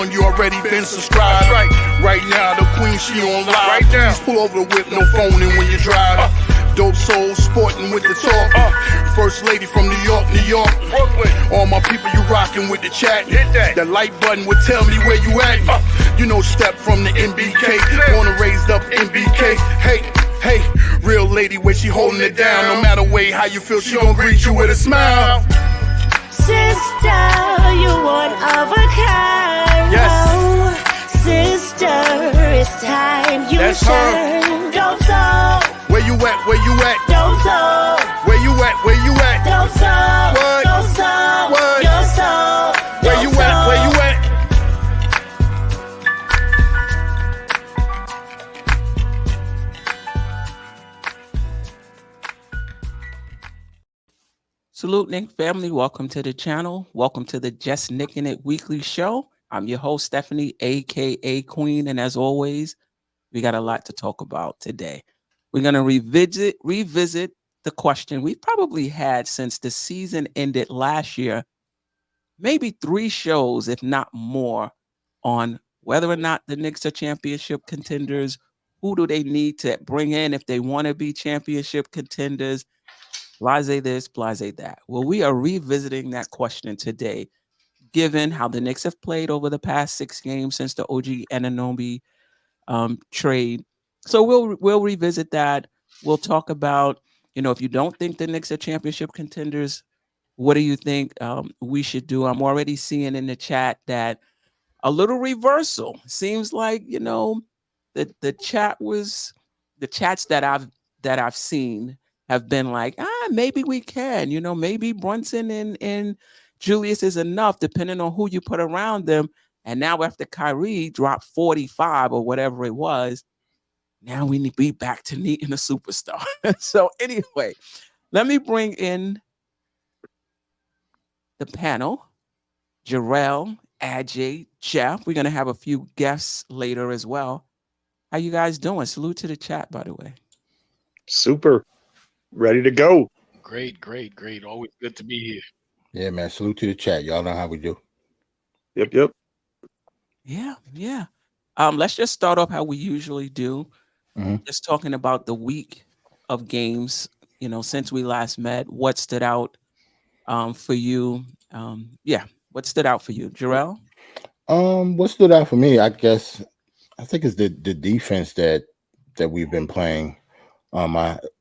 on, you already been subscribed. Right now, the queen, she on live. Right now. Please pull over the whip, no phoning when you drive. Dope Soul Sporting with the talk. First lady from New York, Brooklyn. All my people, you rocking with the chat. Hit that. That like button would tell me where you at. You know, step from the MBK. Born and raised up MBK. Hey, real lady, where she holding it down. No matter way how you feel, she gon' greet you with a smile. Sister, you one of a kind. Yes. Oh, sister, it's time you That's shine. Dope Soul. Where you at? Where you at? Dope Soul. Where you at? Where you at? Dope Soul. What? Dope Soul. What? Your soul. Where you at? Where you at? Salute, Knick family. Welcome to the channel. Welcome to the Just Knickin' It weekly show. I'm your host, Stephanie, aka Queen, and as always, we got a lot to talk about today. We're going to revisit the question we've probably had since the season ended last year, maybe 3 shows, if not more, on whether or not the Knicks are championship contenders. Who do they need to bring in if they want to be championship contenders? Blase this, blase that. Well, we are revisiting that question today, given how the Knicks have played over the past 6 games since the OG Anunoby trade. So we'll revisit that. We'll talk about, if you don't think the Knicks are championship contenders, what do you think we should do? I'm already seeing in the chat that a little reversal. Seems like, the chats that I've seen have been like, maybe we can, maybe Brunson and Julius is enough, depending on who you put around them. And now after Kyrie dropped 45 or whatever it was, now we need to be back to needing a superstar. So anyway, let me bring in the panel. Jerrell, Ajay, Geoff. We're going to have a few guests later as well. How you guys doing? Salute to the chat, by the way. Super. Ready to go. Great. Always good to be here. Yeah, man. Salute to the chat. Y'all know how we do. Yep. Yeah. Let's just start off how we usually do. Just talking about the week of games, since we last met. What stood out for you? What stood out for you, Jerrell? What stood out for me, I think is the defense that we've been playing.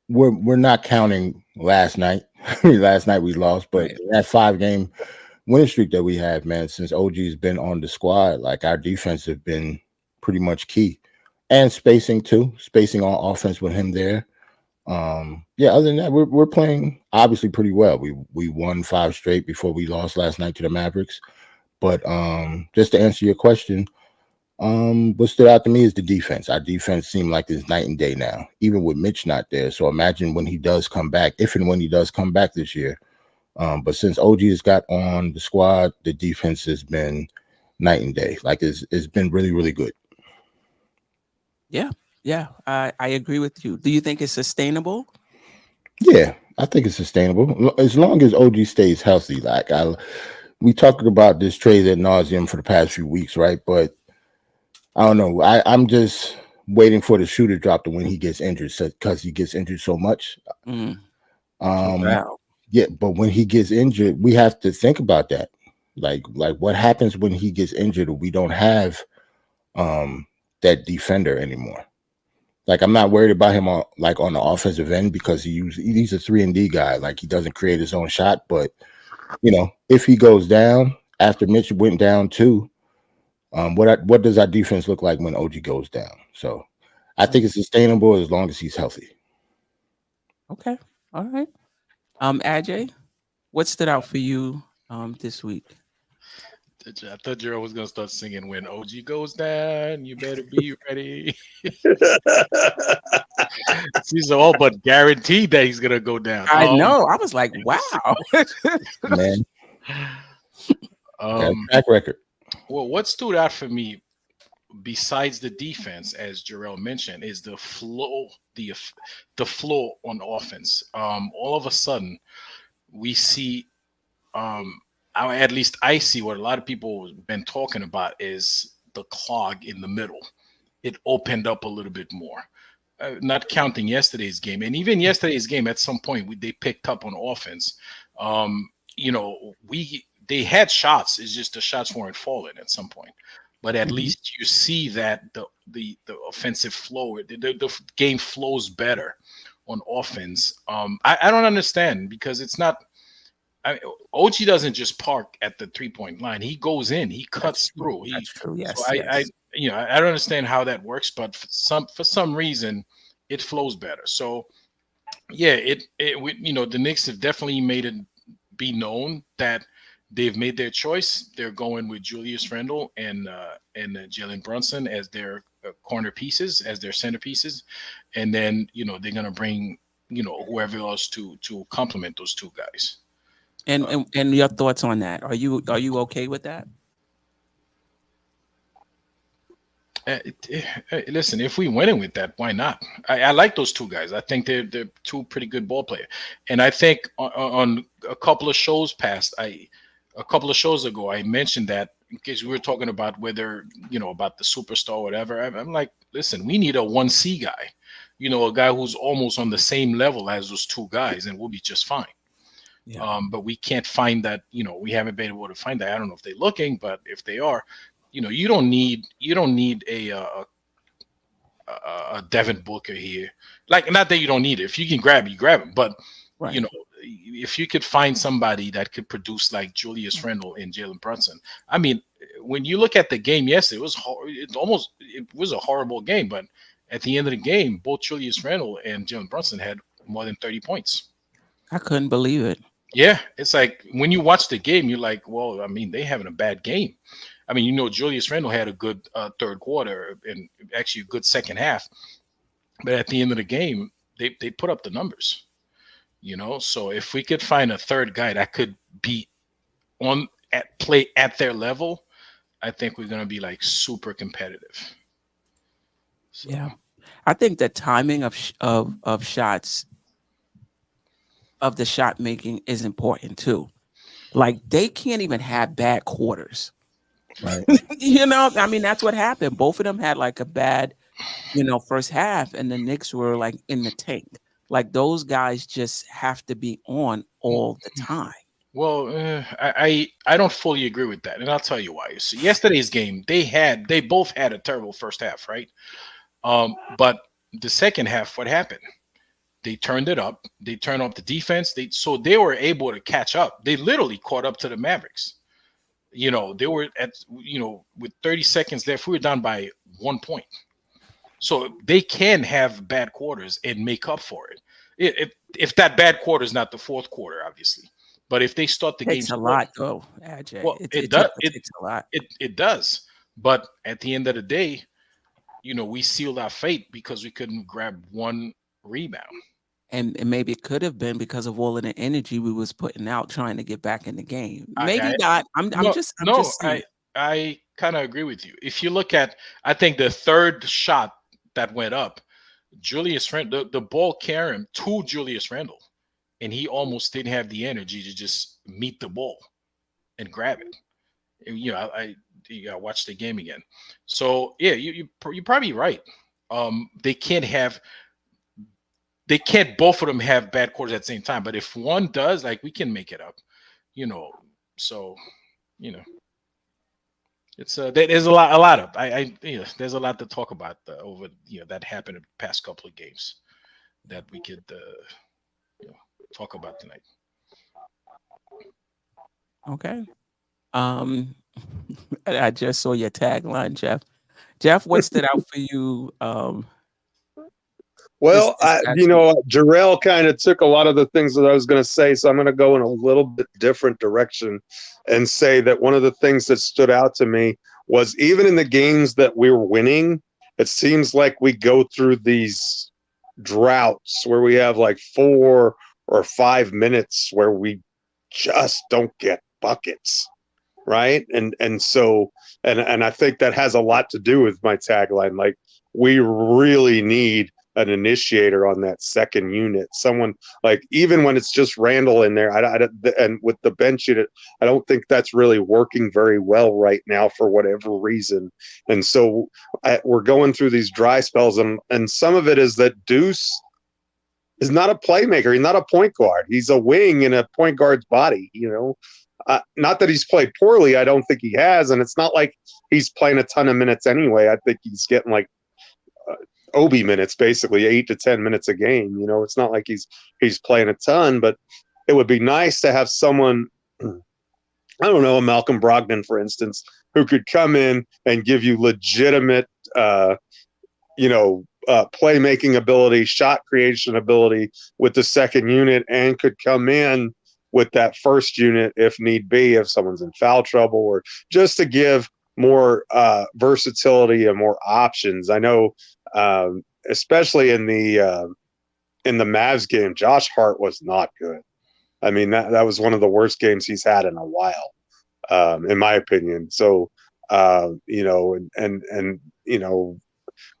We're not counting last night. Last night we lost, but that 5-game winning streak that we have, man, since OG's been on the squad, like our defense have been pretty much key, and spacing too, spacing on offense with him there. Other than that, we're playing obviously pretty well. We won 5 straight before we lost last night to the Mavericks. But just to answer your question, what stood out to me is the defense. Our defense seemed like it's night and day now, even with Mitch not there. So imagine when he does come back, if and when he does come back this year. But since OG has got on the squad, the defense has been night and day. Like it's been really, really good. Yeah, I agree with you. Do you think it's sustainable? Yeah, I think it's sustainable as long as OG stays healthy. Like we talked about this trade ad nauseum for the past few weeks, right? But I don't know. I'm just waiting for the shoe to drop to when he gets injured, because he gets injured so much. Wow. Yeah, but when he gets injured, we have to think about that. Like what happens when he gets injured? We don't have that defender anymore. Like I'm not worried about him on the offensive end, because he's a 3-and-D guy. Like he doesn't create his own shot, but if he goes down after Mitch went down too. What does our defense look like when OG goes down? So I think it's sustainable as long as he's healthy. Okay. All right. Ajay, what stood out for you this week? I thought Jerrell was gonna start singing "When OG goes down, you better be ready." He's all but guaranteed that he's gonna go down. I know. I was like, wow, man. Track record. Well, what stood out for me, besides the defense, as Jerrell mentioned, is the flow, the flow on offense. All of a sudden, we see. at least I see what a lot of people have been talking about is the clog in the middle. It opened up a little bit more. Not counting yesterday's game, and even yesterday's game, at some point they picked up on offense. They had shots. It's just the shots weren't falling at some point. But at least you see that the offensive flow, the game flows better on offense. I don't understand, because it's not. OG doesn't just park at the 3-point line. He goes in. He cuts through. That's true. Yes. So I don't understand how that works, but for some reason, it flows better. So yeah, the Knicks have definitely made it be known that they've made their choice. They're going with Julius Randle and Jalen Brunson as their corner pieces, as their centerpieces, and then they're gonna bring whoever else to complement those two guys. And your thoughts on that? Are you okay with that? Listen, if we winning with that, why not? I like those two guys. I think they're two pretty good ball players. And I think on a couple of shows ago, I mentioned that in case we were talking about whether, about the superstar or whatever. I'm like, listen, we need a 1C guy, a guy who's almost on the same level as those two guys, and we'll be just fine. Yeah. But we can't find that, we haven't been able to find that. I don't know if they're looking, but if they are, you don't need a Devin Booker here. Like, not that you don't need it. If you can grab it, you grab him. But right. If you could find somebody that could produce like Julius Randle and Jalen Brunson. I mean, when you look at the game yesterday, it was a horrible game. But at the end of the game, both Julius Randle and Jalen Brunson had more than 30 points. I couldn't believe it. Yeah, it's like when you watch the game, you're like, well, I mean, they having a bad game. I mean, Julius Randle had a good third quarter and actually a good second half. But at the end of the game, they put up the numbers, So if we could find a third guy that could be play at their level, I think we're going to be like super competitive. So. Yeah. I think the timing of shots, of the shot making, is important too. Like, they can't even have bad quarters. Right. I mean, that's what happened. Both of them had like a bad, first half, and the Knicks were like in the tank. Like, those guys just have to be on all the time. Well, I don't fully agree with that, and I'll tell you why. So yesterday's game, they both had a terrible first half, right? But the second half, what happened? They turned it up. They turned up the defense. So they were able to catch up. They literally caught up to the Mavericks. They were at, with 30 seconds left, we were down by 1 point. So they can have bad quarters and make up for it. If that bad quarter is not the fourth quarter, obviously. But if they start the game, it takes a lot, though, Ajay. Well, it takes a lot. It does. But at the end of the day, we sealed our fate because we couldn't grab one rebound. And maybe it could have been because of all of the energy we was putting out trying to get back in the game. Maybe not. I'm just saying. I kind of agree with you. If you look at, I think the third shot that went up, Julius Randle, the ball carried him to Julius Randle, and he almost didn't have the energy to just meet the ball and grab it. And, you gotta watch the game again. So yeah, you're probably right. They can't both of them have bad quarters at the same time. But if one does, like, we can make it up, So, it's there's a lot of there's a lot to talk about over that happened in the past couple of games that we could talk about tonight. Okay. I just saw your tagline, Geoff. Geoff, what stood out for you? Well, Jerrell kind of took a lot of the things that I was going to say, so I'm going to go in a little bit different direction and say that one of the things that stood out to me was even in the games that we're winning, it seems like we go through these droughts where we have like 4 or 5 minutes where we just don't get buckets, right? And so I think that has a lot to do with my tagline. Like, we really need an initiator on that second unit. Someone like, even when it's just Randle in there, and with the bench unit, I don't think that's really working very well right now for whatever reason. And so we're going through these dry spells, and some of it is that Deuce is not a playmaker. He's not a point guard. He's a wing in a point guard's body, not that he's played poorly. I don't think he has. And it's not like he's playing a ton of minutes anyway. I think he's getting like Obi minutes, basically 8 to 10 minutes a game. It's not like he's playing a ton, but it would be nice to have someone, I don't know, a Malcolm Brogdon, for instance, who could come in and give you legitimate, playmaking ability, shot creation ability with the second unit, and could come in with that first unit if need be, if someone's in foul trouble, or just to give more versatility and more options. I know, especially in the Mavs game, Josh Hart was not good. I mean, that was one of the worst games he's had in a while, in my opinion. So,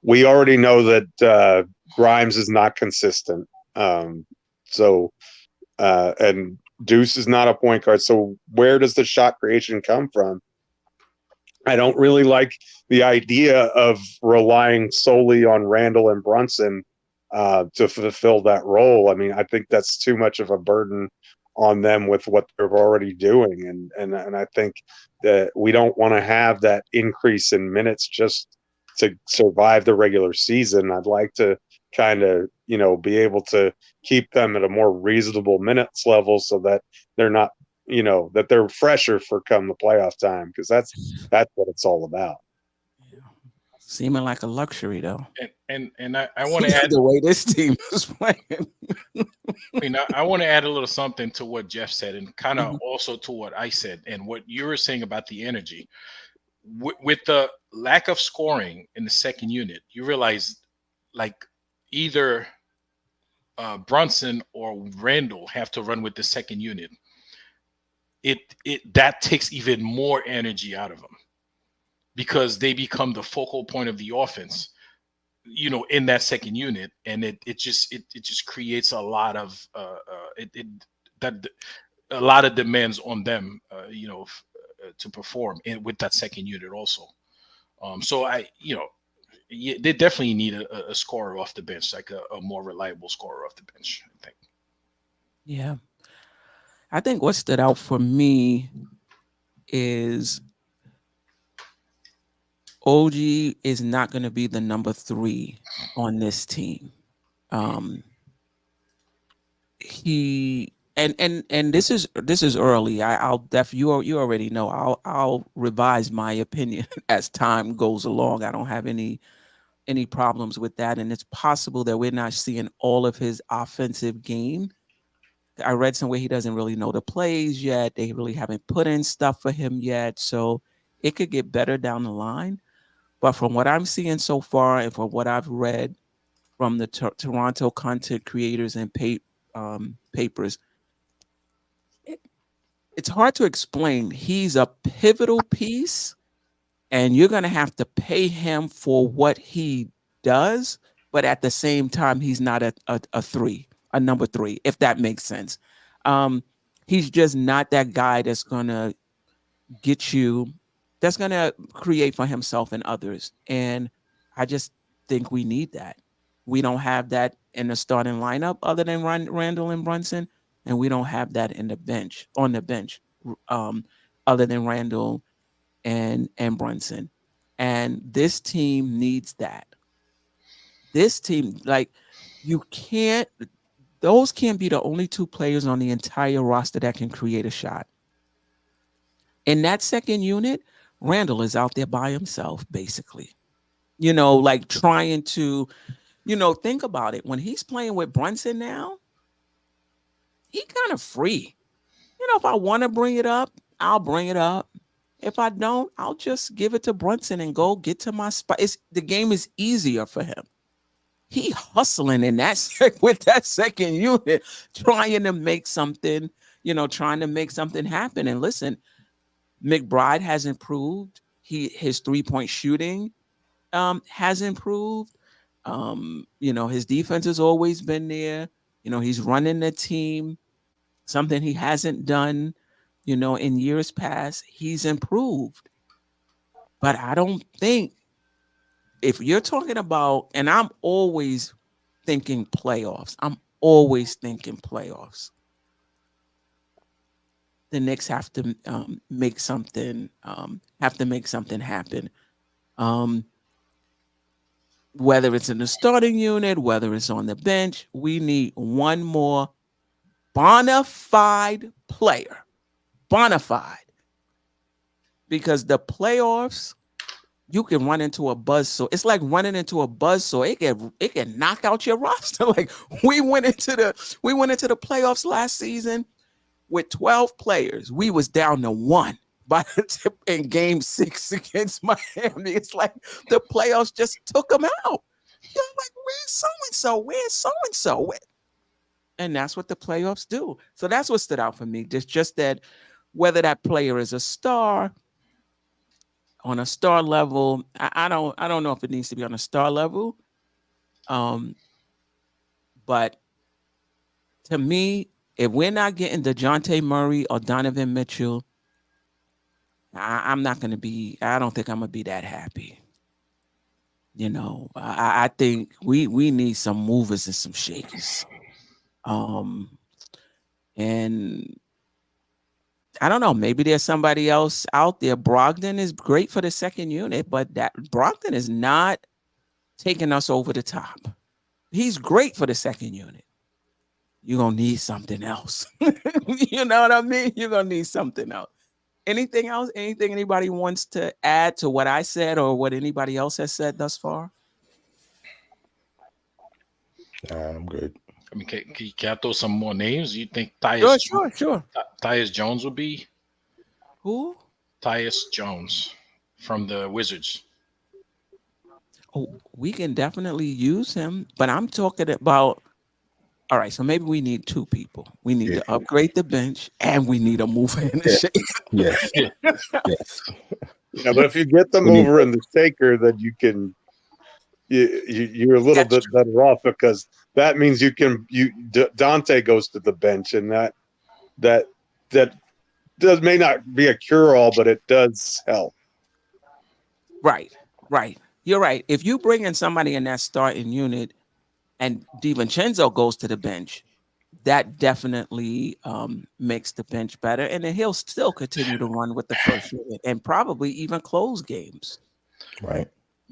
we already know that Grimes is not consistent. And Deuce is not a point guard. So where does the shot creation come from? I don't really like the idea of relying solely on Randle and Brunson to fulfill that role. I mean, I think that's too much of a burden on them with what they're already doing. And I think that we don't want to have that increase in minutes just to survive the regular season. I'd like to kind of, be able to keep them at a more reasonable minutes level so that they're not, that they're fresher for come the playoff time, because that's what it's all about. Seeming like a luxury, though. And I want to add the way this team is playing. I want to add a little something to what Geoff said, and kind of also to what I said, and what you were saying about the energy. With the lack of scoring in the second unit, you realize like either Brunson or Randle have to run with the second unit. That takes even more energy out of them, because they become the focal point of the offense, in that second unit, and it just creates a lot of a lot of demands on them, to perform with that second unit also. So they definitely need a scorer off the bench, like a more reliable scorer off the bench, I think. Yeah. I think what stood out for me is OG is not going to be the number 3 on this team. He and this is early. You already know. I'll revise my opinion as time goes along. I don't have any problems with that, and it's possible that we're not seeing all of his offensive game. I read somewhere he doesn't really know the plays yet. They really haven't put in stuff for him yet, so it could get better down the line. But from what I'm seeing so far, and from what I've read from the Toronto content creators and papers, it's hard to explain. He's a pivotal piece, and you're going to have to pay him for what he does. But at the same time, he's not a 3, a number 3, if that makes sense. He's just not that guy that's going to that's going to create for himself and others. And I just think we need that. We don't have that in the starting lineup other than Randle and Brunson. And we don't have that on the bench, other than Randle and Brunson. And this team needs that. This team, those can't be the only 2 players on the entire roster that can create a shot. In that second unit, Randle is out there by himself, basically. Trying to, think about it. When he's playing with Brunson now, he kind of free. If I want to bring it up, I'll bring it up. If I don't, I'll just give it to Brunson and go get to my spot. The game is easier for him. He hustling in that with that second unit, trying to make something, trying to make something happen. And listen, McBride has improved. His 3-point shooting has improved. You know, his defense has always been there. You know, he's running the team, something he hasn't done, you know, in years past. He's improved. But I don't think, if you're talking about, and I'm always thinking playoffs, the Knicks have to make something happen. Whether it's in the starting unit, whether it's on the bench, we need one more bona fide player. Bona fide. Because the playoffs, you can run into a buzzsaw. It's like running into a buzzsaw. It can knock out your roster. Like we went into the playoffs last season with 12 players. We was down to 1 by the tip in game 6 against Miami. It's like the playoffs just took them out. You're like, where's so-and-so? Where's so-and-so? And that's what the playoffs do. So that's what stood out for me. Just that, whether that player is a star, on a star level, I don't know if it needs to be on a star level. But to me, if we're not getting DeJounte Murray or Donovan Mitchell, I don't think I'm gonna be that happy. You know, I think we need some movers and some shakers. And I don't know, maybe there's somebody else out there. Brogdon is great for the second unit, but that Brogdon is not taking us over the top. He's great for the second unit. You're going to need something else. You know what I mean? You're going to need something else. Anything else? Anything anybody wants to add to what I said or what anybody else has said thus far? I'm good. I mean, can I throw some more names? You think Sure. Tyus Jones would be? Who? Tyus Jones from the Wizards. Oh, we can definitely use him, but I'm talking about, all right, so maybe we need 2 people. We need to upgrade the bench, and we need a mover in the shake. Yes. Yes. Yeah, but if you get the mover and the shaker, then you're a little bit better off, because that means Dante goes to the bench, and that may not be a cure-all, but it does help. Right. You're right. If you bring in somebody in that starting unit and DiVincenzo goes to the bench, that definitely makes the bench better. And then he'll still continue to run with the first unit and probably even close games. Right.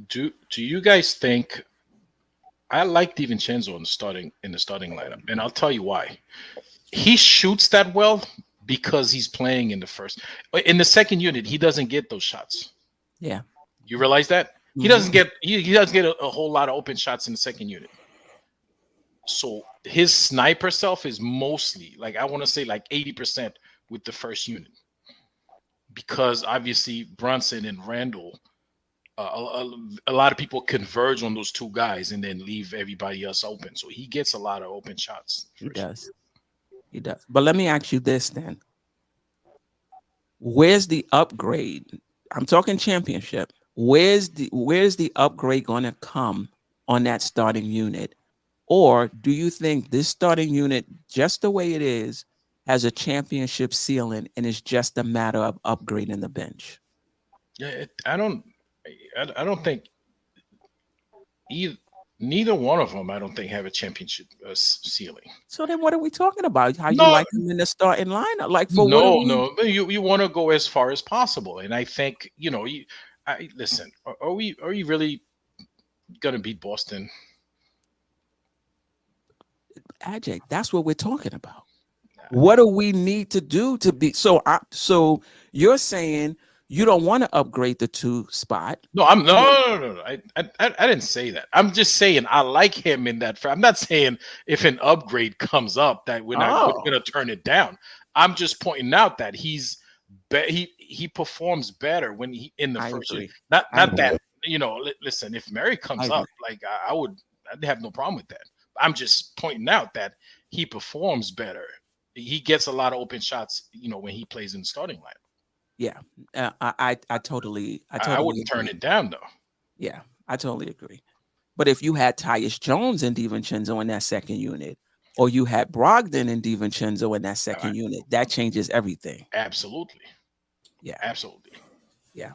Do you guys think? I like DiVincenzo in the starting lineup, and I'll tell you why. He shoots that well because he's playing in the second unit. He doesn't get those shots. Yeah, you realize that he doesn't get a whole lot of open shots in the second unit. So his sniper self is mostly, like, I want to say like 80% with the first unit, because obviously Brunson and Randle. A lot of people converge on those 2 guys and then leave everybody else open. So he gets a lot of open shots. He does. But let me ask you this then. Where's the upgrade? I'm talking championship. Where's the upgrade going to come on that starting unit? Or do you think this starting unit, just the way it is, has a championship ceiling and it's just a matter of upgrading the bench? Yeah, I don't think neither one of them, I don't think, have a championship ceiling. So then what are we talking about? How you like them in the starting lineup? Like, for no, you want to go as far as possible. And I think, listen, are we really going to beat Boston? Ajay, that's what we're talking about. What do we need to do to be so you're saying you don't want to upgrade the 2 spot? No. I didn't say that. I'm just saying I like him in that. I'm not saying if an upgrade comes up that we're not going to turn it down. I'm just pointing out that he performs better when he in the first year. Not that, listen, if Murray comes up, like I'd have no problem with that. I'm just pointing out that he performs better. He gets a lot of open shots, when he plays in the starting lineup. Yeah, I totally I wouldn't turn it down, though. Yeah, I totally agree. But if you had Tyus Jones and DiVincenzo in that second unit, or you had Brogdon and DiVincenzo in that second unit, that changes everything. Absolutely. Yeah. Absolutely. Yeah.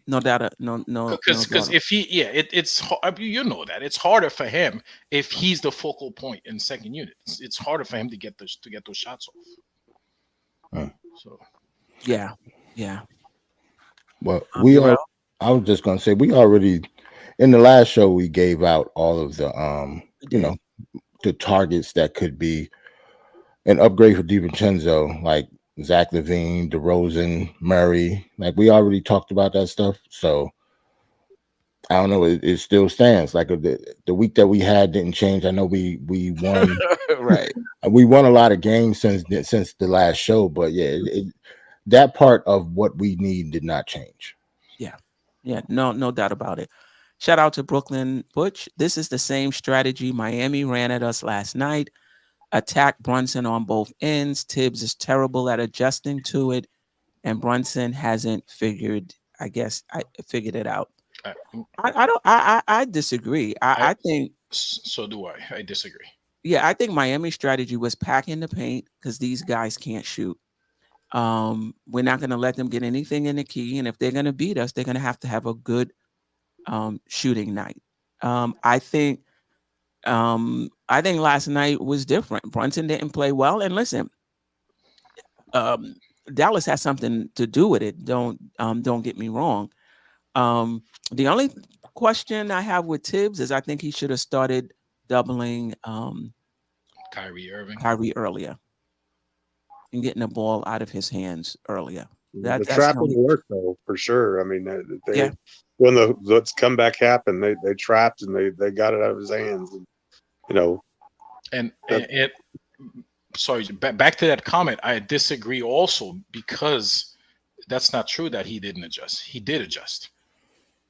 No doubt. No. Because if he, it's you know that it's harder for him if he's the focal point in second unit. It's harder for him to get those shots off. So. Yeah. Well, I was just gonna say we already in the last show we gave out all of the the targets that could be an upgrade for DiVincenzo, like Zach LaVine, DeRozan, Murray. Like we already talked about that stuff. So I don't know. It still stands. Like the week that we had didn't change. I know we won. Right. We won a lot of games since the last show, but yeah, that part of what we need did not change. Yeah. No doubt about it. Shout out to Brooklyn Butch. This is the same strategy Miami ran at us last night. Attack Brunson on both ends. Tibbs is terrible at adjusting to it, and Brunson hasn't figured it out. I disagree. I think so. Do I? I disagree. Yeah, I think Miami's strategy was pack in the paint because these guys can't shoot. We're not going to let them get anything in the key, and if they're going to beat us, they're going to have a good shooting night. I think last night was different. Brunson didn't play well, and listen, Dallas has something to do with it. Don't get me wrong. The only question I have with Tibbs is I think he should have started doubling Kyrie Irving earlier and getting the ball out of his hands earlier. The trap will work though, for sure. I mean, when the comeback happened, they trapped and they got it out of his hands. And, sorry, back to that comment. I disagree also because that's not true that he didn't adjust. He did adjust.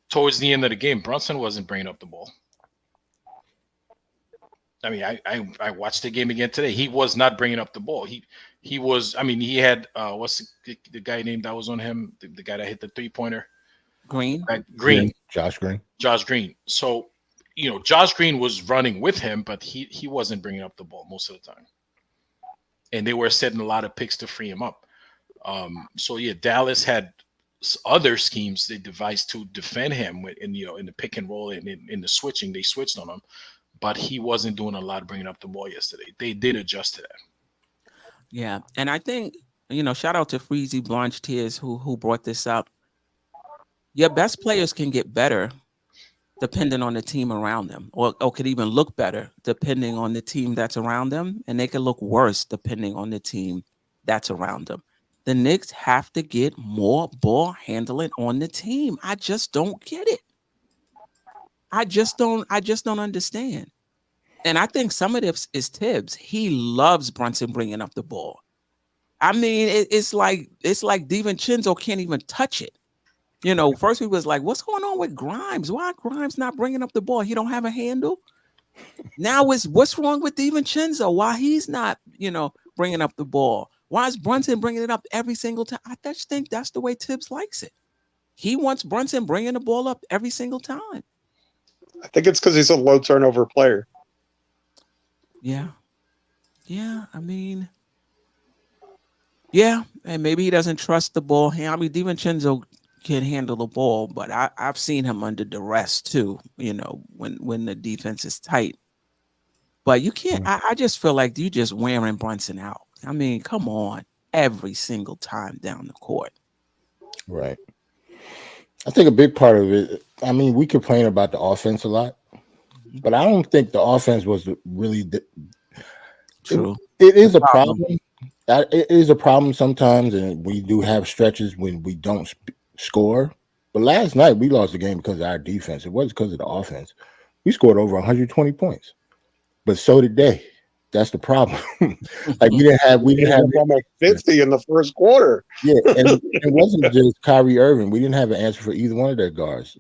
Towards the end of the game, Brunson wasn't bringing up the ball. I mean, I watched the game again today. He was not bringing up the ball. He was. I mean, he had what's the guy name that was on him? The guy that hit the 3-pointer. Green. Josh Green. Josh Green. So, Josh Green was running with him, but he wasn't bringing up the ball most of the time. And they were setting a lot of picks to free him up. So yeah, Dallas had other schemes they devised to defend him in the pick and roll and in the switching. They switched on him, but he wasn't doing a lot of bringing up the ball yesterday. They did adjust to that. Yeah, and I think shout out to Freezy Blanche Tears who brought this up. Your best players can get better depending on the team around them, or could even look better depending on the team that's around them, and they could look worse depending on the team that's around them. The Knicks have to get more ball handling on the team. I just don't get it. I just don't understand. And I think some of this is Tibbs. He loves Brunson bringing up the ball. I mean, it's like DiVincenzo can't even touch it. First we was like, what's going on with Grimes? Why Grimes not bringing up the ball? He don't have a handle. Now it's what's wrong with DiVincenzo? Why he's not, bringing up the ball? Why is Brunson bringing it up every single time? I just think that's the way Tibbs likes it. He wants Brunson bringing the ball up every single time. I think it's because he's a low turnover player. Yeah. I mean, yeah, and maybe he doesn't trust the ball. I mean, DiVincenzo can handle the ball, but I've seen him under duress too. When the defense is tight. But you can't. I just feel like you just wearing Brunson out. I mean, come on, every single time down the court. Right. I think a big part of it. I mean, we complain about the offense a lot, but I don't think the offense was really true. It is a problem. It is a problem sometimes, and we do have stretches when we don't score. But last night we lost the game because of our defense. It wasn't because of the offense. We scored over 120 points, but so did they. That's the problem. Like we didn't have almost 50 in the first quarter. Yeah, and it wasn't just Kyrie Irving. We didn't have an answer for either one of their guards.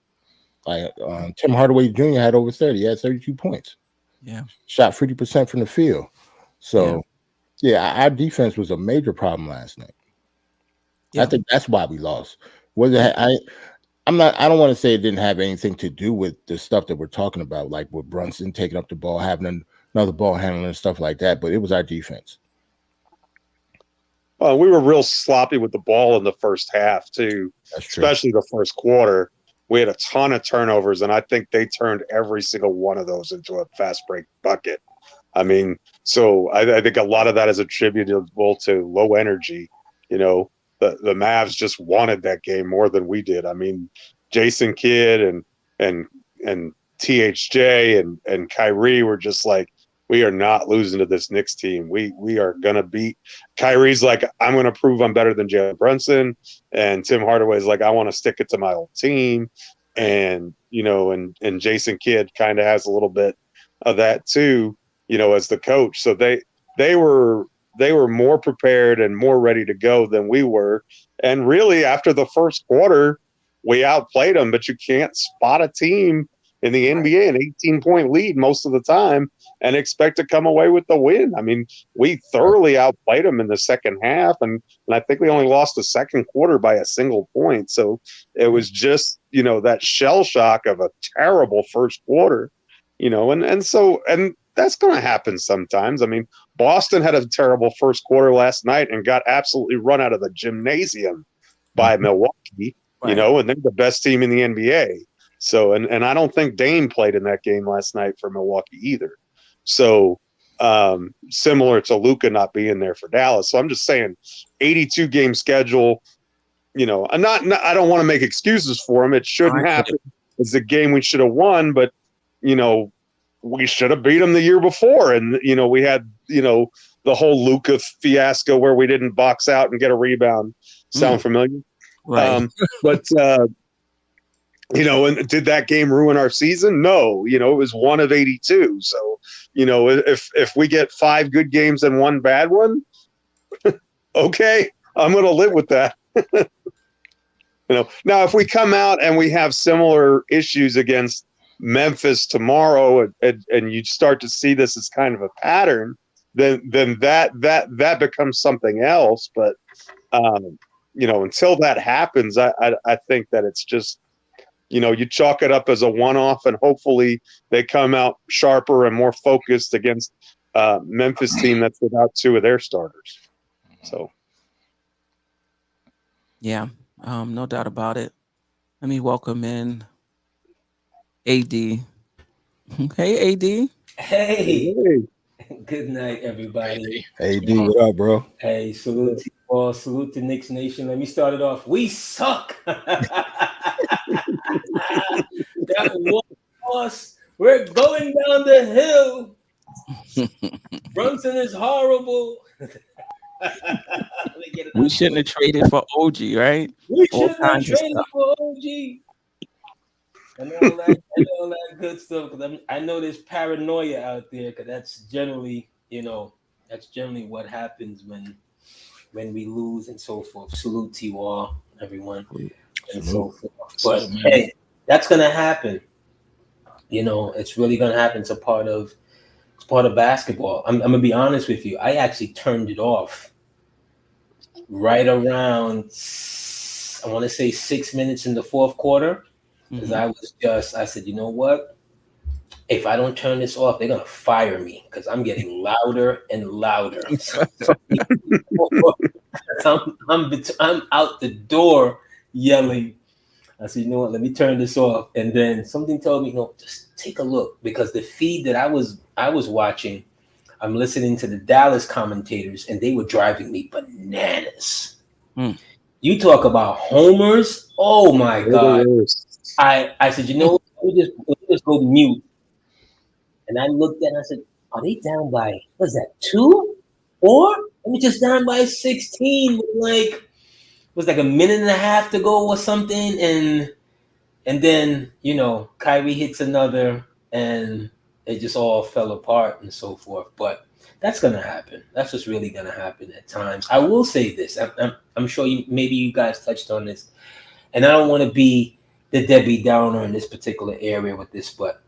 Like Tim Hardaway Jr. had over 30. He had 32 points. Yeah, shot 50% from the field. So, yeah, our defense was a major problem last night. Yeah. I think that's why we lost. I don't want to say it didn't have anything to do with the stuff that we're talking about, like with Brunson taking up the ball, having another ball handler and stuff like that, but it was our defense. We were real sloppy with the ball in the first half too, especially the first quarter. We had a ton of turnovers, and I think they turned every single one of those into a fast break bucket. I mean, so I think a lot of that is attributable to low energy. You know, the Mavs just wanted that game more than we did. I mean, Jason Kidd and THJ and Kyrie were just like, we are not losing to this Knicks team. We are gonna beat. Kyrie's like, I'm gonna prove I'm better than Jalen Brunson, and Tim Hardaway's like, I want to stick it to my old team, and you know, and Jason Kidd kind of has a little bit of that too, you know, as the coach. So they were more prepared and more ready to go than we were, and really after the first quarter, we outplayed them. But you can't spot a team in the NBA an 18-point lead most of the time and expect to come away with the win. I mean, we thoroughly outplayed them in the second half, and I think we only lost the second quarter by a single point. So it was just, you know, that shell shock of a terrible first quarter, you know, and that's going to happen sometimes. I mean, Boston had a terrible first quarter last night and got absolutely run out of the gymnasium by Milwaukee, you know, and they're the best team in the NBA. So, and I don't think Dame played in that game last night for Milwaukee either. So, similar to Luka not being there for Dallas. So I'm just saying 82 game schedule, you know, I don't want to make excuses for him. It shouldn't happen. It's a game we should have won, but, you know, we should have beat them the year before. And, you know, we had, you know, the whole Luka fiasco where we didn't box out and get a rebound. Sound familiar? Right. But, you know, and did that game ruin our season? No, you know, it was one of 82. So, you know, if we get 5 good games and 1 bad one, okay, I'm going to live with that. You know, now if we come out and we have similar issues against Memphis tomorrow, and you start to see this as kind of a pattern, then that becomes something else. But you know, until that happens, I think that it's just, you know, you chalk it up as a one-off, and hopefully they come out sharper and more focused against Memphis team that's without 2 of their starters. So, Yeah, no doubt about it. Let me welcome in AD. Hey, AD. Hey, good night, everybody. Hey, D, what up, bro? Hey, salute to you all. Salute to Knicks Nation. Let me start it off. We suck. That one loss. We're going down the hill. Brunson is horrible. We shouldn't have traded for OG, right? We All shouldn't have kinds of traded stuff. for OG. And all that good stuff. Because I know there's paranoia out there. Because that's generally, you know, what happens when we lose and so forth. Salute to you all, everyone, and so forth. But hey, that's gonna happen. You know, it's really gonna happen. It's part of basketball. I'm gonna be honest with you. I actually turned it off right around, I want to say 6 minutes in the fourth quarter, because I said, you know what? If I don't turn this off, they're gonna fire me because I'm getting louder and louder. I'm out the door yelling. I said, you know what? Let me turn this off. And then something told me, no, just take a look, because the feed that I was watching, I'm listening to the Dallas commentators, and they were driving me bananas. You talk about homers. Oh my God. I said, you know what? Let me just go mute. And I looked at it and I said, are they down by, what is that, 2? 4? Let me just down by 16 with was like a minute and a half to go or something, and then, you know, Kyrie hits another, and it just all fell apart and so forth. But that's gonna happen. That's just really gonna happen at times. I will say this. I'm sure maybe you guys touched on this, and I don't want to be the Debbie Downer in this particular area with this, but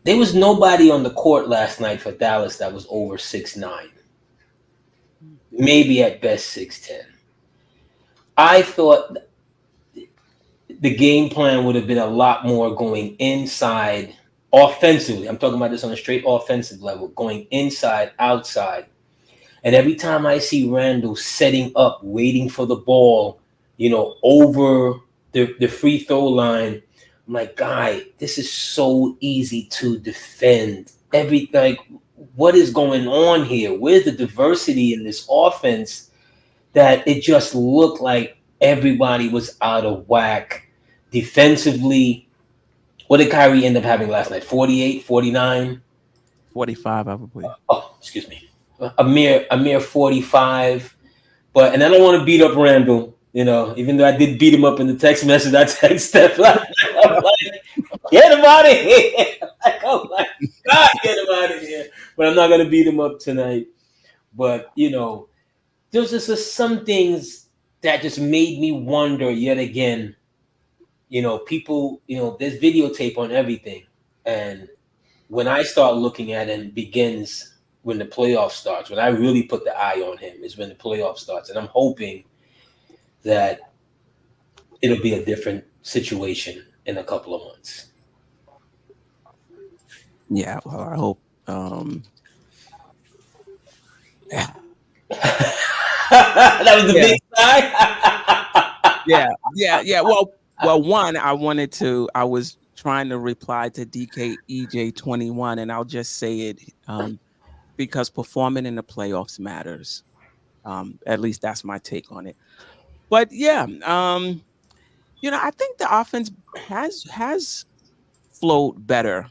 there was nobody on the court last night for Dallas that was over 6'9". Maybe at best 6'10". I thought the game plan would have been a lot more going inside offensively. I'm talking about this on a straight offensive level, going inside, outside. And every time I see Randle setting up, waiting for the ball, over the free throw line, I'm like, guy, this is so easy to defend. What is going on here? Where's the diversity in this offense that it just looked like everybody was out of whack defensively? What did Kyrie end up having last night? 48, 49? 45, I believe. Oh, excuse me. A mere 45. And I don't want to beat up Randle, even though I did beat him up in the text message. I text Steph, I'm like, get him out of here. Oh my God, get him out of here. But I'm not going to beat him up tonight. But, there's just some things that just made me wonder yet again. People, there's videotape on everything. And when I start looking at it, it begins when the playoff starts. When I really put the eye on him is when the playoff starts. And I'm hoping that it'll be a different situation in a couple of months. Yeah, well, I hope. Yeah. That was the big sigh. Yeah. Well, one, I was trying to reply to DKEJ21, and I'll just say it because performing in the playoffs matters. At least that's my take on it. But yeah, I think the offense has flowed better,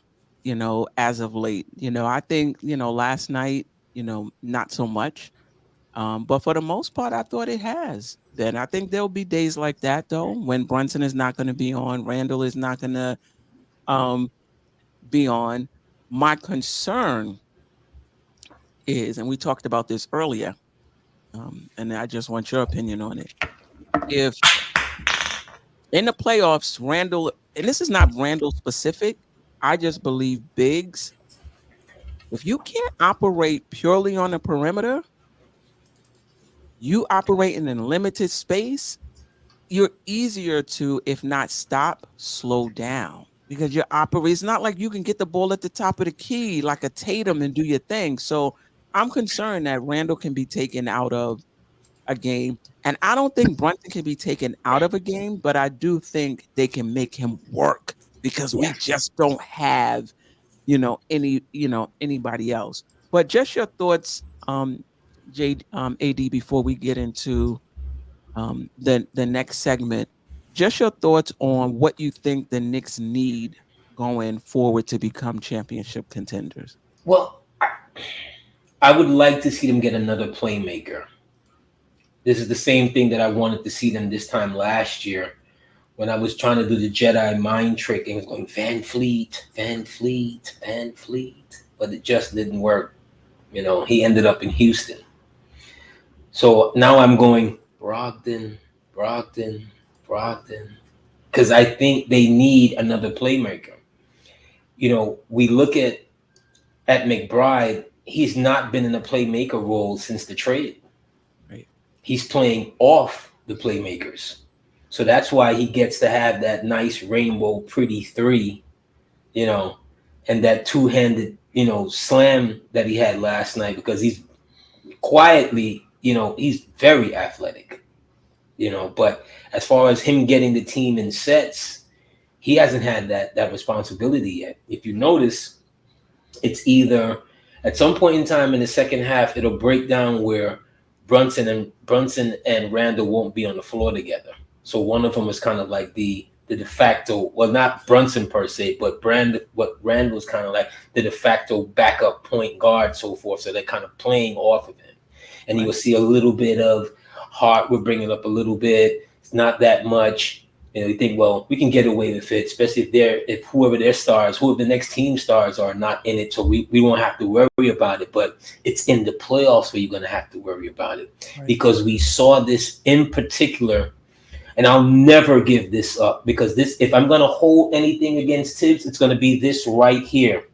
as of late. I think, last night, not so much. But for the most part, I thought it has. Then I think there'll be days like that, though, when Brunson is not going to be on, Randle is not going to be on. My concern is, and we talked about this earlier, and I just want your opinion on it. If in the playoffs, Randle, and this is not Randle specific, I just believe bigs, if you can't operate purely on the perimeter, you operating in limited space, you're easier to, if not stop, slow down. Because you're operating, it's not like you can get the ball at the top of the key like a Tatum and do your thing. So I'm concerned that Randle can be taken out of a game. And I don't think Brunson can be taken out of a game, but I do think they can make him work because we just don't have, anybody else. But just your thoughts, AD, before we get into the next segment, just your thoughts on what you think the Knicks need going forward to become championship contenders. Well, I would like to see them get another playmaker. This is the same thing that I wanted to see them this time last year when I was trying to do the Jedi mind trick and was going Van Fleet, but it just didn't work. He ended up in Houston. So now I'm going Brogdon, because I think they need another playmaker. We look at McBride, he's not been in a playmaker role since the trade. Right. He's playing off the playmakers. So that's why he gets to have that nice rainbow pretty three, and that two-handed, slam that he had last night, because he's quietly, he's very athletic, but as far as him getting the team in sets, he hasn't had that responsibility yet. If you notice, it's either at some point in time in the second half, it'll break down where Brunson and Randle won't be on the floor together. So one of them is kind of like the de facto, well, not Brunson per se, but Randle's kind of like the de facto backup point guard, so forth. So they're kind of playing off of him. And you'll see a little bit of Hart. We're bringing up a little bit. It's not that much. You think, well, we can get away with it, especially if whoever the next team stars are not in it. So we won't have to worry about it. But it's in the playoffs where you're going to have to worry about it. Right. Because we saw this in particular, and I'll never give this up, because if I'm going to hold anything against Tibbs, it's going to be this right here.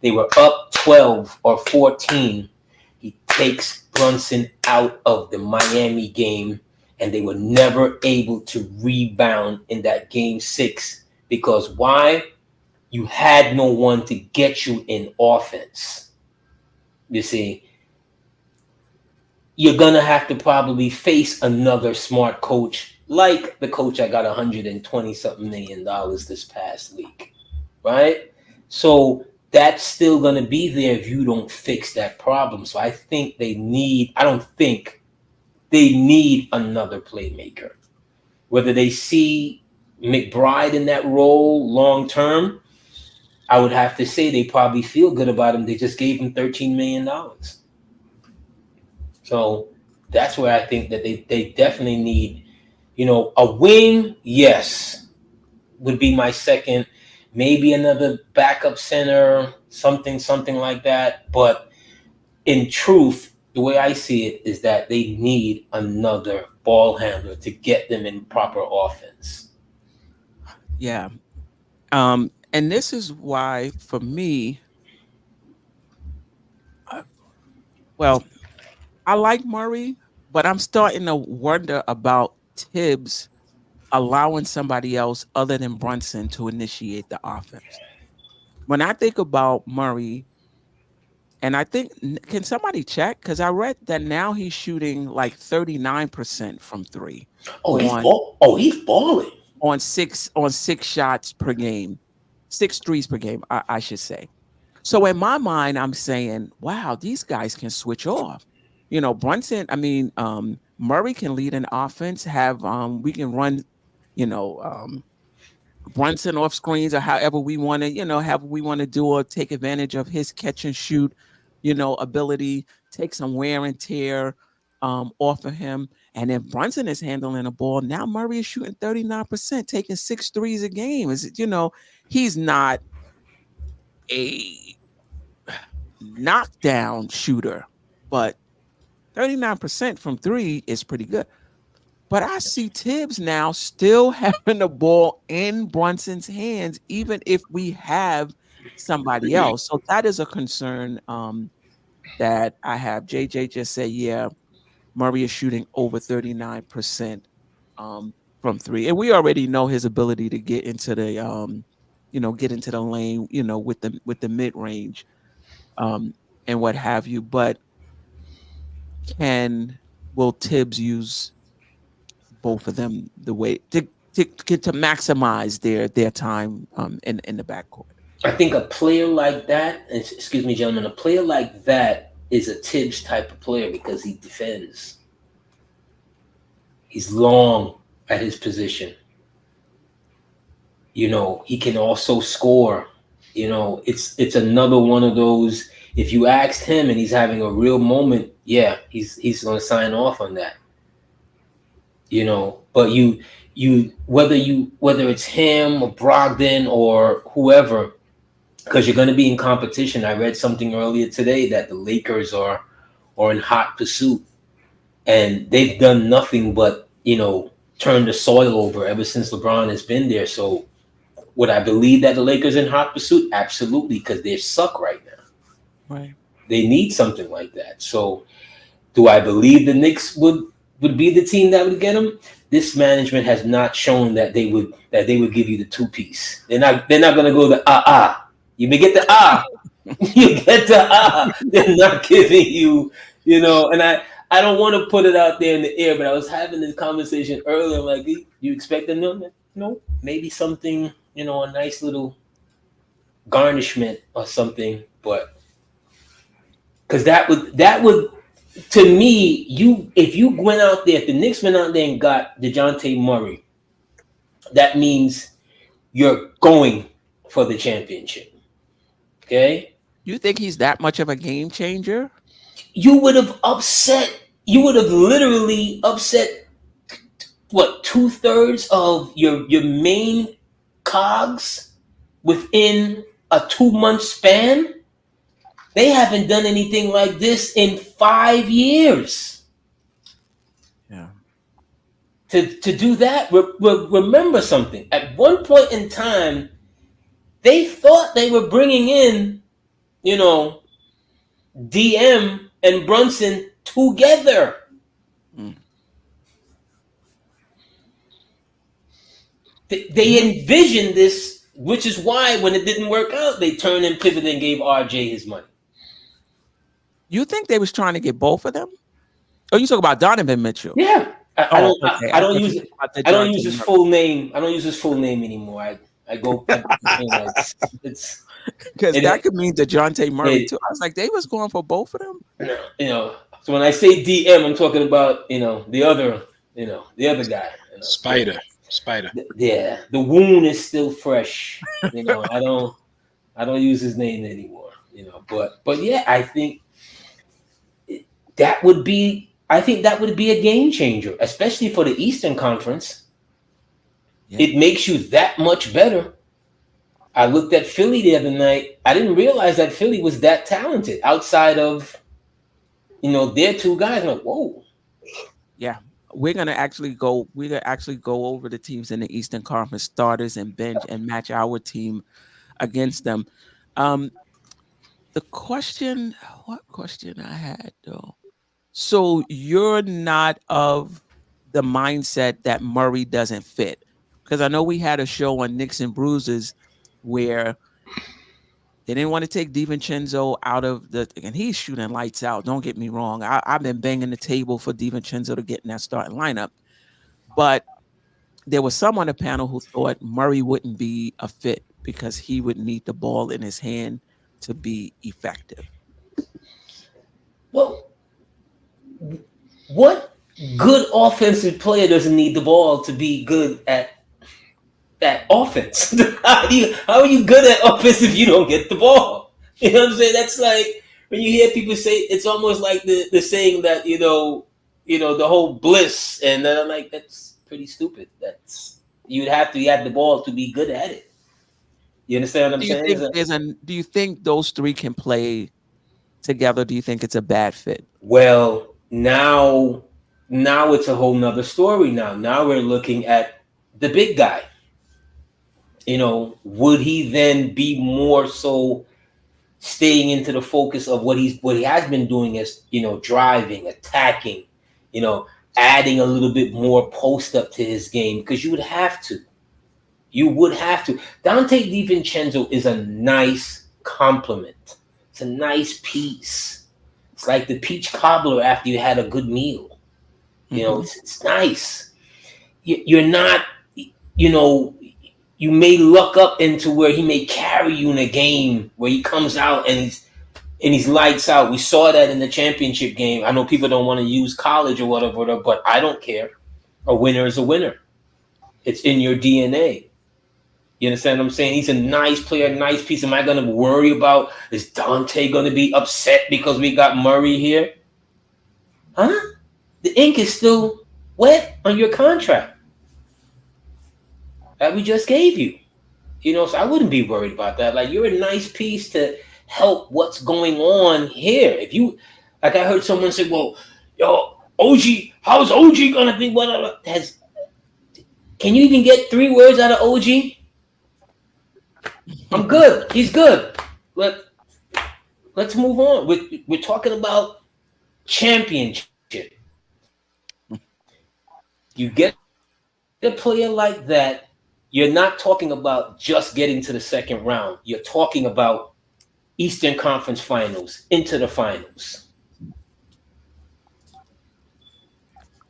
They were up 12 or 14. He takes Brunson out of the Miami game and they were never able to rebound in that game 6 because why? You had no one to get you in offense. You see, you're gonna have to probably face another smart coach like the coach I got $120-something million this past week, right? So that's still gonna be there if you don't fix that problem. So I think they need another playmaker. Whether they see McBride in that role long term, I would have to say they probably feel good about him. They just gave him $13 million. So that's where I think that they definitely need, a wing, yes, would be my second. Maybe another backup center, something like that. But in truth, the way I see it is that they need another ball handler to get them in proper offense. Yeah. And this is why, for me, I like Murray, but I'm starting to wonder about Tibbs allowing somebody else other than Brunson to initiate the offense. When I think about Murray, and I think, can somebody check? Because I read that now he's shooting like 39% from 3. He's balling on six shots per game, 6 threes per game, I should say. So in my mind, I'm saying, wow, these guys can switch off. Brunson, Murray can lead an offense, we can run, Brunson off screens or however we want to, do or take advantage of his catch and shoot, ability, take some wear and tear off of him. And if Brunson is handling the ball, now Murray is shooting 39%, taking 6 threes a game. He's not a knockdown shooter, but 39% from 3 is pretty good. But I see Tibbs now still having the ball in Brunson's hands, even if we have somebody else. So that is a concern that I have. JJ just said, yeah, Murray is shooting over 39% from 3. And we already know his ability to get into the lane, with the mid-range and what have you. But will Tibbs use both of them the way to maximize their time in the backcourt? I think a player like that, excuse me, gentlemen, a player like that is a Tibbs type of player because he defends. He's long at his position. He can also score. It's another one of those. If you asked him and he's having a real moment, yeah, he's going to sign off on that. But whether it's him or Brogdon or whoever, because you're going to be in competition. I read something earlier today that the Lakers are in hot pursuit, and they've done nothing but turn the soil over ever since LeBron has been there. So would I believe that the Lakers in hot pursuit? Absolutely, because they suck right now. Right. They need something like that. So do I believe the Knicks would be the team that would get them? This management has not shown that they would give you the 2-piece. They're not going to go the You may get the you get the They're not giving you, and I don't want to put it out there in the air, but I was having this conversation earlier. I'm like, you expect them? No, maybe something, a nice little garnishment or something, but because that would to me, if you went out there, if the Knicks went out there and got DeJounte Murray, that means you're going for the championship. Okay? You think he's that much of a game changer? You would have literally upset what, 2/3 of your main cogs within a 2-month span? They haven't done anything like this in 5 years. Yeah. To do that, remember something. At one point in time, they thought they were bringing in, DM and Brunson together. They envisioned this, which is why when it didn't work out, they turned and pivoted and gave RJ his money. You think they was trying to get both of them? Oh, you talk about Donovan Mitchell? Yeah, I don't use his Murray. full name. I don't use his full name anymore. I go. It's because that could mean DeJounte Murray too. I was like, they was going for both of them. So when I say DM, I'm talking about the other guy. Spider. Yeah, the wound is still fresh. I don't use his name anymore. But yeah, I think that would be a game changer, especially for the Eastern Conference. Yeah. It makes you that much better. I looked at Philly the other night. I didn't realize that Philly was that talented outside of, their two guys. I'm like, whoa. Yeah, we're gonna actually go over the teams in the Eastern Conference starters and bench and match our team against them. What question I had though? So you're not of the mindset that Murray doesn't fit? Because I know we had a show on Knicks and Bruises where they didn't want to take DiVincenzo out of and he's shooting lights out. Don't get me wrong. I've been banging the table for DiVincenzo to get in that starting lineup. But there was some on the panel who thought Murray wouldn't be a fit because he would need the ball in his hand to be effective. Well, what good offensive player doesn't need the ball to be good at that offense? How are you good at offense if you don't get the ball? You know what I'm saying? That's like when you hear people say, it's almost like the saying that the whole bliss, and then I'm like, that's pretty stupid. You'd have to have the ball to be good at it. You understand what I'm saying? Do you think those three can play together? Do you think it's a bad fit? Well, now it's a whole nother story. Now we're looking at the big guy. Would he then be more so staying into the focus of what he has been doing as, driving, attacking, adding a little bit more post up to his game? Because you would have to. Dante DiVincenzo is a nice compliment. It's a nice piece. It's like the peach cobbler after you had a good meal. It's nice. You're not, you may luck up into where he may carry you in a game where he comes out and he's lights out. We saw that in the championship game. I know people don't want to use college or whatever, but I don't care. A winner is a winner. It's in your DNA. You understand what I'm saying? He's a nice player, nice piece. Am I going to worry about, is Dante going to be upset because we got Murray here? Huh? The ink is still wet on your contract that we just gave you. So I wouldn't be worried about that. Like, you're a nice piece to help what's going on here. If you, like I heard someone say, well, OG, how's OG going to be? Whatever. Can you even get 3 words out of OG? I'm good. He's good. Let's move on. We're talking about championship. You get a player like that, you're not talking about just getting to the second round. You're talking about Eastern Conference Finals, into the finals.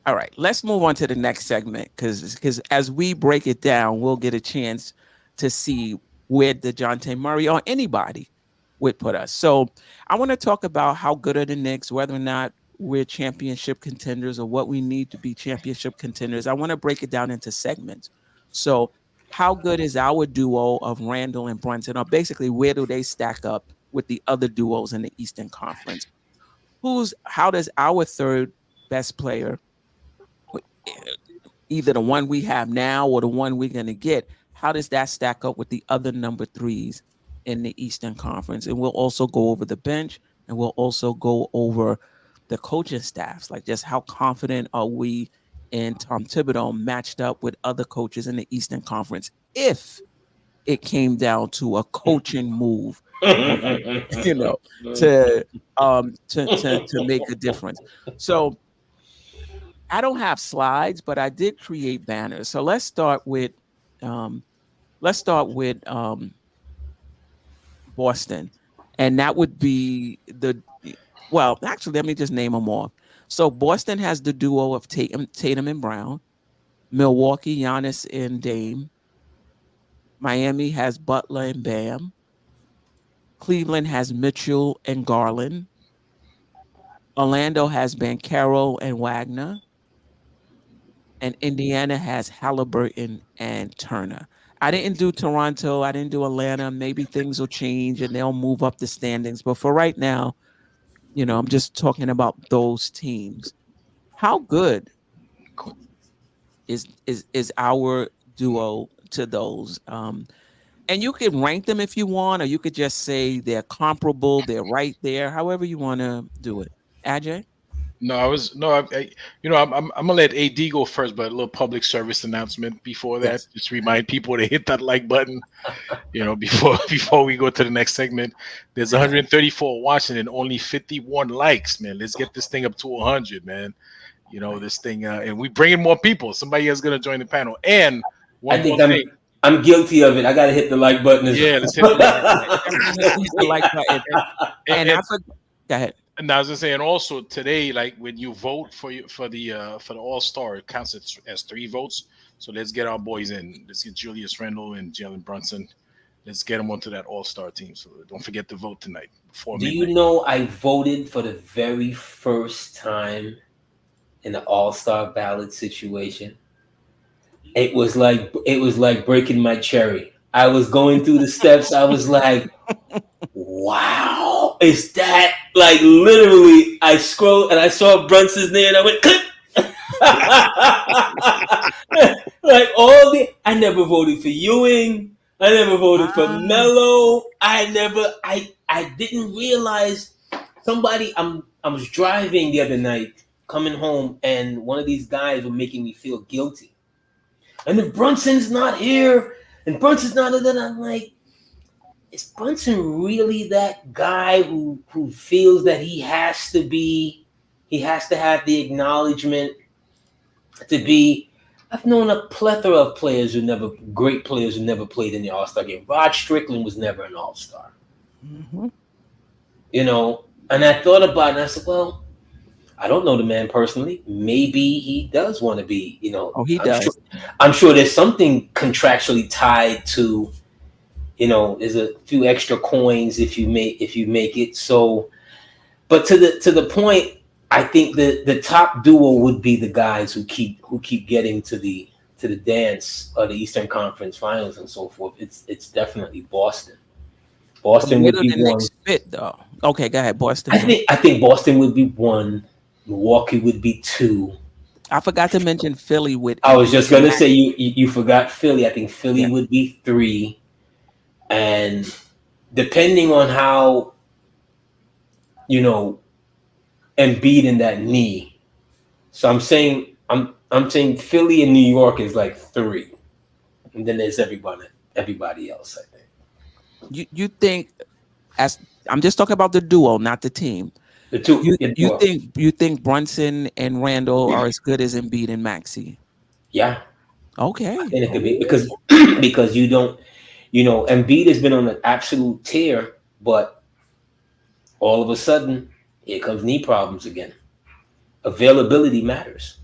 All right, let's move on to the next segment because as we break it down, we'll get a chance to see where DeJounte Murray or anybody would put us. So I want to talk about how good are the Knicks, whether or not we're championship contenders or what we need to be championship contenders. I want to break it down into segments. So how good is our duo of Randle and Brunson? Or basically, where do they stack up with the other duos in the Eastern Conference? How does our third best player, either the one we have now or the one we're going to get, how does that stack up with the other number threes in the Eastern Conference? And we'll also go over the bench, and we'll also go over the coaching staffs, like just how confident are we in Tom Thibodeau matched up with other coaches in the Eastern Conference if it came down to a coaching move, to make a difference. So I don't have slides, but I did create banners. So let's start with Let's start with Boston, and that would be well, actually, let me just name them off. So Boston has the duo of Tatum and Brown. Milwaukee, Giannis and Dame. Miami has Butler and Bam. Cleveland has Mitchell and Garland. Orlando has Banchero and Wagner. And Indiana has Halliburton and Turner. I didn't do Toronto. I didn't do Atlanta. Maybe things will change and they'll move up the standings. But for right now, I'm just talking about those teams. How good is our duo to those? And you could rank them if you want, or you could just say they're comparable, they're right there, however you want to do it. Ajay? No, I'm gonna let AD go first, but a little public service announcement before that. Yes. Just remind people to hit that like button. Before we go to the next segment. There's 134 watching and only 51 likes, man. Let's get this thing up to 100, man. This thing, and we bringing more people. Somebody else gonna join the panel. And I think I'm guilty of it. I gotta hit the like button. Yeah, let's hit the like button. And I forgot. Go ahead. And I was just saying also today, like when you vote for the All-Star, it counts as 3 votes. So let's get our boys in. Let's get Julius Randle and Jalen Brunson. Let's get them onto that All-Star team. So don't forget to vote tonight. Do you know I voted for the very first time in the All-Star ballot situation? It was like breaking my cherry. I was going through the steps. I was like, wow, is that like literally? I scrolled and I saw Brunson's name and I went click. I never voted for Ewing. I never voted for Melo. I didn't realize somebody. I was driving the other night, coming home, and one of these guys were making me feel guilty. And if Brunson's not here, and Brunson's not, then I'm like, is Brunson really that guy who feels that he has to have the acknowledgement to be? I've known a plethora of great players who never played in the All-Star game. Rod Strickland was never an All-Star. Mm-hmm. And I thought about it and I said, well, I don't know the man personally. Maybe he does want to be, he does. I'm sure there's something contractually tied to, there's a few extra coins if you make it. So, but to the point, I think the top duo would be the guys who keep getting to the dance of the Eastern Conference Finals and so forth. It's definitely Boston. Boston would be one. Fit though. Okay, go ahead, Boston. I think Boston would be 1. Milwaukee would be 2. I forgot to mention Philly with. I was just gonna say you forgot Philly. I think Philly would be 3, and depending on how Embiid in that knee. So I'm saying Philly and New York is like 3, and then there's everybody else. I think. You think I'm just talking about the duo, not the team. The two. You think Brunson and Randle are as good as Embiid and Maxey? Yeah. Okay. And it could be because you don't, Embiid has been on an absolute tear, but all of a sudden, here comes knee problems again. Availability matters.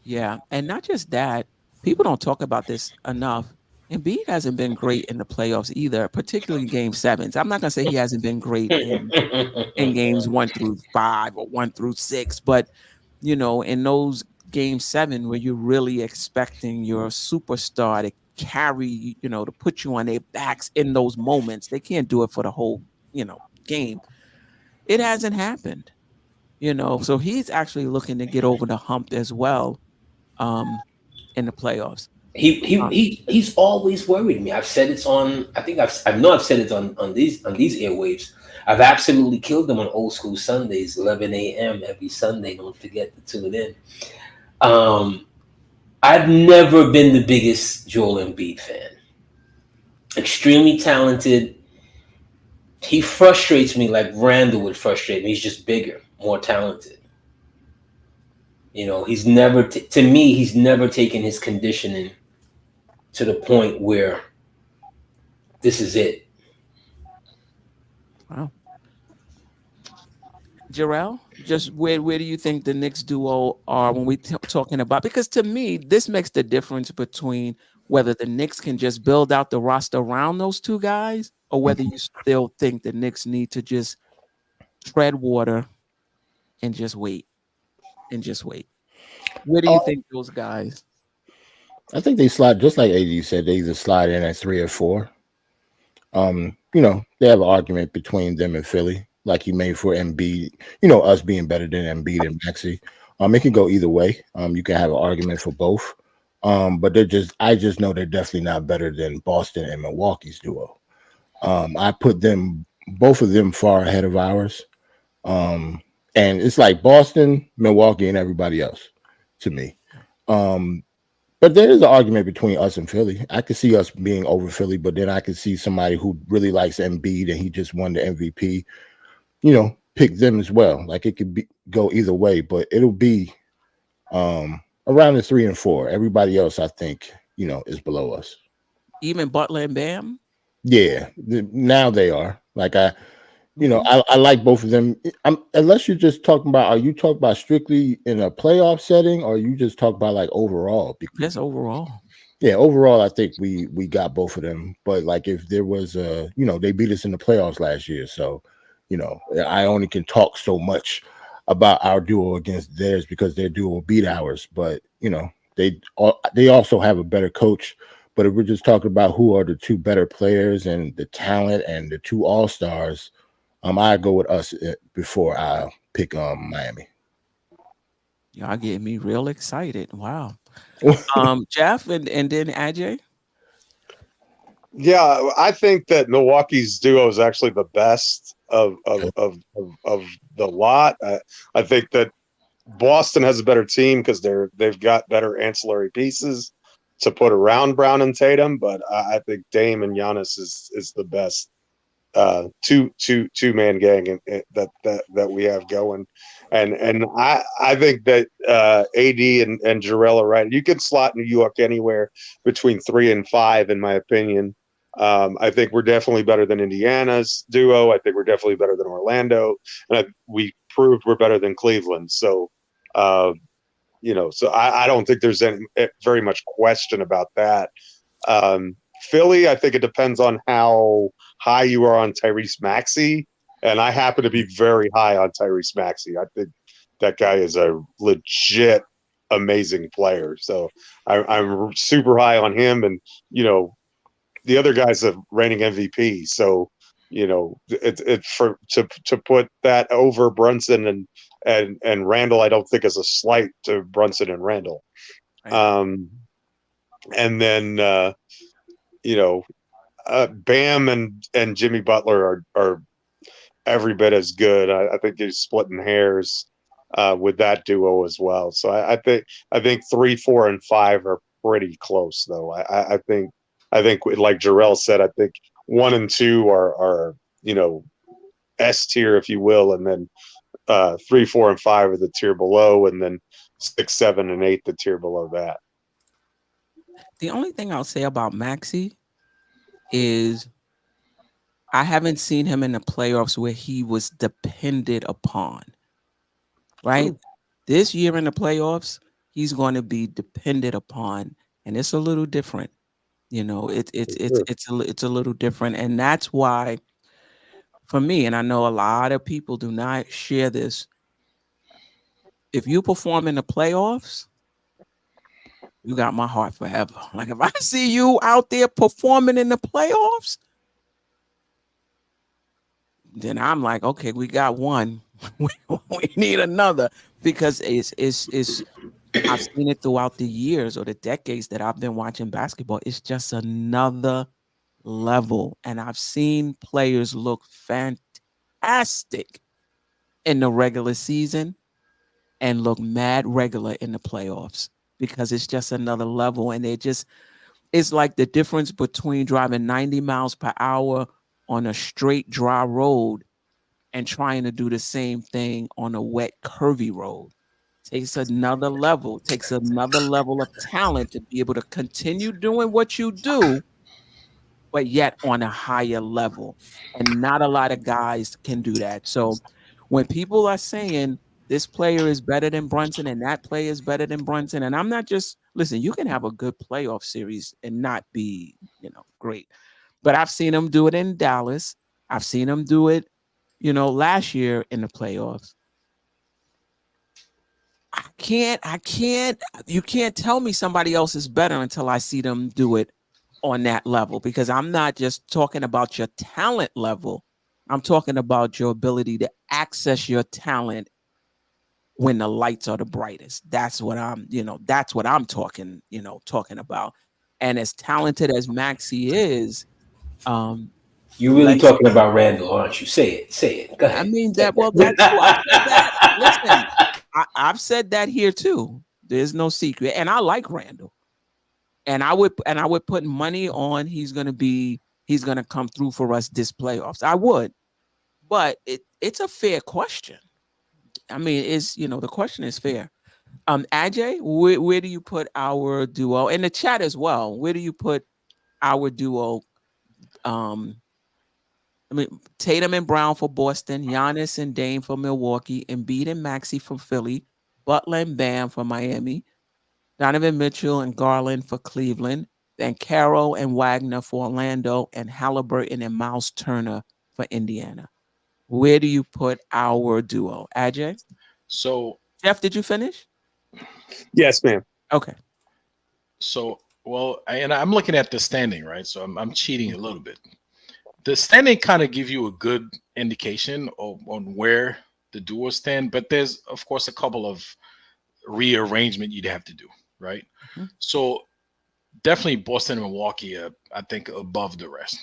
Yeah, and not just that. People don't talk about this enough. Embiid hasn't been great in the playoffs either, particularly Game 7s. I'm not gonna say he hasn't been great in games 1 through 5 or 1 through 6, but in those Game 7 where you're really expecting your superstar to carry, to put you on their backs in those moments, they can't do it for the whole, game. It hasn't happened, So he's actually looking to get over the hump as well, in the playoffs. He's always worried me. I've said it's on. I've said it on these airwaves. I've absolutely killed them on Old School Sundays, 11 a.m. every Sunday. Don't forget to tune in. I've never been the biggest Joel Embiid fan. Extremely talented. He frustrates me like Randle would frustrate me. He's just bigger, more talented. He's never to me. He's never taken his conditioning to the point where this is it. Wow. Jerrell, just where do you think the Knicks duo are when we talking about? Because to me, this makes the difference between whether the Knicks can just build out the roster around those two guys, or whether you still think the Knicks need to just tread water and just wait and just wait. Where do you think those guys? I think they slide just like AD said. They either slide in at 3 or 4. They have an argument between them and Philly, like you made for Embiid. Us being better than Embiid and Maxey. It can go either way. You can have an argument for both. But I just know they're definitely not better than Boston and Milwaukee's duo. I put both of them far ahead of ours. And it's like Boston, Milwaukee, and everybody else to me. But there is an argument between us and Philly. I could see us being over Philly, but then I could see somebody who really likes Embiid and he just won the MVP, pick them as well. Like it could go either way, but it'll be around the 3 and 4. Everybody else, I think, is below us. Even Butler and Bam? Yeah, now they are. Like I like both of them. Unless you're just talking about, are you talking about strictly in a playoff setting, or you just talk about like overall? Yes, overall. Yeah, overall, I think we got both of them. But like if there was they beat us in the playoffs last year, so I only can talk so much about our duo against theirs because their duo beat ours. But they also have a better coach. But if we're just talking about who are the two better players and the talent and the two all-stars, I go with us before I pick Miami. Y'all getting me real excited. Wow. Geoff and then Ajay. Yeah, I think that Milwaukee's duo is actually the best of the lot. I think that Boston has a better team because they've got better ancillary pieces to put around Brown and Tatum, but I think Dame and Giannis is the best two-man gang that we have going, and I think that AD and Jerrell are right. You can slot New York anywhere between 3 and 5, in my opinion. I think we're definitely better than Indiana's duo. I think we're definitely better than Orlando, and we proved we're better than Cleveland. So. So I don't think there's any very much question about that. Philly, I think it depends on how high you are on Tyrese Maxey, and I happen to be very high on Tyrese Maxey. I think that guy is a legit amazing player. So I'm super high on him, and the other guy's a reigning MVP. So to put that over Brunson and Randle, I don't think is a slight to Brunson and Randle. Right. And then Bam and Jimmy Butler are every bit as good. I think he's splitting hairs with that duo as well. So I think 3, 4, and 5 are pretty close, though. I think like Jerrell said, I think 1 and 2 are S tier, if you will, and then 3, 4, and 5 are the tier below, and then 6, 7, and 8 the tier below that. The only thing I'll say about Maxey is I haven't seen him in the playoffs where he was depended upon. Right? Ooh. This year in the playoffs, he's going to be depended upon, and it's a little different. It's a little different, and that's why. For me, and I know a lot of people do not share this, if you perform in the playoffs, you got my heart forever. Like if I see you out there performing in the playoffs, then I'm like, okay, we got one. we need another, because it's I've seen it throughout the years or the decades that I've been watching basketball. It's just another level, and I've seen players look fantastic in the regular season and look mad regular in the playoffs, because it's just another level. And it's like the difference between driving 90 miles per hour on a straight dry road and trying to do the same thing on a wet curvy road. takes another level, takes another level of talent to be able to continue doing what you do, but yet on a higher level. And not a lot of guys can do that. So when people are saying this player is better than Brunson and that player is better than Brunson, and I'm not just listen, you can have a good playoff series and not be, great. But I've seen them do it in Dallas. I've seen them do it, last year in the playoffs. You can't tell me somebody else is better until I see them do it on that level, because I'm not just talking about your talent level. I'm talking about your ability to access your talent when the lights are the brightest. That's what I'm talking about. And as talented as Maxey is, You're really talking about Randle, aren't you? Say it. Go ahead. I mean that. Well, that's who I said that. Listen, I've said that here too. There's no secret, and I like Randle, and I would put money on he's gonna come through for us this playoffs. I would, but it's a fair question. I mean, the question is fair. Ajay, where do you put our duo in the chat as well? Where do you put our duo? Tatum and Brown for Boston, Giannis and Dame for Milwaukee, Embiid and Maxey for Philly, Butler and Bam for Miami, Donovan Mitchell and Garland for Cleveland, then Carroll and Wagner for Orlando, and Halliburton and Miles Turner for Indiana. Where do you put our duo, Ajay? So, Geoff, did you finish? Yes, ma'am. Okay. So, I'm looking at the standing, right? So I'm cheating a little bit. The standing kind of give you a good indication on where the duos stand, but there's of course a couple of rearrangement you'd have to do, right? Mm-hmm. So definitely Boston and Milwaukee are, I think, above the rest.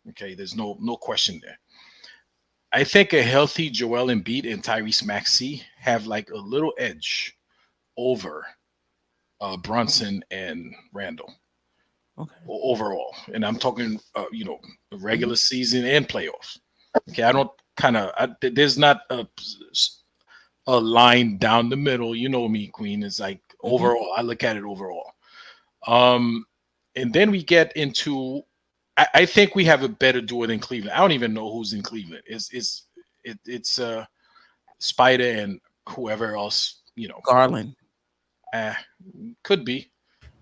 Okay, there's no question there. I think a healthy Joel Embiid and Tyrese Maxey have like a little edge over Brunson and Randle. Okay. Overall, and I'm talking, the regular season and playoffs. Okay, I don't there's not a line down the middle. You know me, Queen. It's like overall. I look at it overall. And then we get into. I think we have a better duo than Cleveland. I don't even know who's in Cleveland. It's Spider and whoever else. Garland. Could be.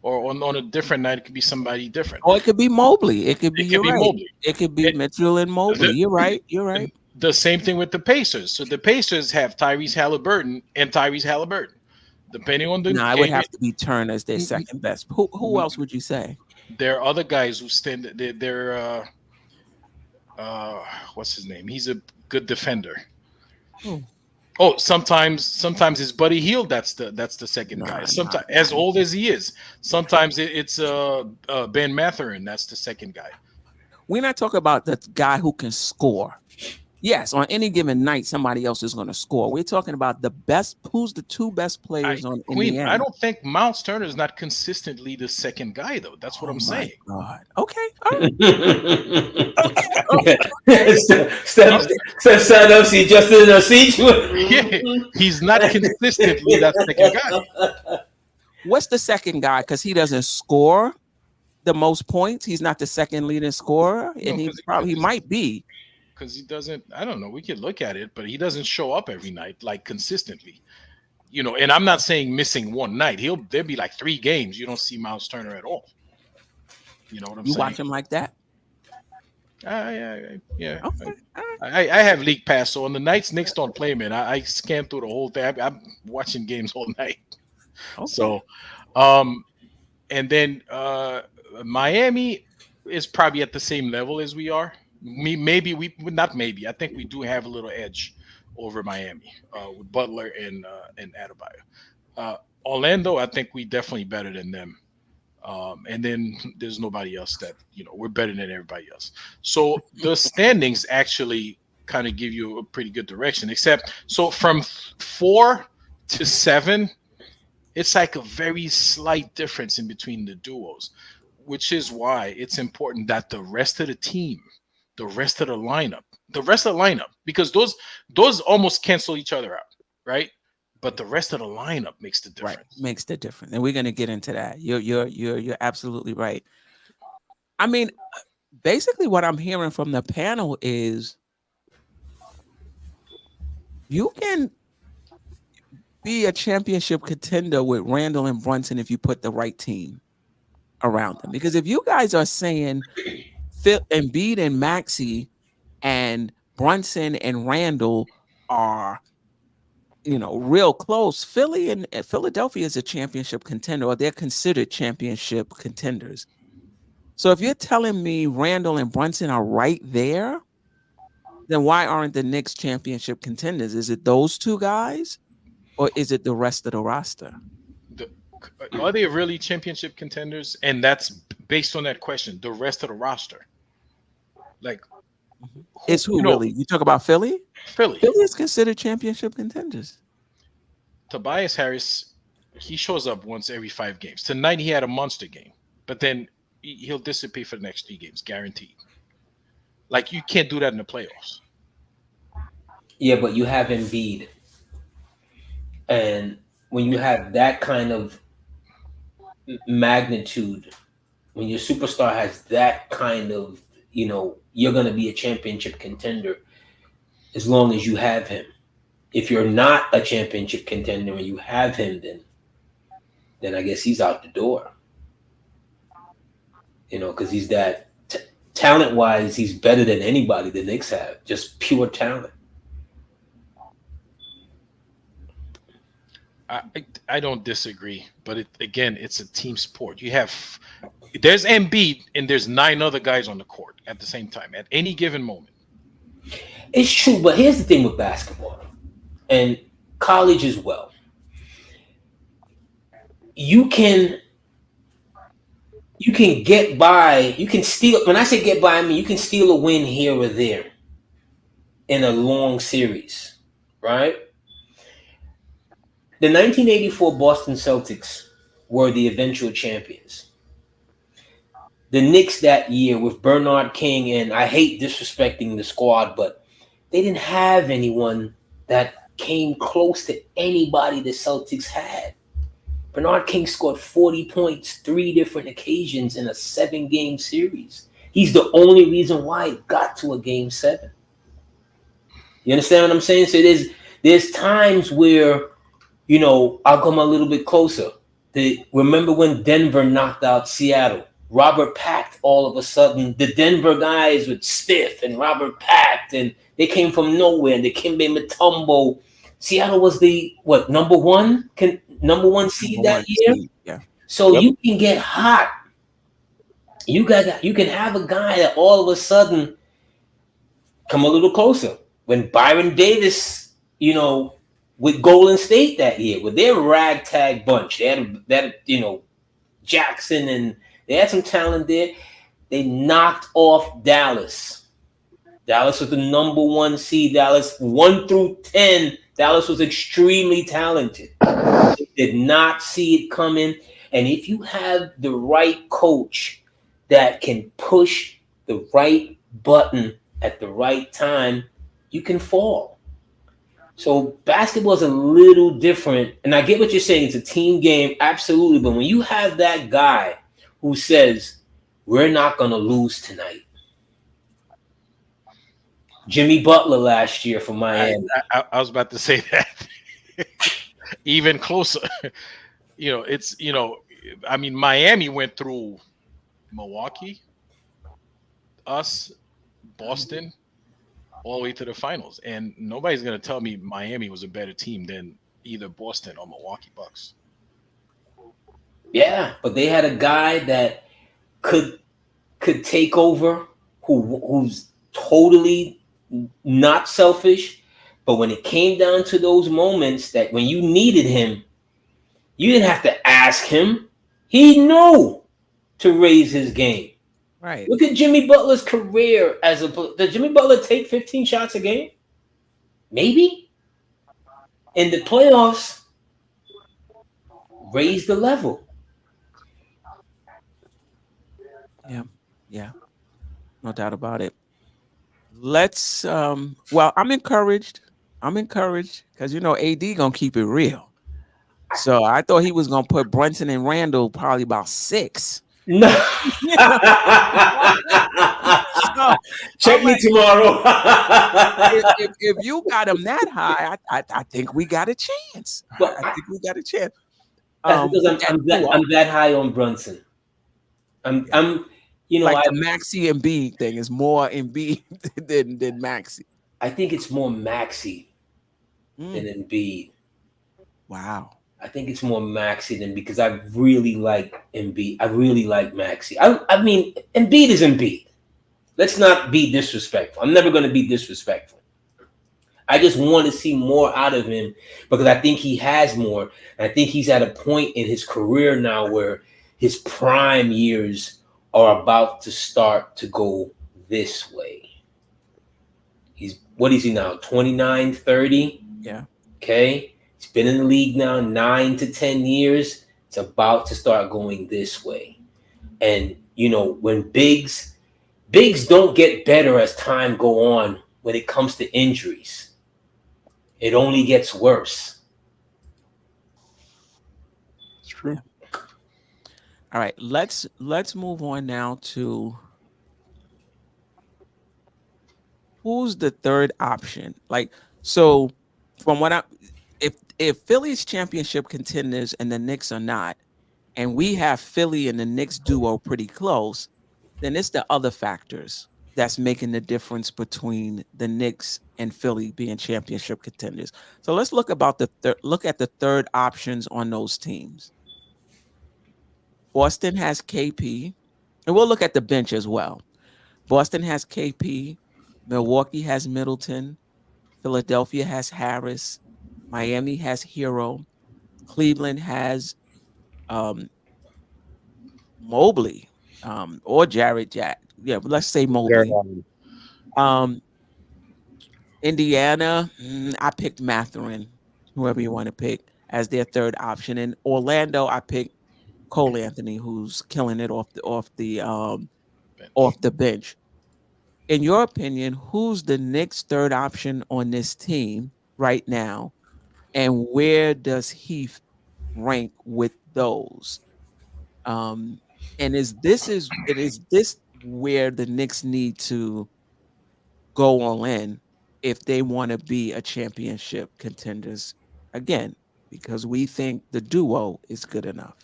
Or on a different night, it could be somebody different. Or it could be Mobley. It could be Mobley. It could be Mitchell and Mobley. You're right. The same thing with the Pacers. So the Pacers have Tyrese Halliburton and Tyrese Halliburton. Depending on the No, it would have to be Turner as their second best. Who else would you say? There are other guys who stand. They're what's his name? He's a good defender. Oh, sometimes it's Buddy Hield. That's the second guy. Sometimes, as old as he is, sometimes it's Ben Mathurin. That's the second guy. We're not talking about the guy who can score. Yes, on any given night, somebody else is going to score. We're talking about the best. Who's the two best players on Indiana? I don't think Miles Turner is not consistently the second guy, though. That's what I'm saying. God. Okay. All right. Sign up, see Justin in a seat. Yeah, he's not consistently that second guy. What's the second guy? Because he doesn't score the most points. He's not the second leading scorer, and he might be. Because he doesn't, I don't know, we could look at it, but he doesn't show up every night, like consistently. And I'm not saying missing one night. There'll be like 3 games you don't see Miles Turner at all. You know what I'm saying? You watch him like that? Yeah. Okay. I have League Pass, so on the nights Knicks don't play, man, I scan through the whole thing. I'm watching games all night. Okay. So, and then Miami is probably at the same level as we are. I think we do have a little edge over Miami with Butler and Adebayo. Orlando, I think we definitely better than them. And then there's nobody else that we're better than everybody else. So the standings actually kind of give you a pretty good direction. Except so from 4 to 7, it's like a very slight difference in between the duos, which is why it's important that the rest of the team. The rest of the lineup, because those almost cancel each other out, right? but the rest of the lineup makes the difference. Right, makes the difference, and we're going to get into that. You're absolutely right. I mean, basically, what I'm hearing from the panel is you can be a championship contender with Randle and Brunson if you put the right team around them. Because if you guys are saying Embiid and Maxey and Brunson and Randle are, real close, Philly and Philadelphia is a championship contender, or they're considered championship contenders. So if you're telling me Randle and Brunson are right there, then why aren't the Knicks championship contenders? Is it those two guys, or is it the rest of the roster? Are they really championship contenders? And that's based on that question. The rest of the roster, like, It's who really? You talk about Philly? Philly is considered championship contenders. Tobias Harris, he shows up once every 5 games. Tonight he had a monster game, but then he'll disappear for the next 3 games, guaranteed. Like, you can't do that in the playoffs. Yeah, but you have Embiid, and when you have that kind of magnitude, when your superstar has that kind of, you're going to be a championship contender as long as you have him. If you're not a championship contender and you have him, then I guess he's out the door. Because he's that talent-wise, he's better than anybody the Knicks have. Just pure talent. I don't disagree, but it's a team sport. There's Embiid and there's 9 other guys on the court at the same time at any given moment. It's true, but here's the thing with basketball and college as well. You can get by. You can steal. When I say get by, I mean you can steal a win here or there in a long series, right? The 1984 Boston Celtics were the eventual champions. The Knicks that year with Bernard King, and I hate disrespecting the squad, but they didn't have anyone that came close to anybody the Celtics had. Bernard King scored 40 points 3 different occasions in a 7-game series. He's the only reason why it got to a game 7. You understand what I'm saying? So there's times where, I'll come a little bit closer. Remember when Denver knocked out Seattle? Robert Pact, all of a sudden, the Denver guys with Stiff and Robert Pact, and they came from nowhere, and the Kimbe Mutombo. Seattle was the number one seed that year. Yeah. So you can get hot. You can have a guy that all of a sudden come a little closer. When Byron Davis, with Golden State that year, with their ragtag bunch, they had Jackson, and they had some talent there. They knocked off Dallas. Dallas was the number 1 seed. Dallas 1 through 10. Dallas was extremely talented. They did not see it coming. And if you have the right coach that can push the right button at the right time, you can fall. So basketball is a little different. And I get what you're saying. It's a team game. Absolutely. But when you have that guy who says, we're not going to lose tonight. Jimmy Butler last year for Miami. I was about to say that. Even closer. Miami went through Milwaukee, us, Boston, all the way to the finals. And nobody's going to tell me Miami was a better team than either Boston or Milwaukee Bucks. Yeah, but they had a guy that could take over, who's totally not selfish. But when it came down to those moments that when you needed him, you didn't have to ask him. He knew to raise his game. Right. Look at Jimmy Butler's career did Jimmy Butler take 15 shots a game? Maybe. In the playoffs, raise the level. Yeah. No doubt about it. Let's I'm encouraged I'm encouraged because AD gonna keep it real. So I thought he was gonna put Brunson and Randle probably about 6. No. So Check I'm me like, tomorrow. if you got him that high, I think we got a chance. But I think we got a chance. that's because With that duo, I'm that high on Brunson. I'm like the Maxi and B thing is more Embiid than Maxi. I think it's more Maxi than Embiid. Wow. I think it's more Maxi than because I really like Embiid. I really like Maxi. I mean, Embiid is Embiid. Let's not be disrespectful. I'm never going to be disrespectful. I just want to see more out of him because I think he has more. And I think he's at a point in his career now where his prime years are about to start to go this way. What is he now? 29, 30? Yeah. Okay. He's been in the league now 9 to 10 years. It's about to start going this way. And, when bigs don't get better as time go on when it comes to injuries. It only gets worse. It's true. Yeah. All right, let's move on now to who's the third option. Like, so from what if Philly's championship contenders and the Knicks are not, and we have Philly and the Knicks duo pretty close, then it's the other factors that's making the difference between the Knicks and Philly being championship contenders. So let's look at the third options on those teams. Boston has KP, and we'll look at the bench as well. Boston has KP, Milwaukee has Middleton, Philadelphia has Harris, Miami has Hero, Cleveland has Mobley, or Jared Jack. Yeah, but let's say Mobley. Indiana, I picked Mathurin, whoever you want to pick, as their third option. In Orlando, I picked Cole Anthony, who's killing it off the bench. In your opinion, who's the Knicks' third option on this team right now, and where does he rank with those? And is this where the Knicks need to go all in if they want to be a championship contenders again? Because we think the duo is good enough.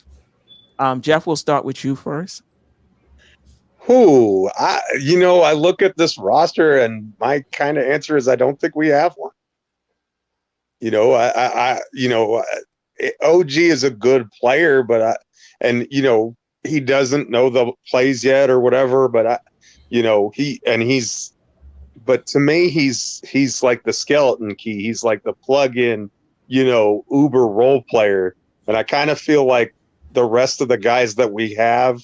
Geoff, we'll start with you first. I look at this roster and my kind of answer is I don't think we have one. OG is a good player, but he doesn't know the plays yet or whatever. But but to me, he's like the skeleton key. He's like the plug-in, Uber role player. And I kind of feel like the rest of the guys that we have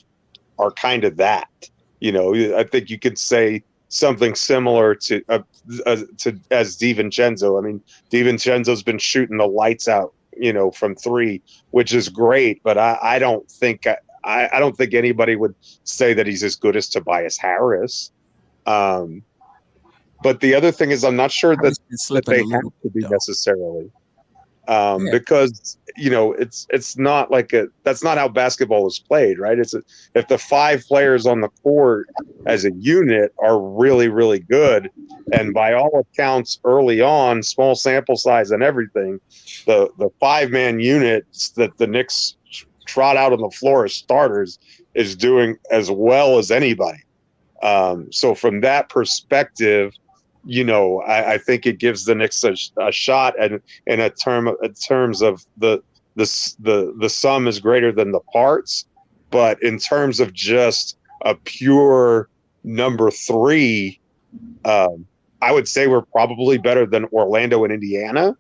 are kind of that. I think you could say something similar to as DiVincenzo. I mean, DiVincenzo's been shooting the lights out, from 3, which is great. But I don't think anybody would say that he's as good as Tobias Harris. But the other thing is, I'm not sure that they have to be necessarily, because it's not like that's not how basketball is played, right? If the 5 players on the court as a unit are really, really good, and by all accounts, early on, small sample size and everything, the 5-man units that the Knicks trot out on the floor as starters is doing as well as anybody. So from that perspective, I think it gives the Knicks a shot, and in terms of the sum is greater than the parts. But in terms of just a pure number 3, I would say we're probably better than Orlando and Indiana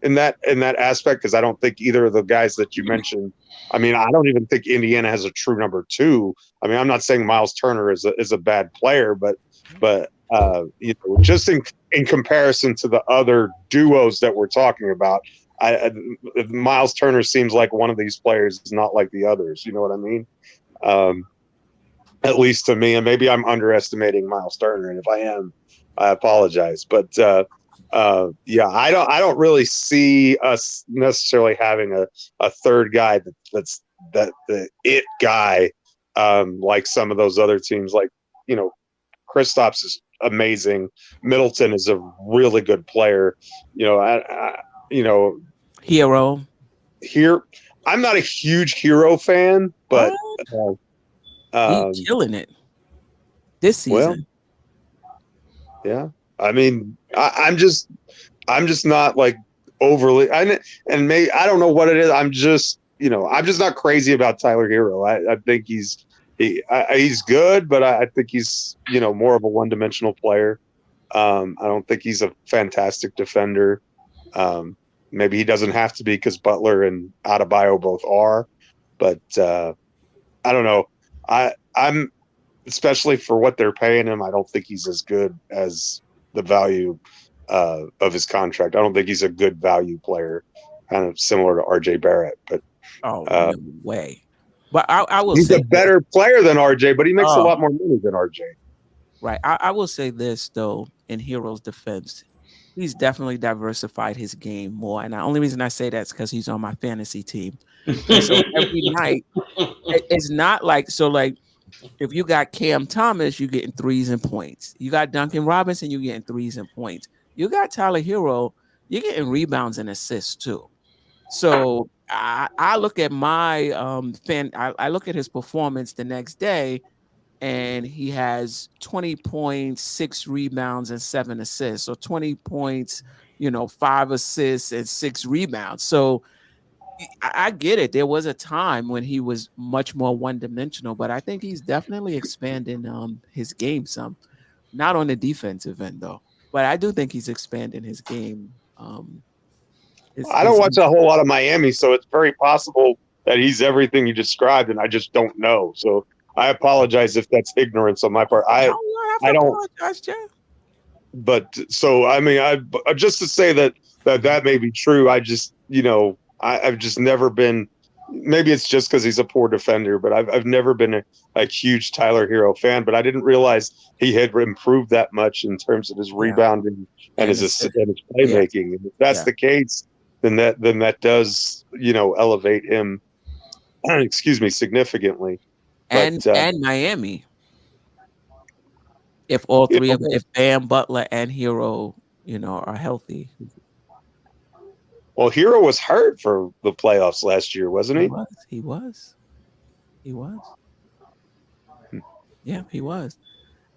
in that aspect, because I don't think either of the guys that you mentioned. I mean, I don't even think Indiana has a true number 2. I mean, I'm not saying Miles Turner is a bad player, but just in comparison to the other duos that we're talking about, Miles Turner seems like one of these players is not like the others. You know what I mean? At least to me, and maybe I'm underestimating Miles Turner, and if I am, I apologize. But Yeah, I don't really see us necessarily having a third guy that's the it guy, like some of those other teams. Like, Kristaps is amazing. Middleton is a really good player. Hero. Here, I'm not a huge Hero fan, but He's killing it this season. Well, yeah. I mean, I'm just not like overly. And maybe I don't know what it is. I'm just not crazy about Tyler Hero. I think he's good, but I think he's more of a one-dimensional player. I don't think he's a fantastic defender. Maybe he doesn't have to be because Butler and Adebayo both are, but I don't know. I'm especially for what they're paying him. I don't think he's as good as the value of his contract. I don't think he's a good value player, kind of similar to RJ Barrett. But no way. But I will he's say a better player than RJ, but he makes a lot more money than RJ. Right. I will say this though, in Hero's defense, he's definitely diversified his game more. And the only reason I say that is because he's on my fantasy team. So every night, it's not like if you got Cam Thomas, you're getting threes and points. You got Duncan Robinson, you're getting threes and points. You got Tyler Hero, you're getting rebounds and assists too. So I look at my I look at his performance the next day, and he has 20 points, 6 rebounds, and 7 assists. So 20 points, 5 assists and 6 rebounds. So I get it. There was a time when he was much more one-dimensional, but I think he's definitely expanding his game some. Not on the defensive end, though. But I do think he's expanding his game. I don't watch a whole lot of Miami, so it's very possible that he's everything you described, and I just don't know. So I apologize if that's ignorance on my part. I don't apologize, Jeff. But so I mean, just to say that may be true. I just I've just never been. Maybe it's just because he's a poor defender, but I've never been a huge Tyler Hero fan. But I didn't realize he had improved that much in terms of his rebounding and his playmaking. And if that's the case, then that does elevate him. Excuse me, significantly. And Miami, if all three of them, if Bam, Butler, and Hero, are healthy. Well, Hero was hurt for the playoffs last year, wasn't he? He was. Yeah, he was.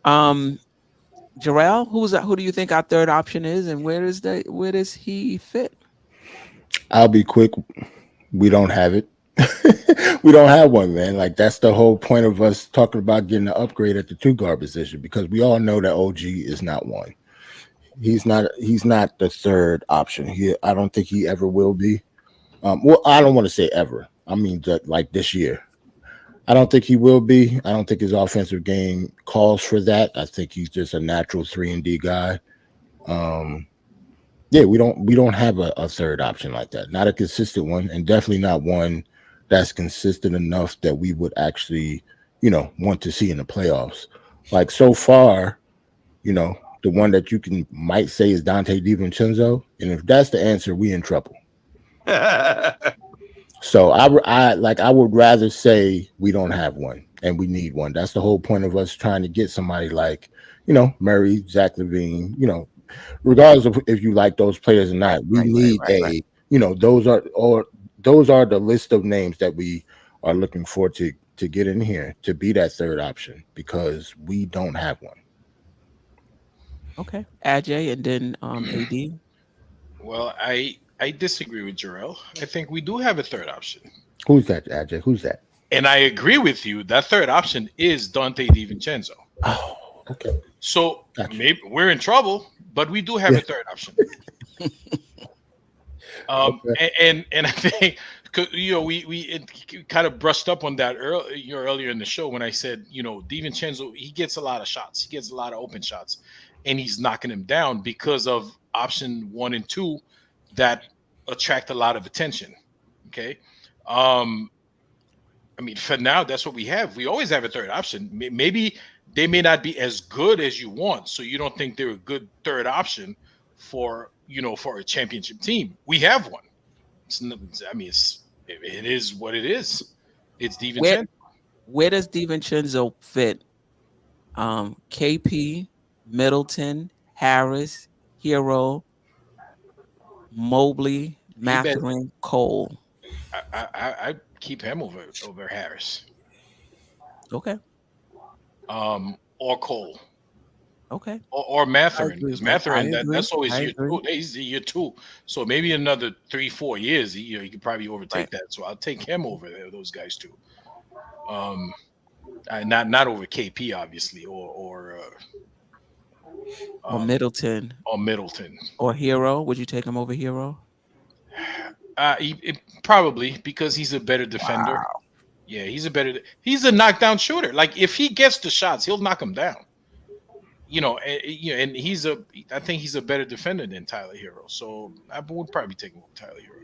Jerrell, who do you think our third option is, and where does he fit? I'll be quick. We don't have it. We don't have one, man. Like, that's the whole point of us talking about getting an upgrade at the 2 guard position, because we all know that OG is not one. He's not the third option. I don't think he ever will be. Well, I don't want to say ever. I mean, like this year. I don't think he will be. I don't think his offensive game calls for that. I think he's just a natural 3-and-D guy. Yeah, we don't have a third option like that. Not a consistent one, and definitely not one that's consistent enough that we would actually, want to see in the playoffs. Like, so far, the one that you might say is Dante DiVincenzo, and if that's the answer, we in trouble. So I would rather say we don't have one and we need one. That's the whole point of us trying to get somebody like, Murray, Zach LaVine, regardless of if you like those players or not. We need those are the list of names that we are looking for to get in here to be that third option, because we don't have one. Okay, Ajay, and then AD. Well, I disagree with Jerrell. I think we do have a third option. Who's that, Ajay? Who's that? And I agree with you. That third option is Dante DiVincenzo. Oh, okay. So maybe we're in trouble, but we do have a third option. And I think we kind of brushed up on that earlier in the show when I said DiVincenzo, he gets a lot of shots, he gets a lot of open shots, and he's knocking him down because of option 1 and 2 that attract a lot of attention. Okay. I mean, for now, that's what we have. We always have a third option. Maybe they may not be as good as you want, so you don't think they're a good third option for a championship team. We have one. It is what it is. It's DiVincenzo. Where does DiVincenzo fit? KP, Middleton, Harris, Hero, Mobley, Mathurin, Cole. I keep him over Harris. Okay. Or Cole. Okay. Or Mathurin. Mathurin, that's always year 2. He's year 2. So maybe another 3-4 years, he could probably overtake that. So I'll take him over there, those guys too. Not over KP, obviously, or Middleton. Or Hero. Would you take him over Hero? Probably, because he's a better defender. Wow. Yeah, he's a knockdown shooter. Like, if he gets the shots, he'll knock them down. And I think he's a better defender than Tyler Hero. So I would probably take him over Tyler Hero.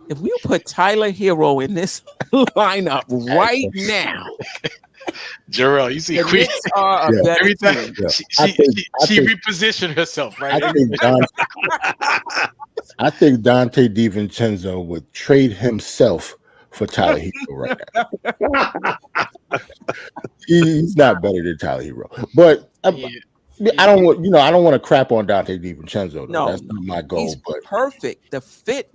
If we put Tyler Hero in this lineup right now, Jerrell, you see, Queen every time she repositioned herself, right? I think Dante DiVincenzo would trade himself for Tyler Hero right now. He's not better than Tyler Hero, but I don't want to crap on Dante DiVincenzo. Though. No, that's not my goal. But perfect. The fit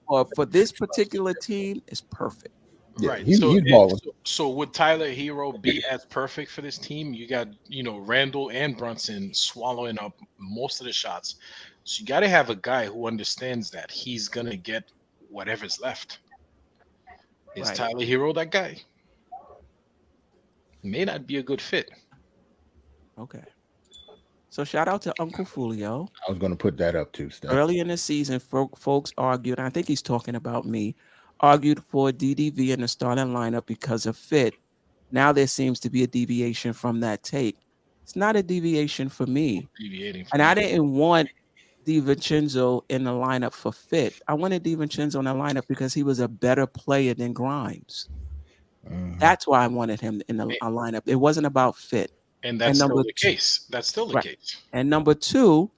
for this particular team is perfect. Yeah, right. He's balling. So would Tyler Hero be as perfect for this team? You got Randle and Brunson swallowing up most of the shots. So you got to have a guy who understands that he's gonna get whatever's left. Is Tyler Hero that guy? May not be a good fit. Okay. So shout out to Uncle Fulio. I was going to put that up too, Steph. Early in the season, folks argued, I think he's talking about me, argued for DDV in the starting lineup because of fit. Now there seems to be a deviation from that take. It's not a deviation for me. I didn't want DiVincenzo in the lineup for fit. I wanted DiVincenzo in the lineup because he was a better player than Grimes. That's why I wanted him in the lineup. It wasn't about fit. And that's still the case. That's still the case. And number 2,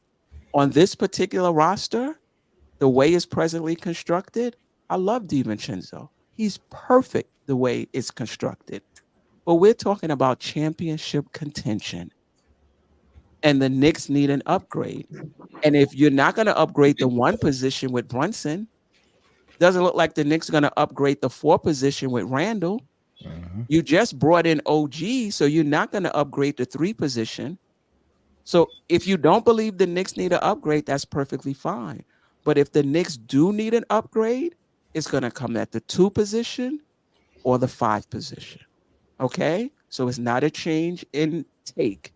on this particular roster, the way it's presently constructed, I love DiVincenzo. He's perfect the way it's constructed. But we're talking about championship contention. And the Knicks need an upgrade. And if you're not going to upgrade the 1 position with Brunson, doesn't look like the Knicks are going to upgrade the 4 position with Randle. You just brought in OG, so you're not going to upgrade the 3 position. So if you don't believe the Knicks need an upgrade, that's perfectly fine. But if the Knicks do need an upgrade, it's going to come at the 2 position or the 5 position. Okay? So it's not a change in take.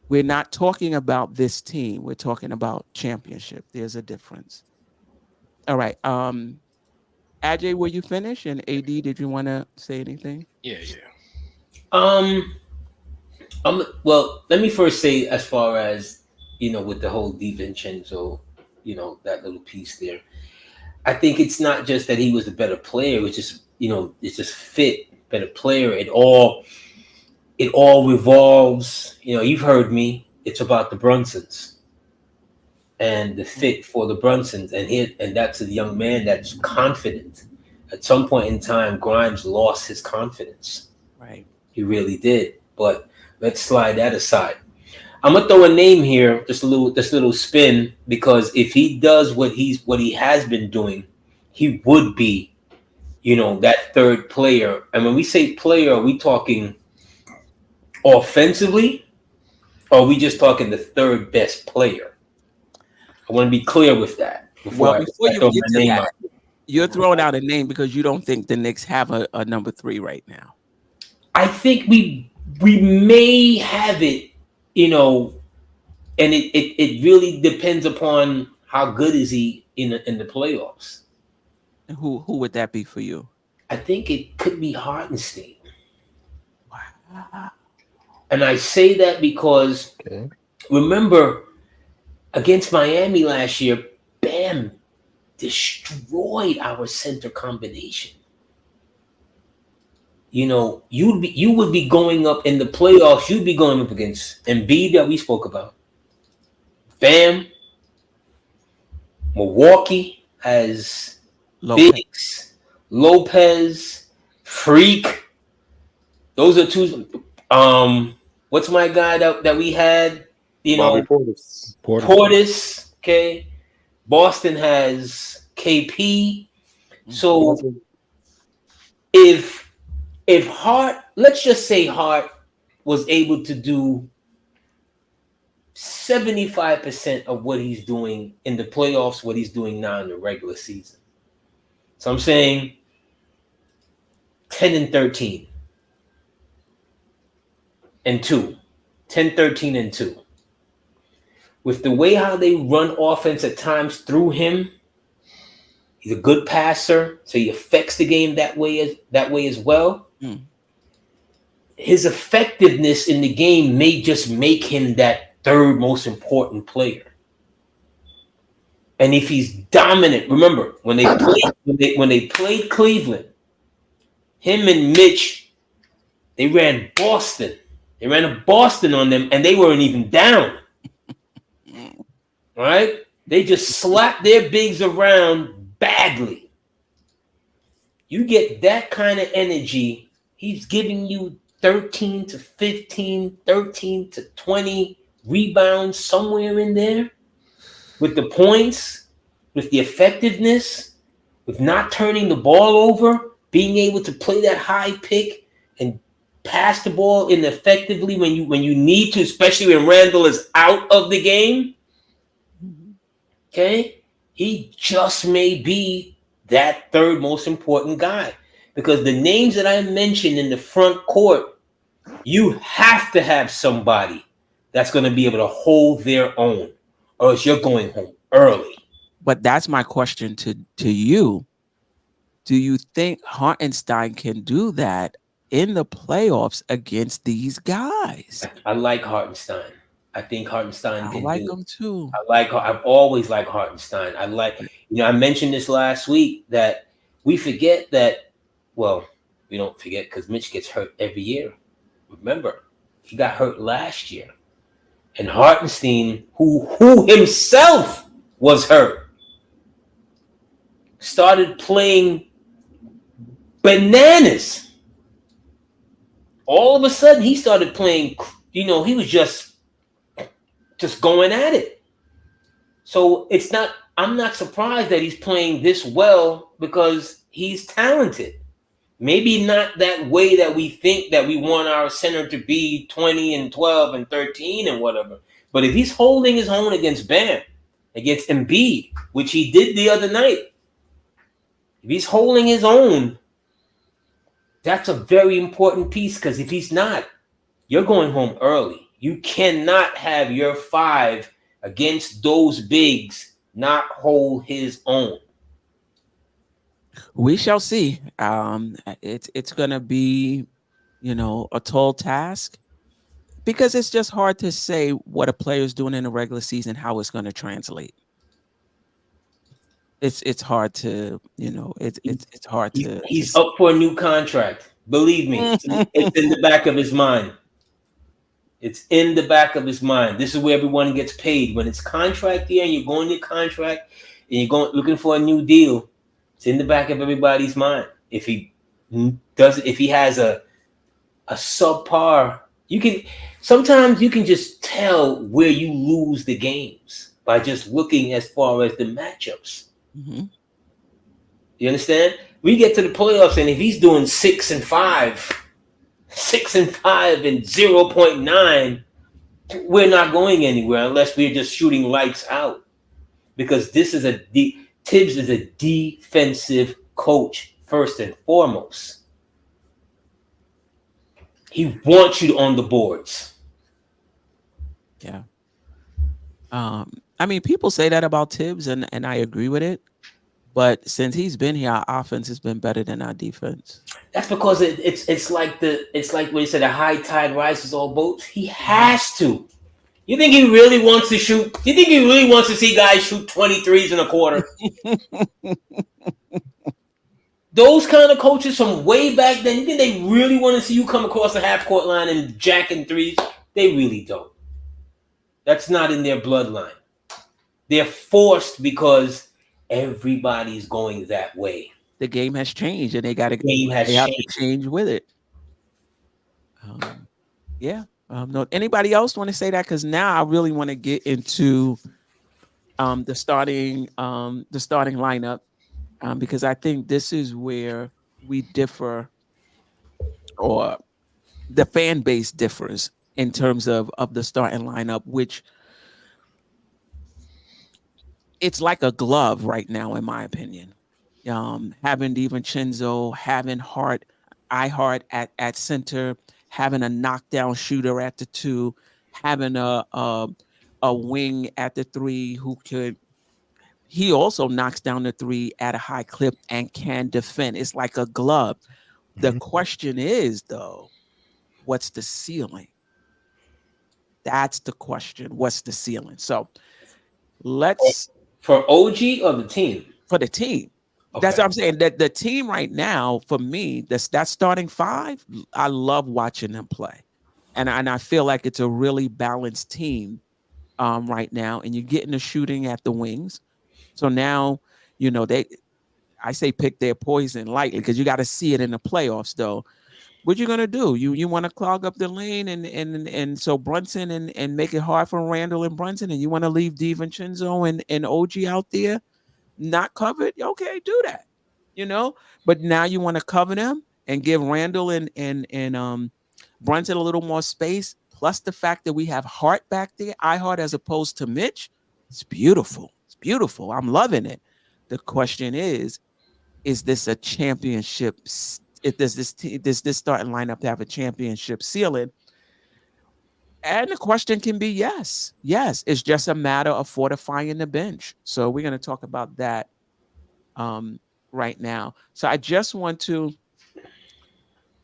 We're not talking about this team. We're talking about championship. There's a difference. All right. Ajay, were you finished? And AD, did you want to say anything? Yeah. Well, let me first say, as far as, with the whole DiVincenzo, that little piece there, I think it's not just that he was a better player. It's just, it's just fit, better player. It all revolves, you've heard me. It's about the Brunsons and the fit for the Brunsons. And that's a young man that's confident. At some point in time, Grimes lost his confidence. Right. He really did. But let's slide that aside. I'm gonna throw a name here, just a little spin, because if he does what he has been doing, he would be, that 3rd player. And when we say player, are we talking offensively, or are we just talking the 3rd best player? I want to be clear with that. Before you get to that, you're throwing out a name because you don't think the Knicks have a number 3 right now. I think we may have it, and it really depends upon how good is he in the playoffs. And who would that be for you? I think it could be Hartenstein. Wow. And I say that because remember, against Miami last year, Bam destroyed our center combination. You would be going up in the playoffs. You'd be going up against Embiid that we spoke about, Bam. Milwaukee has Biggs, Lopez, Freak. Those are two. What's my guy that we had? Bobby Portis. Portis. Okay. Boston has KP. So if Hart, let's just say Hart was able to do 75% of what he's doing in the playoffs, what he's doing now in the regular season. So I'm saying 10-13 and 2. 10-13 and 2. With the way how they run offense at times through him, he's a good passer, so he affects the game that way as well. His effectiveness in the game may just make him that third most important player. And if he's dominant, remember when they played Cleveland, him and Mitch, they ran Boston. They ran a Boston on them, and they weren't even down. All right? They just slapped their bigs around badly. You get that kind of energy, he's giving you 13 to 15, 13 to 20 rebounds somewhere in there with the points, with the effectiveness, with not turning the ball over, being able to play that high pick and pass the ball effectively when you need to, especially when Randle is out of the game. Okay? He just may be that third most important guy because the names that I mentioned in the front court, you have to have somebody that's going to be able to hold their own, or else you're going home early. But that's my question to you. Do you think Hartenstein can do that in the playoffs against these guys? I like Hartenstein. I think Hartenstein can like do him too. I've always liked Hartenstein. I mentioned this last week that we forget that, well, we don't forget because Mitch gets hurt every year. Remember, he got hurt last year. And Hartenstein, who himself was hurt, started playing bananas. All of a sudden, he started playing, he was just going at it. So I'm not surprised that he's playing this well because he's talented. Maybe not that way that we think that we want our center to be 20 and 12 and 13 and whatever. But if he's holding his own against Bam, against Embiid, which he did the other night, if he's holding his own, that's a very important piece because if he's not, you're going home early. You cannot have your 5 against those bigs not hold his own. We shall see. It's gonna be, a tall task because it's just hard to say what a player is doing in the regular season, how it's going to translate. It's hard to, it's hard to. He's up for a new contract. Believe me, it's in the back of his mind. It's in the back of his mind. This is where everyone gets paid. When it's contract year and you're going to contract and you're going looking for a new deal, it's in the back of everybody's mind. If he has a subpar, sometimes you can just tell where you lose the games by just looking as far as the matchups. Mm-hmm. You understand? We get to the playoffs, and if he's doing 6 and 5 and 0.9, we're not going anywhere unless we're just shooting lights out. Because Tibbs is a defensive coach first and foremost. He wants you on the boards. Yeah. People say that about Tibbs, and I agree with it. But since he's been here, our offense has been better than our defense. That's because it's like when you said the high tide rises all boats. He has to. You think he really wants to shoot? You think he really wants to see guys shoot 23s in a quarter? Those kind of coaches from way back then, you think they really want to see you come across the half-court line and jacking threes? They really don't. That's not in their bloodline. They're forced because everybody's going that way. The game has changed, and they have to change with it. Yeah. No, anybody else want to say that? Because now I really want to get into the starting lineup, because I think this is where we differ, or the fan base differs in terms of the starting lineup, which it's like a glove right now, in my opinion. Having DiVincenzo, having Ihart at center, having a knockdown shooter at the 2, having a wing at the 3 who could. He also knocks down the 3 at a high clip and can defend. It's like a glove. The question is, though, what's the ceiling? That's the question. What's the ceiling? So let's for OG or the team? For the team. Okay. That's what I'm saying. That the team right now, for me, that starting 5, I love watching them play. And I feel like it's a really balanced team right now. And you're getting the shooting at the wings. So now, I say pick their poison lightly, because you got to see it in the playoffs, though. What you gonna do? You want to clog up the lane and so Brunson and make it hard for Randle and Brunson, and you want to leave DiVincenzo and OG out there not covered? Okay, do that. But now you want to cover them and give Randle and Brunson a little more space. Plus the fact that we have Hart back there, Ihart as opposed to Mitch. It's beautiful. It's beautiful. I'm loving it. The question is this a championship? Does this starting lineup have a championship ceiling? And the question can be yes. Yes, it's just a matter of fortifying the bench. So we're going to talk about that right now. So I just want to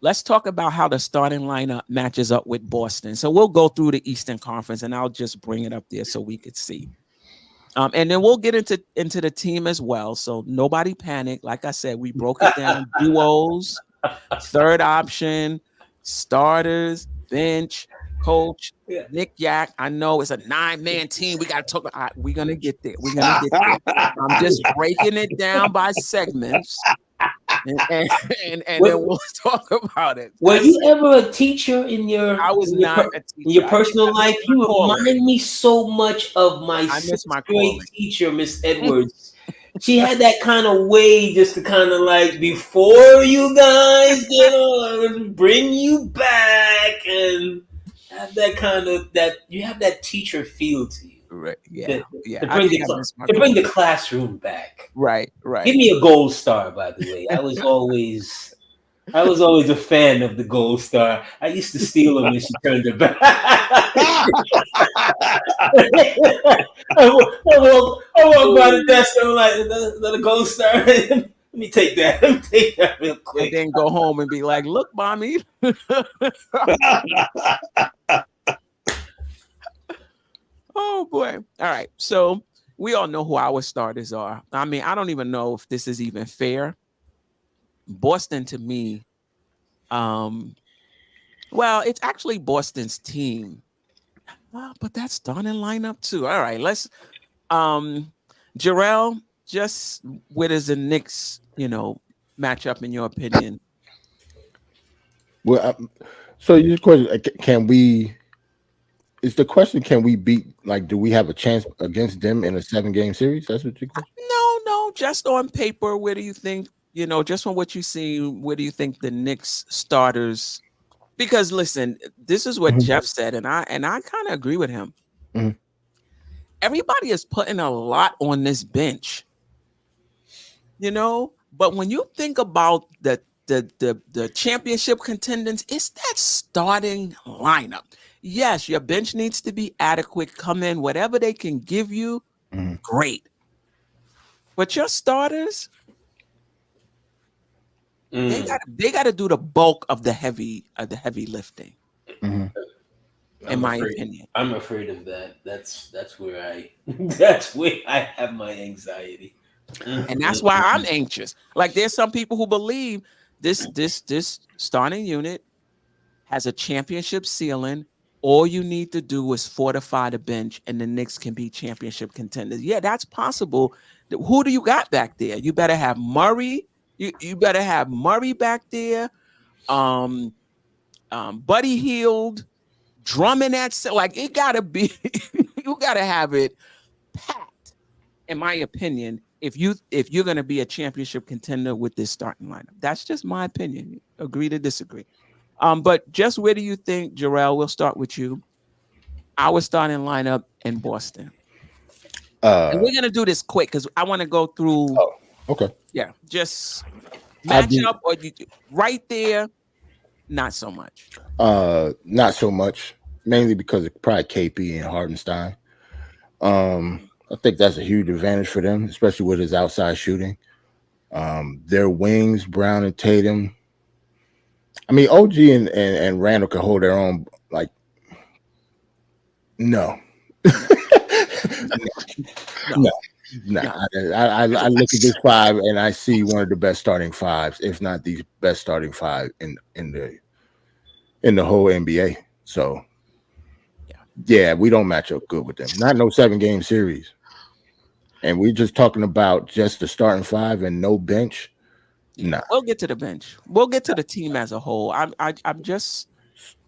let's talk about how the starting lineup matches up with Boston. So we'll go through the Eastern Conference, and I'll just bring it up there so we could see. And then we'll get into the team as well. So nobody panic. Like I said, we broke it down: duos, third option, starters, bench, coach, Nick Yak. I know it's a 9-man team. We got to talk about. We're gonna get there. I'm just breaking it down by segments, and then we'll talk about it. Were you ever a teacher in your? I was not a teacher. In your personal life. You remind me so much of my grade teacher, Miss Edwards. She had that kind of way, just to kind of like, before you guys get on, bring you back and have that kind of you have that teacher feel to you. Right. Yeah. To bring the classroom back. Right. Give me a gold star, by the way. I was always a fan of the gold star. I used to steal them when she turned her back. I walk by the desk and I'm like, the gold star. Let me take that real quick. And then go home and be like, look, mommy. Oh, boy. All right. So we all know who our starters are. I mean, I don't even know if this is even fair. Boston, to me, well, it's actually Boston's team. But that's starting lineup too. All right, let's Jerrell, just where does the Knicks, match up in your opinion? Well, so your question, can we beat, like, do we have a chance against them in a 7-game series? That's what your question? No, just on paper, where do you think, just from what you see, where do you think the Knicks starters? Because listen, this is what Geoff said, and I kind of agree with him. Mm-hmm. Everybody is putting a lot on this bench, but when you think about the championship contenders, it's that starting lineup. Yes, your bench needs to be adequate. Come in, whatever they can give you, great. But your starters, they got to do the bulk of the heavy lifting. Mm-hmm. In my opinion, I'm afraid of that. That's where I have my anxiety, and that's why I'm anxious. Like, there's some people who believe this starting unit has a championship ceiling, all you need to do is fortify the bench, and the Knicks can be championship contenders. Yeah, that's possible. Who do you got back there? You better have Murray. You better have Murray back there. Buddy Hield, Drummond like it gotta be. You gotta have it packed, in my opinion. If you're gonna be a championship contender with this starting lineup, that's just my opinion. Agree to disagree. But just where do you think, Jerrell? We'll start with you. Our starting lineup in Boston. And we're gonna do this quick because I want to go through. Oh, okay. Yeah, just match up or right there. Not so much. Not so much. Mainly because of probably KP and Hartenstein. I think that's a huge advantage for them, especially with his outside shooting. Their wings, Brown and Tatum. I mean, OG and Randle can hold their own. Like, no. No. I look at this five and I see one of the best starting fives, if not the best starting five in the whole NBA. So, yeah, we don't match up good with them. Not no 7-game series. And we're just talking about just the starting five and no bench. No, we'll get to the bench. We'll get to the team as a whole. I'm just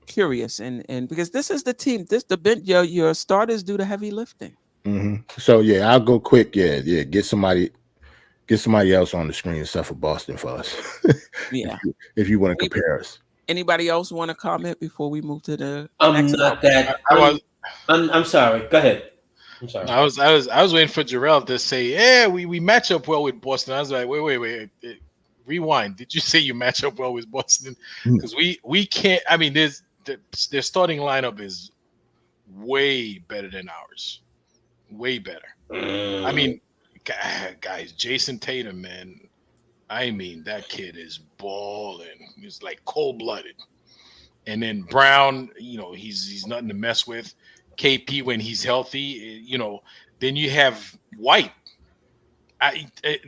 curious, and because this is the team, the bench. Your starters do the heavy lifting. Mm-hmm. So yeah, I'll go quick. Yeah. Get somebody else on the screen and stuff for Boston for us. Yeah, if you want to compare us. Anybody else want to comment before we move to the? I'm sorry. Go ahead. I'm sorry. I was waiting for Jerrell to say, "Yeah, we match up well with Boston." I was like, wait. Rewind. Did you say you match up well with Boston? Because we can't. I mean, their starting lineup is way better than ours. Way better. I mean, guys, Jason Tatum, man. I mean, that kid is balling. He's like cold-blooded. And then Brown, he's nothing to mess with. KP when he's healthy, Then you have White.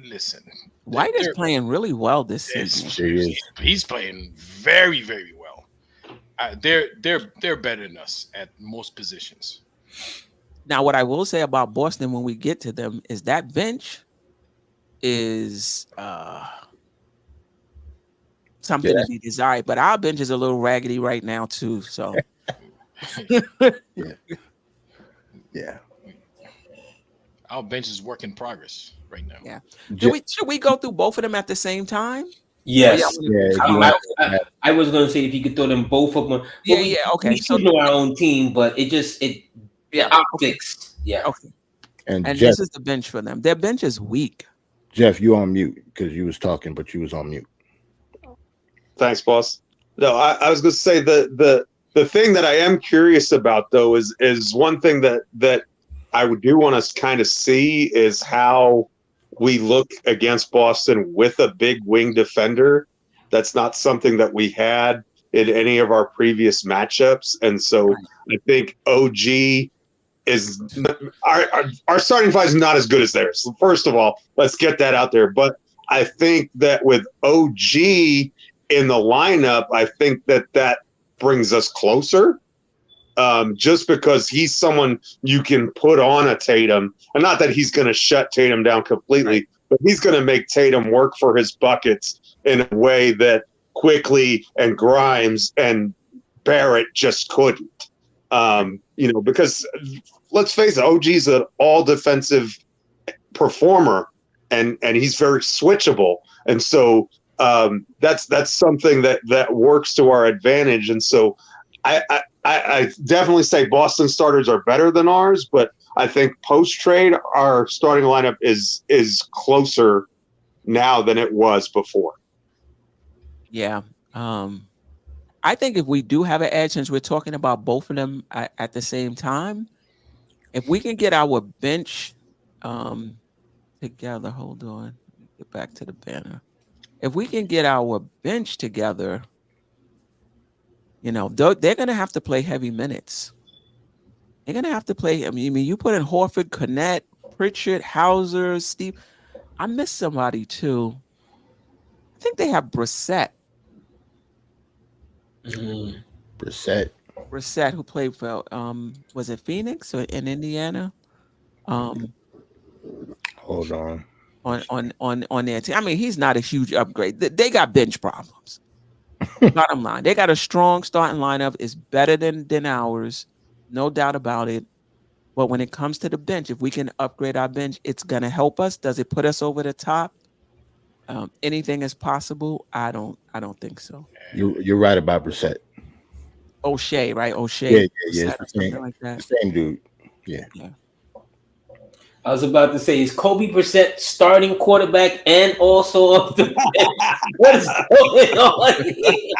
Listen. White is playing really well this season. He's playing very, very well. They're better than us at most positions. Now, what I will say about Boston when we get to them is that bench is something to be desired. But our bench is a little raggedy right now too. So, yeah. Our bench is work in progress right now. Yeah. Should we go through both of them at the same time? Yes. I was going to say if you could throw them both of them. Okay. We still know our own team, but optics. Yeah. Okay. And Jeff, this is the bench for them. Their bench is weak. Jeff, you on mute because you was talking, but you was on mute. Thanks, boss. No, I was going to say the thing that I am curious about though is one thing that I do want to kind of see is how we look against Boston with a big wing defender. That's not something that we had in any of our previous matchups. And so I think OG is our starting five is not as good as theirs. So first of all, let's get that out there. But I think that with OG in the lineup, I think that brings us closer. Just because he's someone you can put on a Tatum, and not that he's going to shut Tatum down completely, but he's going to make Tatum work for his buckets in a way that Quickly and Grimes and Barrett just couldn't. Because let's face it, OG's an all defensive performer, and he's very switchable, and so that's something that works to our advantage, and so I definitely say Boston starters are better than ours, but I think post-trade our starting lineup is closer now than it was before. Yeah. I think if we do have an edge, since we're talking about both of them at the same time, if we can get our bench together, hold on, get back to the banner. If we can get our bench together, they're going to have to play heavy minutes. They're going to have to play. I mean, you put in Horford, Cornette, Pritchard, Hauser, Steve. I missed somebody too. I think they have Brissett. Brissett. Brissett, who played for was it Phoenix or in Indiana? Hold on. On their team. I mean, he's not a huge upgrade. They got bench problems. Bottom line, they got a strong starting lineup. It's better than ours, no doubt about it. But when it comes to the bench, if we can upgrade our bench, it's gonna help us. Does it put us over the top? Anything is possible. I don't think so. You're right about Brissett. O'Shea, right? O'Shea. Yeah. It's the Something same, like that. the same dude. Yeah. I was about to say, is Kobe Brissett starting quarterback and also off the bench? What is going on here?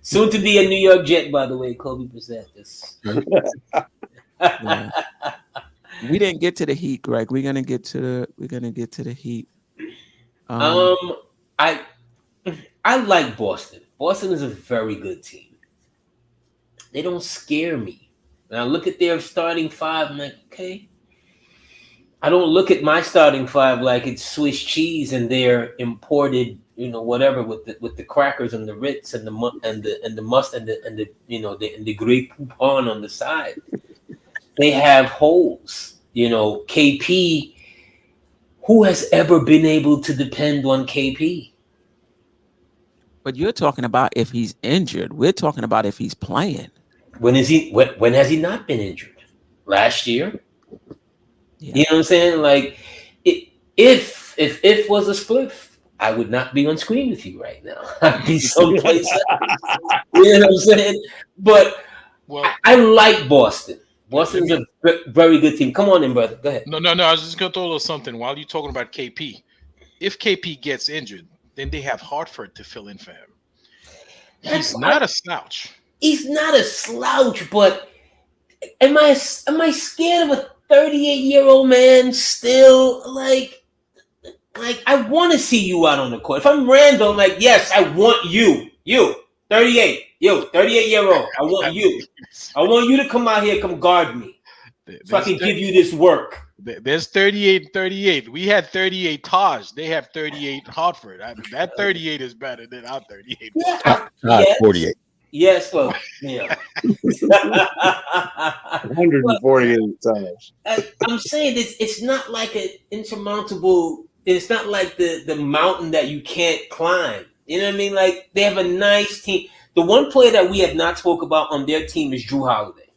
Soon to be a New York Jet, by the way, Kobe Brissett. Yeah. We didn't get to the Heat, Greg. We're gonna get to the Heat. I like Boston. Boston is a very good team. They don't scare me. When I look at their starting five, I'm like, okay. I don't look at my starting five like it's Swiss cheese and they're imported, whatever with the crackers and the Ritz and the must and the Great Poupon on the side. They have holes. KP. Who has ever been able to depend on KP? But you're talking about if he's injured. We're talking about if he's playing. When has he not been injured? Last year? Yeah. You know what I'm saying? Like, if was a spliff, I would not be on screen with you right now. I'd be someplace else. You know what I'm saying? But I like Boston. Boston's a very good team. Come on in, brother. Go ahead. No. I was just going to throw a little something while you're talking about KP. If KP gets injured, then they have Hartford to fill in for him. He's not a slouch. He's not a slouch, but am I scared of a 38-year-old man still? Like I want to see you out on the court. If I'm Randle, I'm like, yes, I want you, 38, 38-year-old. I want you. I want you to come out here, come guard me, so I can give you this work. There's 38 and 38. We had 38 Taj. They have 38 Hartford. That 38 is better than our 38. Yeah, 48. Yes, well, yeah. 148 times. I'm saying it's not like an insurmountable. It's not like the mountain that you can't climb. You know what I mean? Like, they have a nice team. The one player that we have not spoke about on their team is Drew Holiday.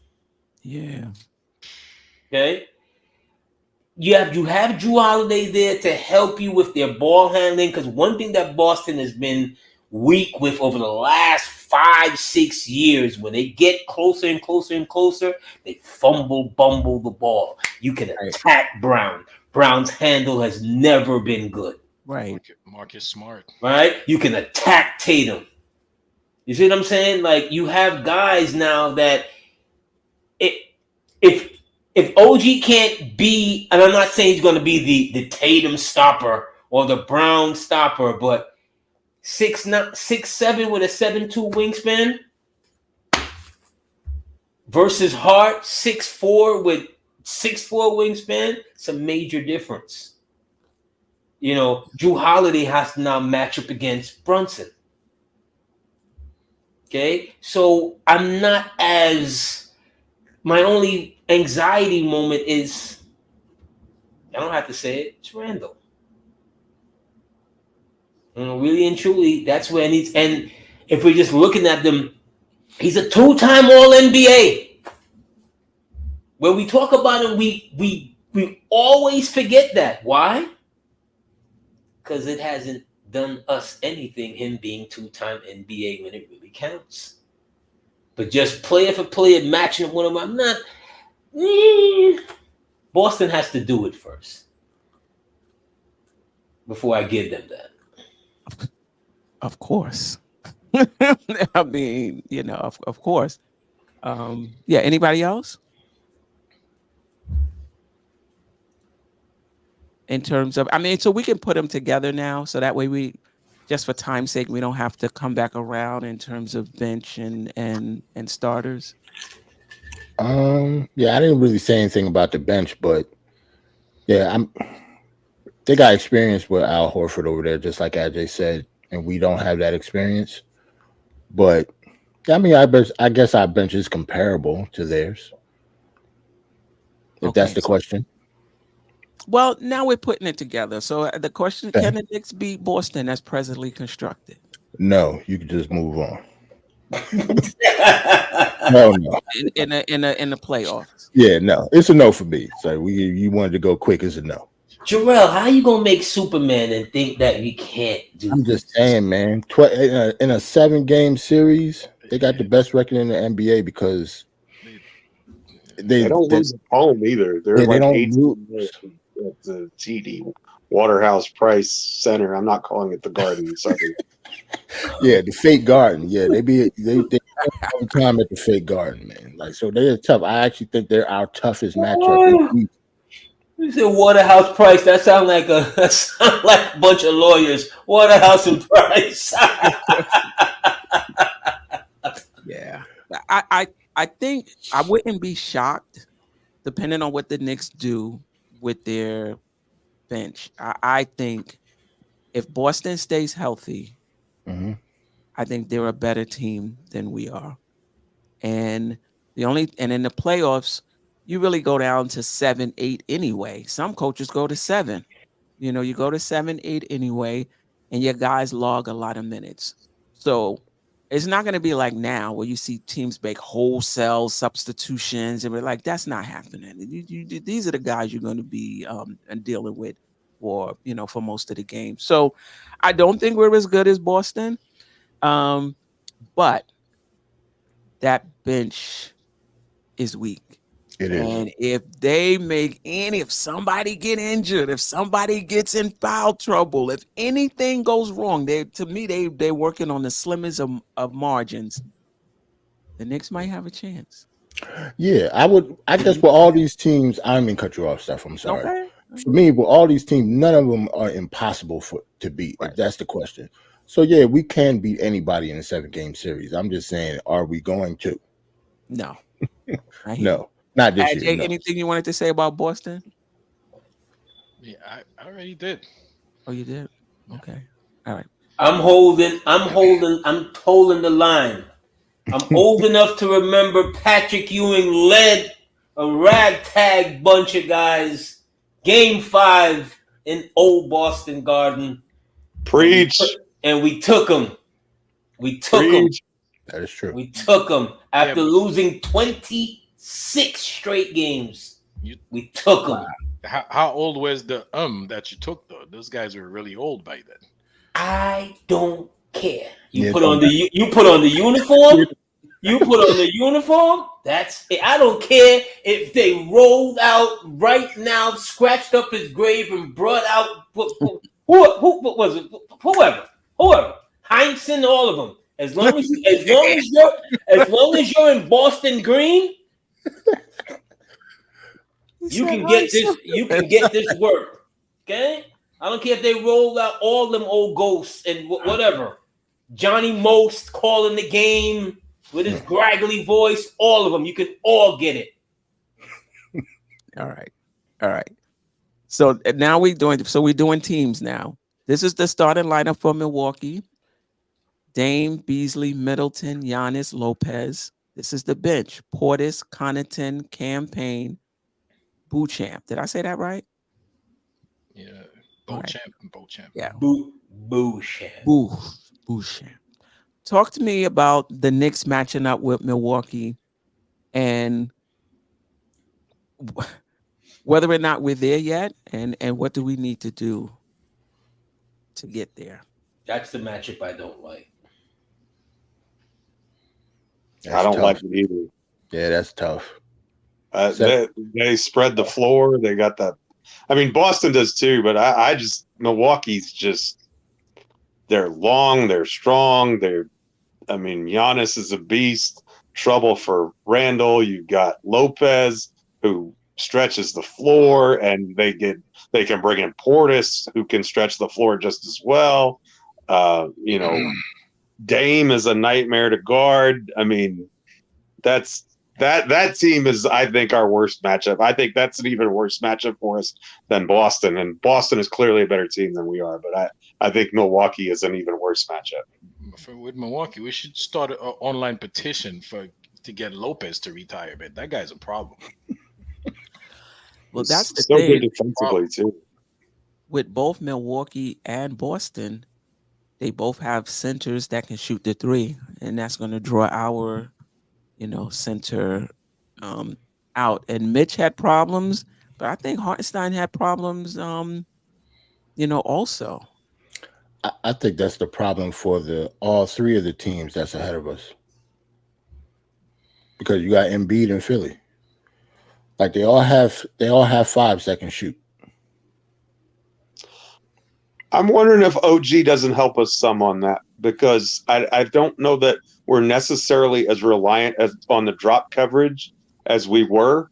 Yeah. Okay. You have Drew Holiday there to help you with their ball handling, because one thing that Boston has been weak with over the last 5-6 years, when they get closer and closer and closer, they bumble the ball. You can attack Brown. Brown's handle has never been good. Right. Marcus Smart. Right? You can attack Tatum. You see what I'm saying? Like, you have guys now that if OG can't be, and I'm not saying he's going to be the Tatum stopper or the Brown stopper, but 6'7" with a 7'2" wingspan versus Hart 6'4" with 6'4" wingspan, it's a major difference. Drew Holiday has to now match up against Brunson. Okay, so I'm not my only anxiety moment is, I don't have to say it, it's Randle. Really and truly, that's where it needs. And if we're just looking at them, he's a 2-time All-NBA. When we talk about him, we always forget that. Why? Because it hasn't done us anything, him being 2-time NBA, when it really counts. But just player for player, matching up one of them, I'm not. Boston has to do it first before I give them that. Of course. I mean, of course. Yeah. Anybody else? In terms of, so we can put them together now, so that way we, just for time's sake, we don't have to come back around in terms of bench and starters. Yeah, I didn't really say anything about the bench, but yeah, they got experience with Al Horford over there, just like AJ said, and we don't have that experience. But I mean, I guess our bench is comparable to theirs. If that's the question. Well, now we're putting it together. So the question: Can the Knicks beat Boston as presently constructed? No, you can just move on. No. In the playoffs. Yeah, no. It's a no for me. So you wanted to go quick. It's a no. Jerrell, how you gonna make Superman and think that we can't do? I'm just saying, man. In a 7-game series, they got the best record in the NBA because they don't lose at home either. They're like 18 at the TD Waterhouse Price Center. I'm not calling it the Garden. Sorry. Yeah, the fake Garden. Yeah, they all the time at the fake Garden, man. Like, so they're tough. I actually think they're our toughest matchup. You said Waterhouse Price. That sounds like a bunch of lawyers. Waterhouse and Price. Yeah, I think I wouldn't be shocked, depending on what the Knicks do with their bench. I think if Boston stays healthy, I think they're a better team than we are. And in the playoffs, you really go down to 7, 8 anyway. Some coaches go to 7. You go to 7, 8 anyway, and your guys log a lot of minutes. So it's not going to be like now where you see teams make wholesale substitutions and we're like, that's not happening. These are the guys you're going to be dealing with for most of the game. So I don't think we're as good as Boston. But that bench is weak. It is. And if somebody get injured, if somebody gets in foul trouble, if anything goes wrong, they're working on the slimmest of margins. The Knicks might have a chance. Yeah, I guess with all these teams, I didn't mean cut you off, Steph. I'm sorry. Okay. For me, with all these teams, none of them are impossible to beat. Right. If that's the question. So yeah, we can beat anybody in a 7-game series. I'm just saying, are we going to? No. No, not this year. No. Anything you wanted to say about Boston? Yeah, I already did. Oh, you did? Okay. All right. I'm holding the line. I'm old enough to remember Patrick Ewing led a ragtag bunch of guys. Game 5 in old Boston Garden. Preach. And we took them. That is true. We took them after losing 26 straight games. We took them. How old was the that you took though? Those guys were really old by then. I don't care. You put on the uniform. You put on the uniform. That's it. I don't care if they rolled out right now, scratched up his grave, and brought out who was it? Whoever, Heinsohn, all of them. As long as you're in Boston green, you can get this. You can get this work. Okay. I don't care if they rolled out all them old ghosts and whatever. Johnny Most calling the game with his graggly voice. All of them. You can all get it. All right. So now we're doing teams now. This is the starting lineup for Milwaukee. Dame, Beasley, Middleton, Giannis, Lopez. This is the bench. Portis, Connaughton, Campaign, Beauchamp. Did I say that right? Yeah. Beauchamp. Yeah. Beauchamp. Beauchamp. Talk to me about the Knicks matching up with Milwaukee and whether or not we're there yet and what do we need to do to get there. That's the matchup I don't like. I don't like it either. Yeah, that's tough. They spread the floor. They got that. I mean, Boston does too, but Milwaukee's just, they're long, they're strong. Giannis is a beast. Trouble for Randle. You got Lopez, who stretches the floor, and they can bring in Portis, who can stretch the floor just as well. Dame is a nightmare to guard. I mean, that team is, I think, our worst matchup. I think that's an even worse matchup for us than Boston. And Boston is clearly a better team than we are. But I think Milwaukee is an even worse matchup. with Milwaukee, we should start an online petition to get Lopez to retire, man. That guy's a problem. Well, that's the so good thing. defensively too. With both Milwaukee and Boston, they both have centers that can shoot the three, and that's going to draw our, center out. And Mitch had problems, but I think Hartenstein had problems, also. I think that's the problem for all three of the teams that's ahead of us, because you got Embiid and Philly. Like they all have 5 that can shoot. I'm wondering if OG doesn't help us some on that, because I don't know that we're necessarily as reliant on the drop coverage as we were,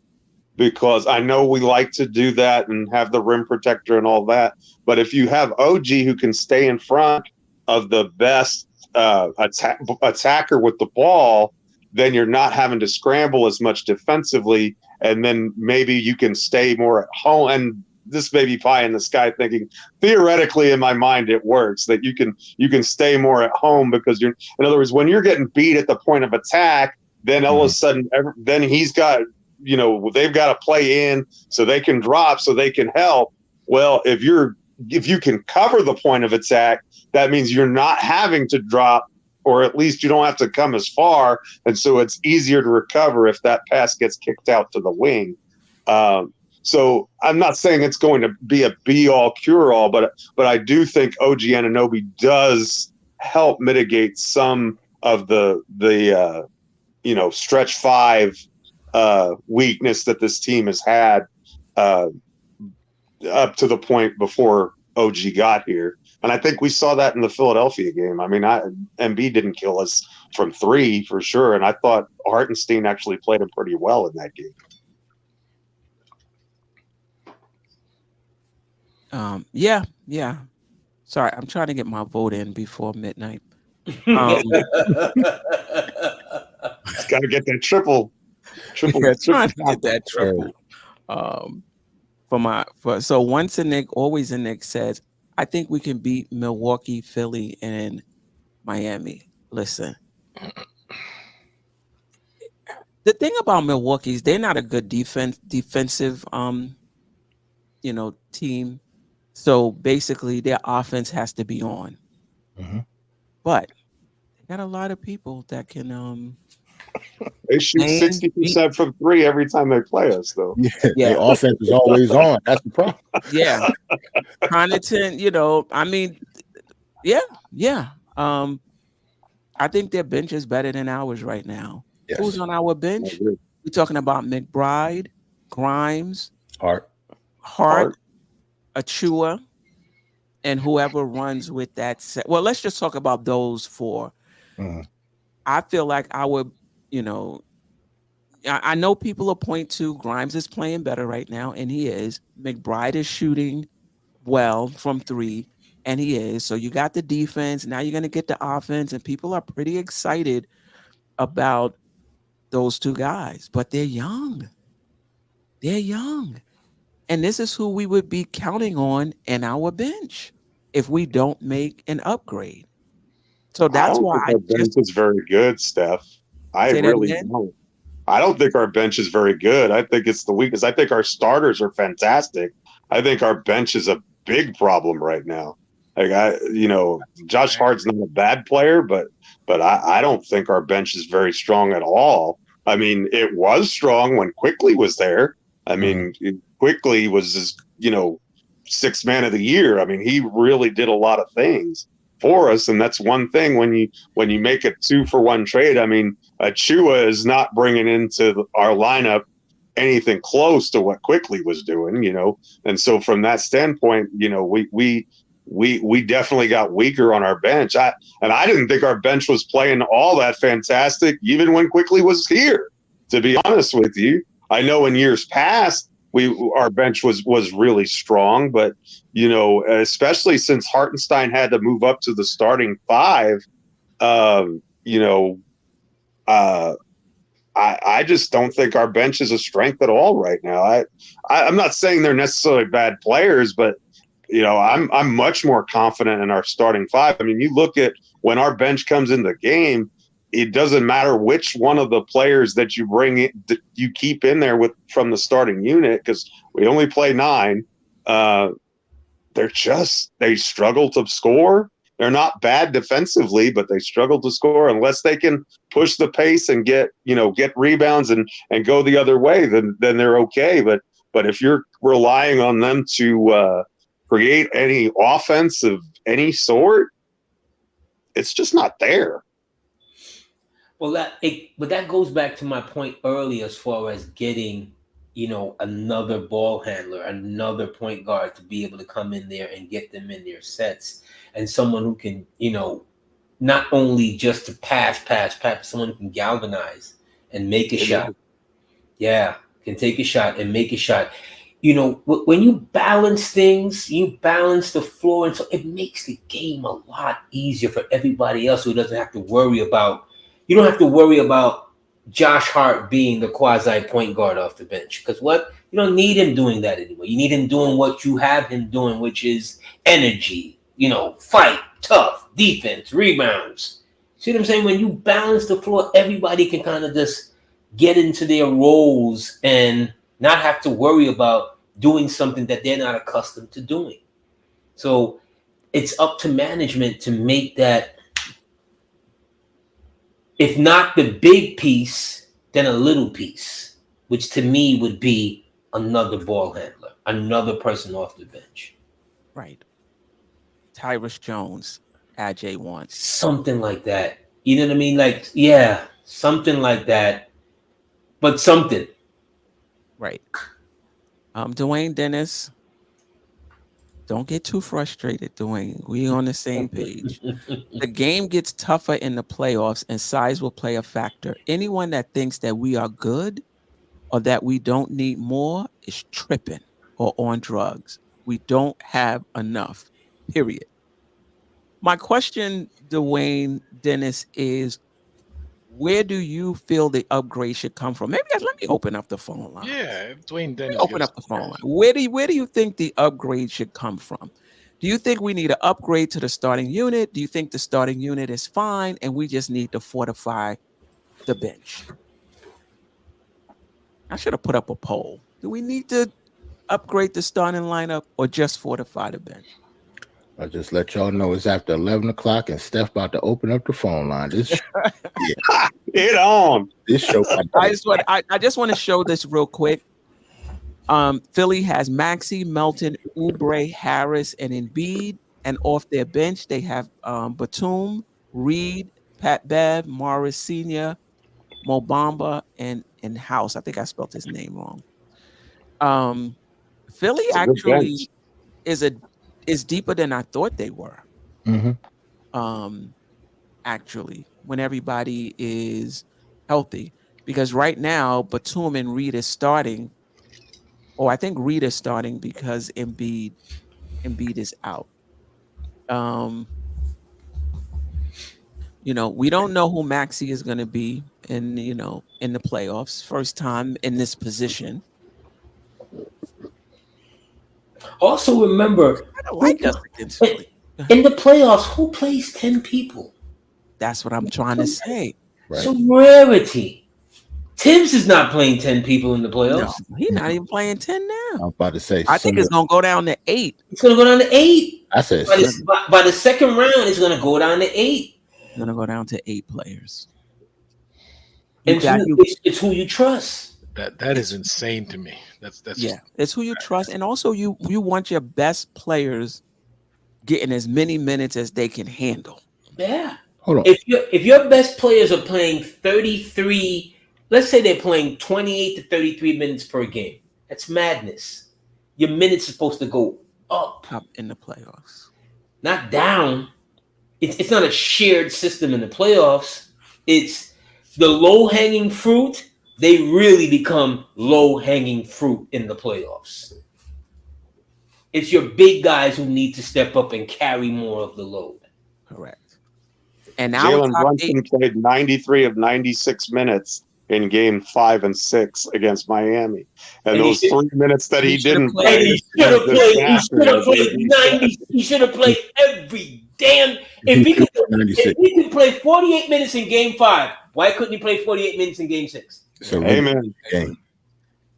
because I know we like to do that and have the rim protector and all that. But if you have OG who can stay in front of the best attacker with the ball, then you're not having to scramble as much defensively, and then maybe you can stay more at home. And this may be pie in the sky thinking, theoretically in my mind it works, that you can stay more at home, because in other words, when you're getting beat at the point of attack, then all of a sudden then he's got, they've got to play in so they can drop, so they can help. Well, if you can cover the point of attack, that means you're not having to drop, or at least you don't have to come as far, and so it's easier to recover if that pass gets kicked out to the wing. So I'm not saying it's going to be a be-all, cure-all, but I do think OG Anunoby does help mitigate some of the stretch five weakness that this team has had up to the point before OG got here. And I think we saw that in the Philadelphia game. I mean, Embiid didn't kill us from three for sure, and I thought Hartenstein actually played him pretty well in that game. Yeah. Sorry, I'm trying to get my vote in before midnight. Got to get that triple. Yeah, trying to get that triple. So once a Knick, always a Knick says, I think we can beat Milwaukee, Philly, and Miami. Listen, the thing about Milwaukee is they're not a good defensive team. So basically their offense has to be on. But they got a lot of people that can they shoot 60% from three every time they play us, though. Yeah. Their offense is always on. That's the problem. Yeah. Connaughton, I mean, yeah. I think their bench is better than ours right now. Yes. Who's on our bench? We're talking about McBride, Grimes, Hart, Achua, and whoever runs with that set. Well, let's just talk about those four. I feel like I know people will point to Grimes is playing better right now, and he is. McBride is shooting well from three, and he is. So you got the defense. Now you're going to get the offense, and people are pretty excited about those two guys. But they're young. And this is who we would be counting on in our bench if we don't make an upgrade. So that's why our bench is very good, Steph. I really don't. I don't think our bench is very good. I think it's the weakest. I think our starters are fantastic. I think our bench is a big problem right now. Like Josh Hart's not a bad player, but I don't think our bench is very strong at all. I mean, it was strong when Quickly was there. I mean, Quickly was sixth man of the year. I mean, he really did a lot of things for us, and that's one thing when you make a 2-for-1 trade. I mean, Achua is not bringing into our lineup anything close to what Quickly was doing, and so from that standpoint, we definitely got weaker on our bench. I didn't think our bench was playing all that fantastic, even when Quickly was here. To be honest with you, I know in years past our bench was really strong, but especially since Hartenstein had to move up to the starting five, I just don't think our bench is a strength at all right now. I'm not saying they're necessarily bad players, but I'm much more confident in our starting five. I mean, you look at when our bench comes in the game, it doesn't matter which one of the players that you bring in, you keep in there from the starting unit, because we only play 9. They struggle to score. They're not bad defensively, but they struggle to score unless they can push the pace and get rebounds and go the other way. Then they're okay. But if you're relying on them to create any offense of any sort, it's just not there. Well, that goes back to my point earlier as far as getting, another ball handler, another point guard to be able to come in there and get them in their sets, and someone who can, not only just to pass, someone who can galvanize and make a shot. Yeah, can take a shot and make a shot. When you balance things, you balance the floor, and so it makes the game a lot easier for everybody else who doesn't have to worry about. You don't have to worry about Josh Hart being the quasi point guard off the bench, because you don't need him doing that anymore. You need him doing what you have him doing, which is energy, fight, tough, defense, rebounds. See what I'm saying? When you balance the floor, everybody can kind of just get into their roles and not have to worry about doing something that they're not accustomed to doing. So it's up to management to make that, if not the big piece, then a little piece, which to me would be another ball handler, another person off the bench. Right. Tyrus Jones, Ajay wants. Something like that. You know what I mean? Like, yeah, something like that, but something. Right. Dwayne Dennis, don't get too frustrated, Dwayne. We on the same page. The game gets tougher in the playoffs, and size will play a factor. Anyone that thinks that we are good or that we don't need more is tripping or on drugs. We don't have enough, period. My question, Dwayne Dennis, is where do you feel the upgrade should come from? Maybe let me open up the phone line. Yeah, Dwayne Dennis. Open up the phone line. Where do you think the upgrade should come from? Do you think we need an upgrade to the starting unit? Do you think the starting unit is fine and we just need to fortify the bench? I should have put up a poll. Do we need to upgrade the starting lineup or just fortify the bench? I just let y'all know it's after 11 o'clock and Steph about to open up the phone line. This It on. This show. I just want to show this real quick. Philly has Maxey, Melton, Oubre, Harris, and Embiid. And off their bench, they have Batum, Reed, Pat Bev, Morris Sr., Mo Bamba, and House. I think I spelled his name wrong. Philly actually is deeper than I thought they were. Mm-hmm. Actually, when everybody is healthy, because right now Batum and Reed is starting. I think Reed is starting because Embiid is out. We don't know who Maxey is going to be in the playoffs. First time in this position. Also, remember, I don't like us against Philly. In the playoffs, who plays 10 people? That's what I'm trying to say. Right. It's a rarity. Tibbs is not playing 10 people in the playoffs. No, he's not even playing 10 now. I'm about to say. I think it's going to go down to 8. It's going to go down to 8. I said by the second round, it's going to go down to 8. It's going to go down to 8 players. And it's who you trust. That is insane to me. That's it's who you trust, and also you want your best players getting as many minutes as they can handle. Yeah. Hold on. If your best players are playing 33, let's say they're playing 28 to 33 minutes per game, that's madness. Your minutes are supposed to go up in the playoffs, not down. It's not a shared system in the playoffs. It's the low-hanging fruit. They really become low-hanging fruit in the playoffs. It's your big guys who need to step up and carry more of the load. Correct. And now Jalen Brunson played 93 of 96 minutes in game 5 and 6 against Miami. And those 3 minutes that he didn't play. He should have played 90. He should have played every damn. If he could 96. play 48 minutes in Game 5, why couldn't he play 48 minutes in Game 6? So Amen. game.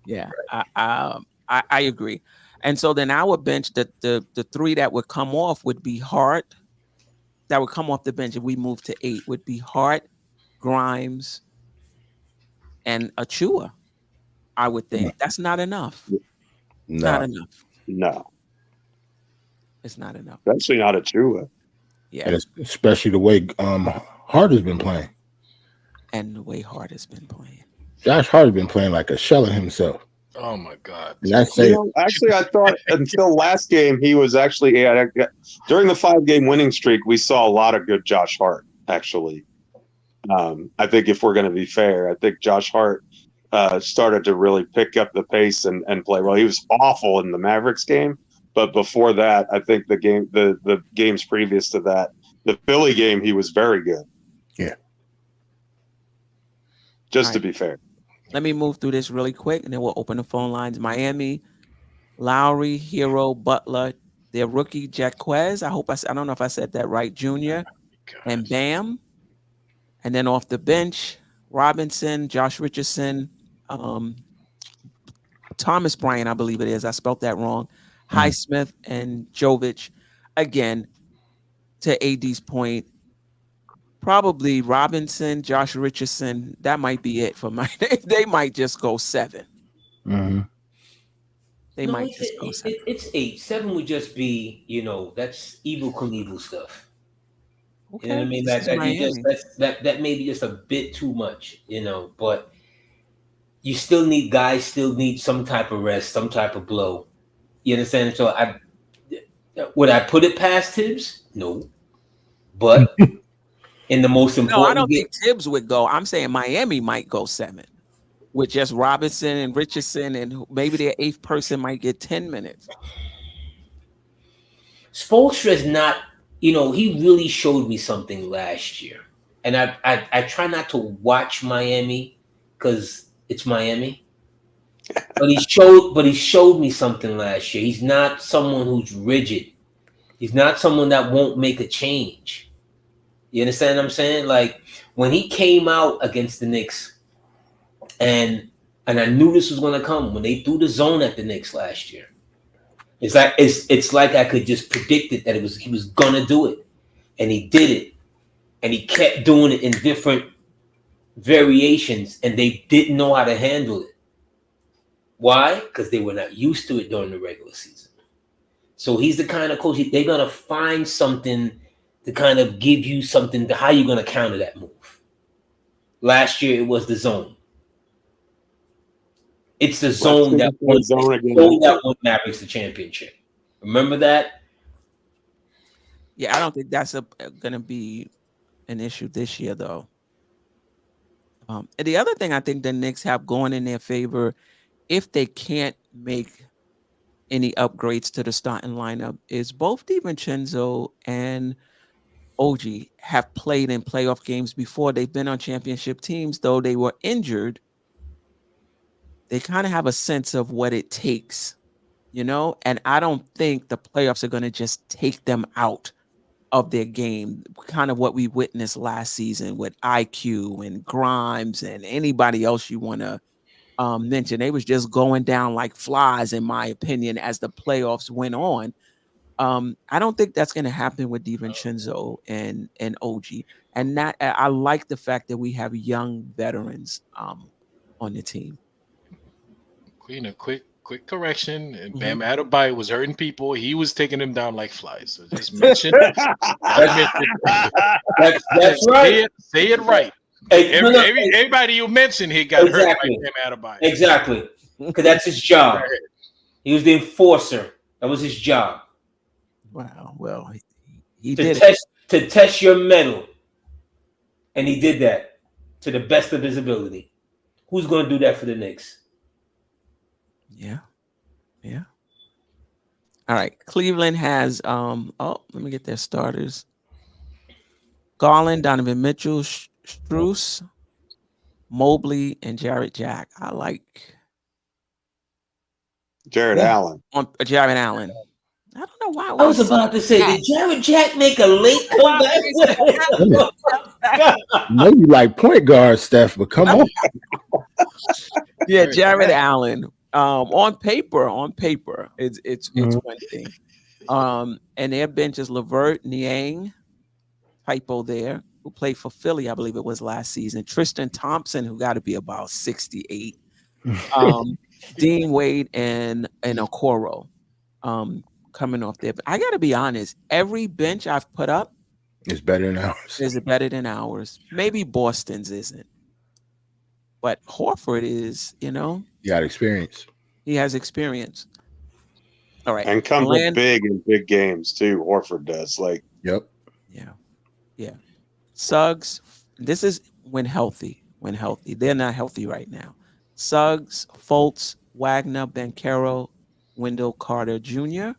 Yeah, I agree. And so then our bench, the three that would come off would be Hart. That would come off the bench if we move to 8 would be Hart, Grimes, and Achua. I would think that's not enough. Not No, enough. no, It's not enough. especially not a Chua. Yeah, And especially the way Hart has been playing. and the way Hart has been playing. Josh Hart has been playing like a shell of himself. Oh my God. And I say, Actually, I thought until last game he was actually during the 5-game winning streak. We saw a lot of good Josh Hart. Actually, I think if we're going to be fair, I think Josh Hart started to really pick up the pace and play well. He was awful in the Mavericks game, but before that, I think the games previous to that, the Philly game, he was very good. Yeah. Just to be fair. Let me move through this really quick, and then we'll open the phone lines. Miami, Lowry, Hero, Butler, their rookie Jaquez. I don't know if I said that right, Junior, and Bam. And then off the bench, Robinson, Josh Richardson, Thomas Bryant, I believe it is. I spelled that wrong. Highsmith and Jovic. Again, to AD's point, probably Robinson, Josh Richardson. That might be it for my. They might just go 7. mm-hmm. They No, might just go 7. it's 8. 7 would just be, that's evil Knievel stuff. Okay. You know what I mean? That may be just a bit too much, but you still need some type of rest, some type of blow. You understand? So would I put it past Tibbs? No. But in the most important No, I don't think Tibbs would go. I'm saying Miami might go 7 with just Robinson and Richardson, and maybe their 8th person might get 10 minutes. Spoelstra's not, he really showed me something last year. And I try not to watch Miami because it's Miami. But he showed me something last year. He's not someone who's rigid. He's not someone that won't make a change. You understand what I'm saying? Like when he came out against the Knicks, and I knew this was going to come when they threw the zone at the Knicks last year. It's like I could just predict it that he was gonna do it, and he did it, and he kept doing it in different variations, and they didn't know how to handle it. Why? Because they were not used to it during the regular season. So he's the kind of coach they're gonna find something to kind of give you something to how you're gonna counter that move. Last year it was the zone. It's the zone that won Mavericks the championship. Remember that? Yeah, I don't think that's going to be an issue this year, though. And the other thing I think the Knicks have going in their favor, if they can't make any upgrades to the starting lineup, is both DiVincenzo and OG have played in playoff games before. They've been on championship teams, though they were injured. They kind of have a sense of what it takes, and I don't think the playoffs are going to just take them out of their game, kind of what we witnessed last season with IQ and Grimes and anybody else you want to mention. They was just going down like flies, in my opinion, as the playoffs went on. I don't think that's going to happen with DiVincenzo and OG. And that I like the fact that we have young veterans on the team. Queen, a quick correction. And Bam Adebayo was hurting people. He was taking them down like flies. So just mention. That's right. Say it right. Hey, everybody you mentioned, he got hurt by Bam Adebayo. Exactly. Because that's his job. He was the enforcer. That was his job. Wow. Well, he to did test to test your mettle, and he did that to the best of his ability. Who's going to do that for the Knicks? Yeah. All right. Cleveland has let me get their starters. Garland, Donovan Mitchell, Strus, Mobley, and Jarrett Jack. I like Jarrett Allen. Jarrett Allen. I don't know why. I was about to say, did Jared Jack make a late comeback? Maybe like point guard, Steph, but come on. Yeah, Jared Allen. On paper, it's one thing. And their bench is Levert, Niang, typo there, who played for Philly, I believe it was last season. Tristan Thompson, who got to be about 68. Dean Wade and Okoro coming off there. But I got to be honest, every bench I've put up is better than ours. Is better than ours. Maybe Boston's isn't. But Horford is, He got experience. He has experience. All right. And comes up big in big games too. Horford does. Yep. Yeah. Suggs, this is when healthy. They're not healthy right now. Suggs, Fultz, Wagner, Banchero, Wendell Carter Jr.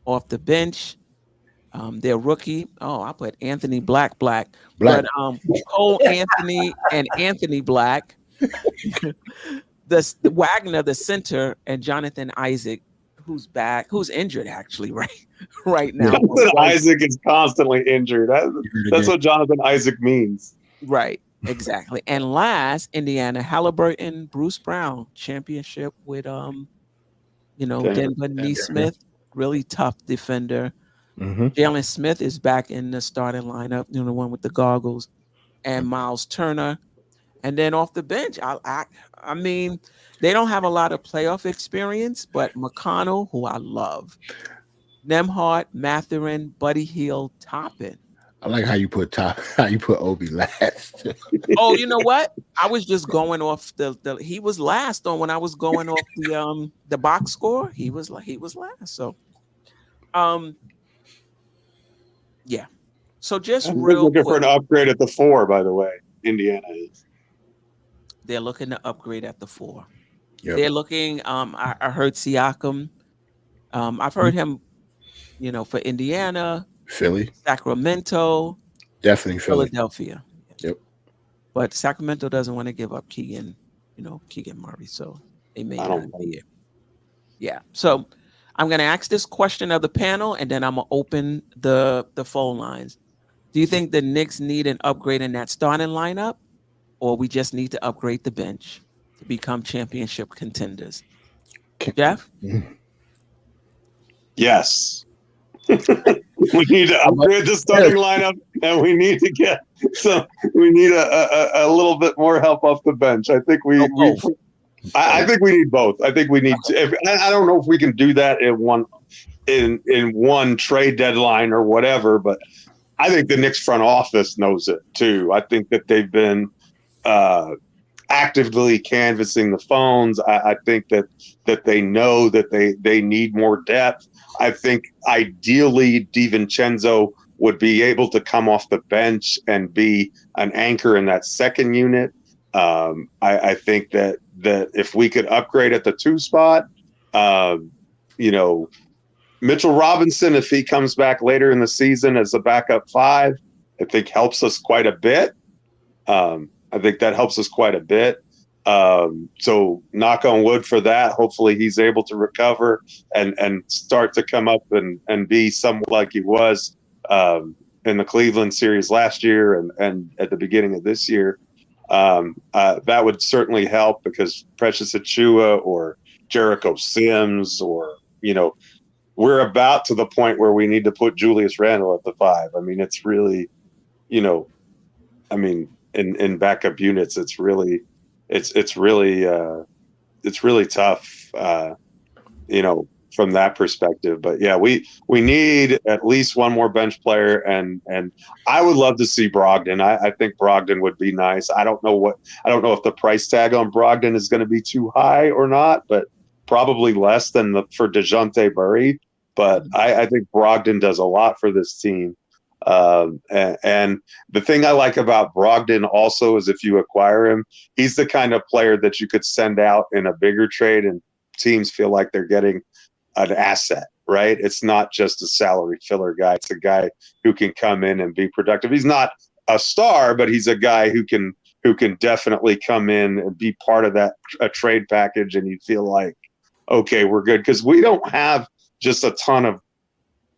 Off the bench. Their rookie. Oh, I put Anthony Black. But Cole Anthony and Anthony Black. the Wagner, the center, and Jonathan Isaac, who's injured actually right now. Jonathan Isaac is constantly injured. That's what Jonathan Isaac means. Right, exactly. And last, Indiana, Halliburton, Bruce Brown, championship with Denver Neesmith, really tough defender. Jalen Smith is back in the starting lineup, the one with the goggles, and Miles Turner. And then off the bench, I mean, they don't have a lot of playoff experience, but McConnell, who I love, Nembhard, Mathurin, Buddy Hield, Toppin. I like how you put Obi last. Oh, you know what? I was just going off he was last on when I was going off the box score. He was last. So, yeah. So just real looking for an upgrade at the 4, by the way. Indiana is. They're looking to upgrade at the 4. Yep. They're looking. I heard Siakam. I've heard him. For Indiana, Philly, Sacramento, definitely Philadelphia. Yep. But Sacramento doesn't want to give up Keegan Murray, so they may not be it. Yeah. So I'm going to ask this question of the panel, and then I'm going to open the phone lines. Do you think the Knicks need an upgrade in that starting lineup, or we just need to upgrade the bench to become championship contenders? Geoff? Yes. We need to upgrade the starting lineup, and we need to get we need a little bit more help off the bench. I think I think we need both. I think we need to. I don't know if we can do that in one trade deadline or whatever, but I think the Knicks front office knows it too. I think that they've been actively canvassing the phones. I think that they know that they need more depth. I think ideally DiVincenzo would be able to come off the bench and be an anchor in that second unit. I think that if we could upgrade at the 2 spot, Mitchell Robinson, if he comes back later in the season as a backup 5, I think helps us quite a bit. I think that helps us quite a bit. So knock on wood for that. Hopefully he's able to recover and start to come up and be somewhat like he was in the Cleveland series last year and at the beginning of this year. That would certainly help because Precious Achiuwa or Jericho Sims or, we're about to the point where we need to put Julius Randle at the 5. I mean, it's really, in backup units, it's really tough, from that perspective. But yeah, we need at least one more bench player, and I would love to see Brogdon. I think Brogdon would be nice. I don't know if the price tag on Brogdon is going to be too high or not, but probably less than for DeJounte Murray. But I think Brogdon does a lot for this team. And the thing I like about Brogdon also is if you acquire him, he's the kind of player that you could send out in a bigger trade and teams feel like they're getting an asset, right? It's not just a salary filler guy. It's a guy who can come in and be productive. He's not a star, but he's a guy who can definitely come in and be part of that a trade package. And you feel like, okay, we're good. Because we don't have just a ton of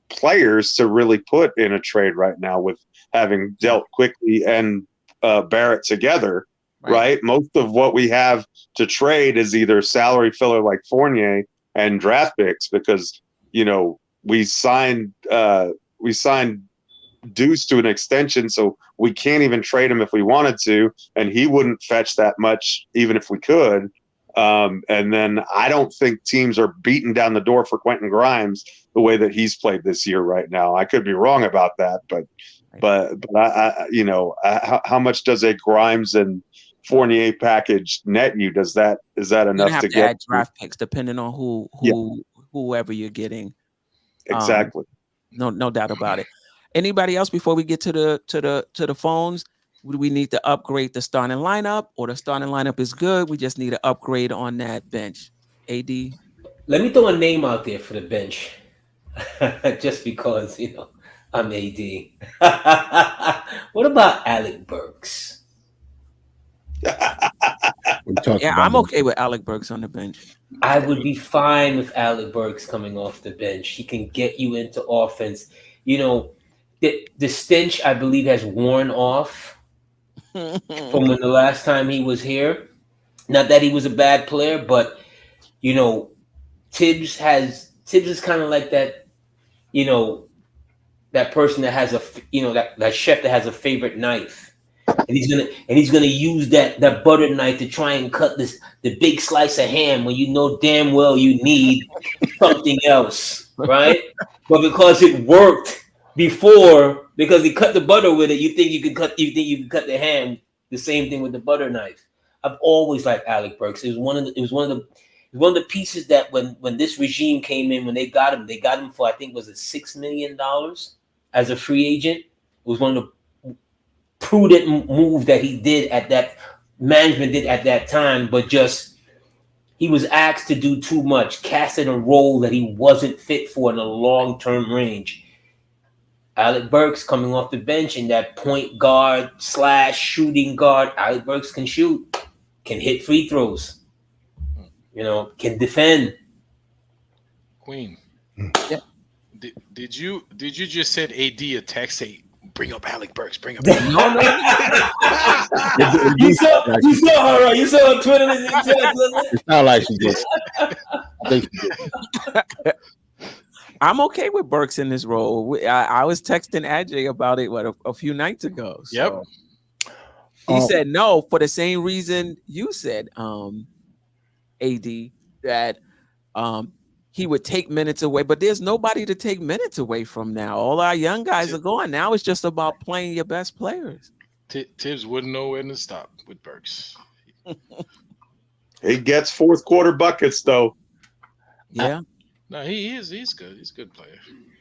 players to really put in a trade right now with having dealt quickly and Barrett together, right? Most of what we have to trade is either salary filler like Fournier and draft picks because, you know, we signed Deuce to an extension, so we can't even trade him if we wanted to, and he wouldn't fetch that much even if we could. And then I don't think teams are beating down the door for Quentin Grimes the way that he's played this year right now. I could be wrong about that, but I you know, how much does a Grimes and Fournier package net you? Is that enough to get add draft picks depending on whoever you're getting? Exactly. No doubt about it. Anybody else before we get to the phones? Do we need to upgrade the starting lineup, or the starting lineup is good? We just need to upgrade on that bench. AD, Let me throw a name out there for the bench, just because you know I'm AD. What about Alec Burks? I'm okay with Alec Burks on the bench. I would be fine with Alec Burks coming off the bench. He can get you into offense. You know, the stench, I believe, has worn off from when the last time he was here. Not that he was a bad player, but you know, Tibbs is kind of like that, you know, that person that has that chef that has a favorite knife, and he's gonna use that butter knife to try and cut the big slice of ham when you know damn well you need something else, right? But because it worked before, because he cut the butter with it, you think you can cut the ham. The same thing with the butter knife. I've always liked Alec Burks. It was one of the pieces that when this regime came in, when they got him for, I think, was it $6 million as a free agent. It was one of the prudent moves that management did at that time, but just he was asked to do too much, cast in a role that he wasn't fit for in a long-term range. Alec Burks coming off the bench in that point guard / shooting guard. Alec Burks can shoot, can hit free throws, you know, can defend. Queen. Yeah. Did you just send AD a text say bring up Alec Burks? Bring up. No. You saw her, right? You saw her Twitter. It's not like she did. I think she did. I'm okay with Burks in this role. I was texting Ajay about it a few nights ago. So. Yep. He said no for the same reason you said, AD, that he would take minutes away, but there's nobody to take minutes away from now. All our young guys are gone. Now it's just about playing your best players. Tibbs wouldn't know when to stop with Burks. He gets fourth quarter buckets though. Yeah. No, he's good. He's a good player.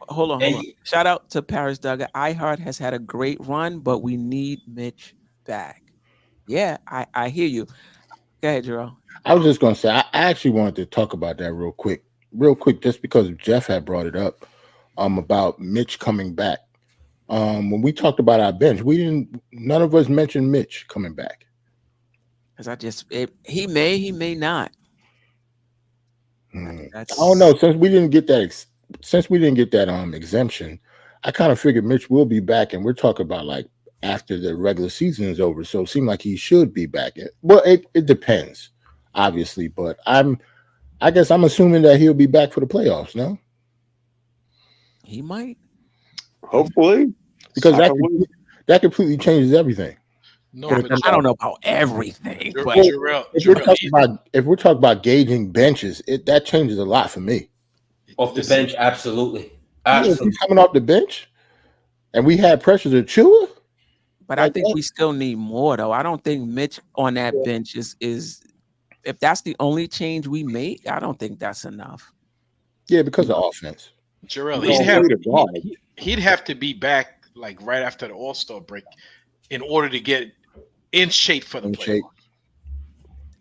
Hold on. Shout out to Paris Duggar. iHeart has had a great run, but we need Mitch back. Yeah, I hear you. Go ahead, Jerrell. I was just going to say, I actually wanted to talk about that real quick, just because Geoff had brought it up about Mitch coming back. When we talked about our bench, none of us mentioned Mitch coming back. Because he may not. I don't know. Since we didn't get that exemption, I kind of figured Mitch will be back, and we're talking about like after the regular season is over. So it seemed like he should be back. Well, it depends, obviously, but I guess I'm assuming that he'll be back for the playoffs. No, he might. Hopefully, because that completely changes everything. No, but I don't know about everything. But if we're talking about gauging benches, that changes a lot for me. Off the bench, absolutely. He's coming off the bench, and we had pressure to Chua. But I think we still need more, though. I don't think Mitch on that bench is if that's the only change we make. I don't think that's enough. Yeah, because of offense. Jerrell, he'd have to be back like right after the All-Star break in order to get in shape for the playoffs.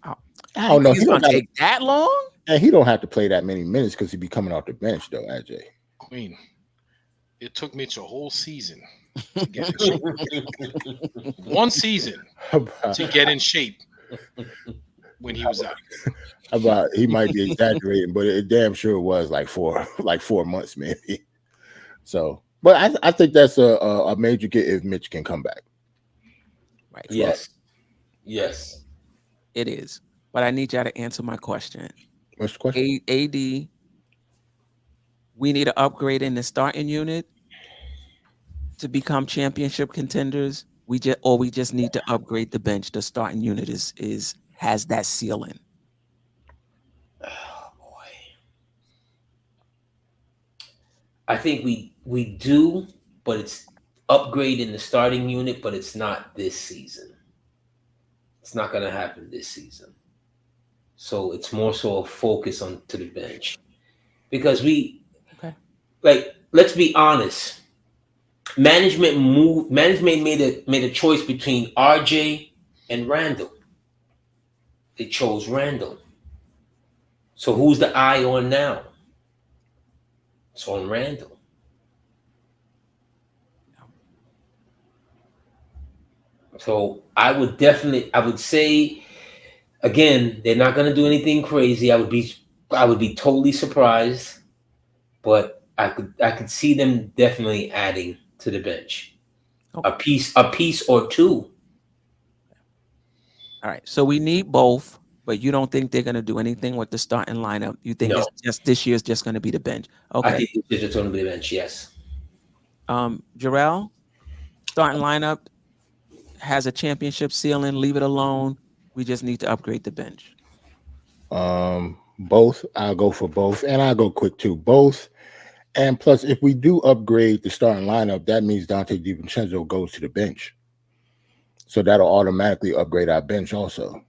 I don't know. He's gonna take that long? And he don't have to play that many minutes because he'd be coming off the bench, though, Ajay. Queen, it took Mitch a whole season to get in shape. One season to get in shape when he was out. He might be exaggerating, but it damn sure was like 4 months, maybe. So, but I think that's a major get if Mitch can come back. Right. Yes. Yes. It is. But I need y'all to answer my question. What's the question? AD, we need to upgrade in the starting unit to become championship contenders. We just need to upgrade the bench. The starting unit has that ceiling. Oh boy. I think we do, but it's upgrade in the starting unit, but it's not this season. It's not going to happen this season. So it's more so a focus on to the bench, because let's be honest. Management made a choice between RJ and Randle. They chose Randle. So who's the eye on now? It's on Randle. So I would say, again, they're not going to do anything crazy. I would be totally surprised, but I could see them definitely adding to the bench. Okay. A piece or two. All right. So we need both, but you don't think they're going to do anything with the starting lineup. You think it's just this year's just going to be the bench. Okay. I think it's just going to be the bench. Yes. Jerrell, starting lineup has a championship ceiling. Leave it alone. We just need to upgrade the bench. Both. I'll go for both, and I'll go quick too. Both. And plus, if we do upgrade the starting lineup, that means Dante DiVincenzo goes to the bench. So that'll automatically upgrade our bench also.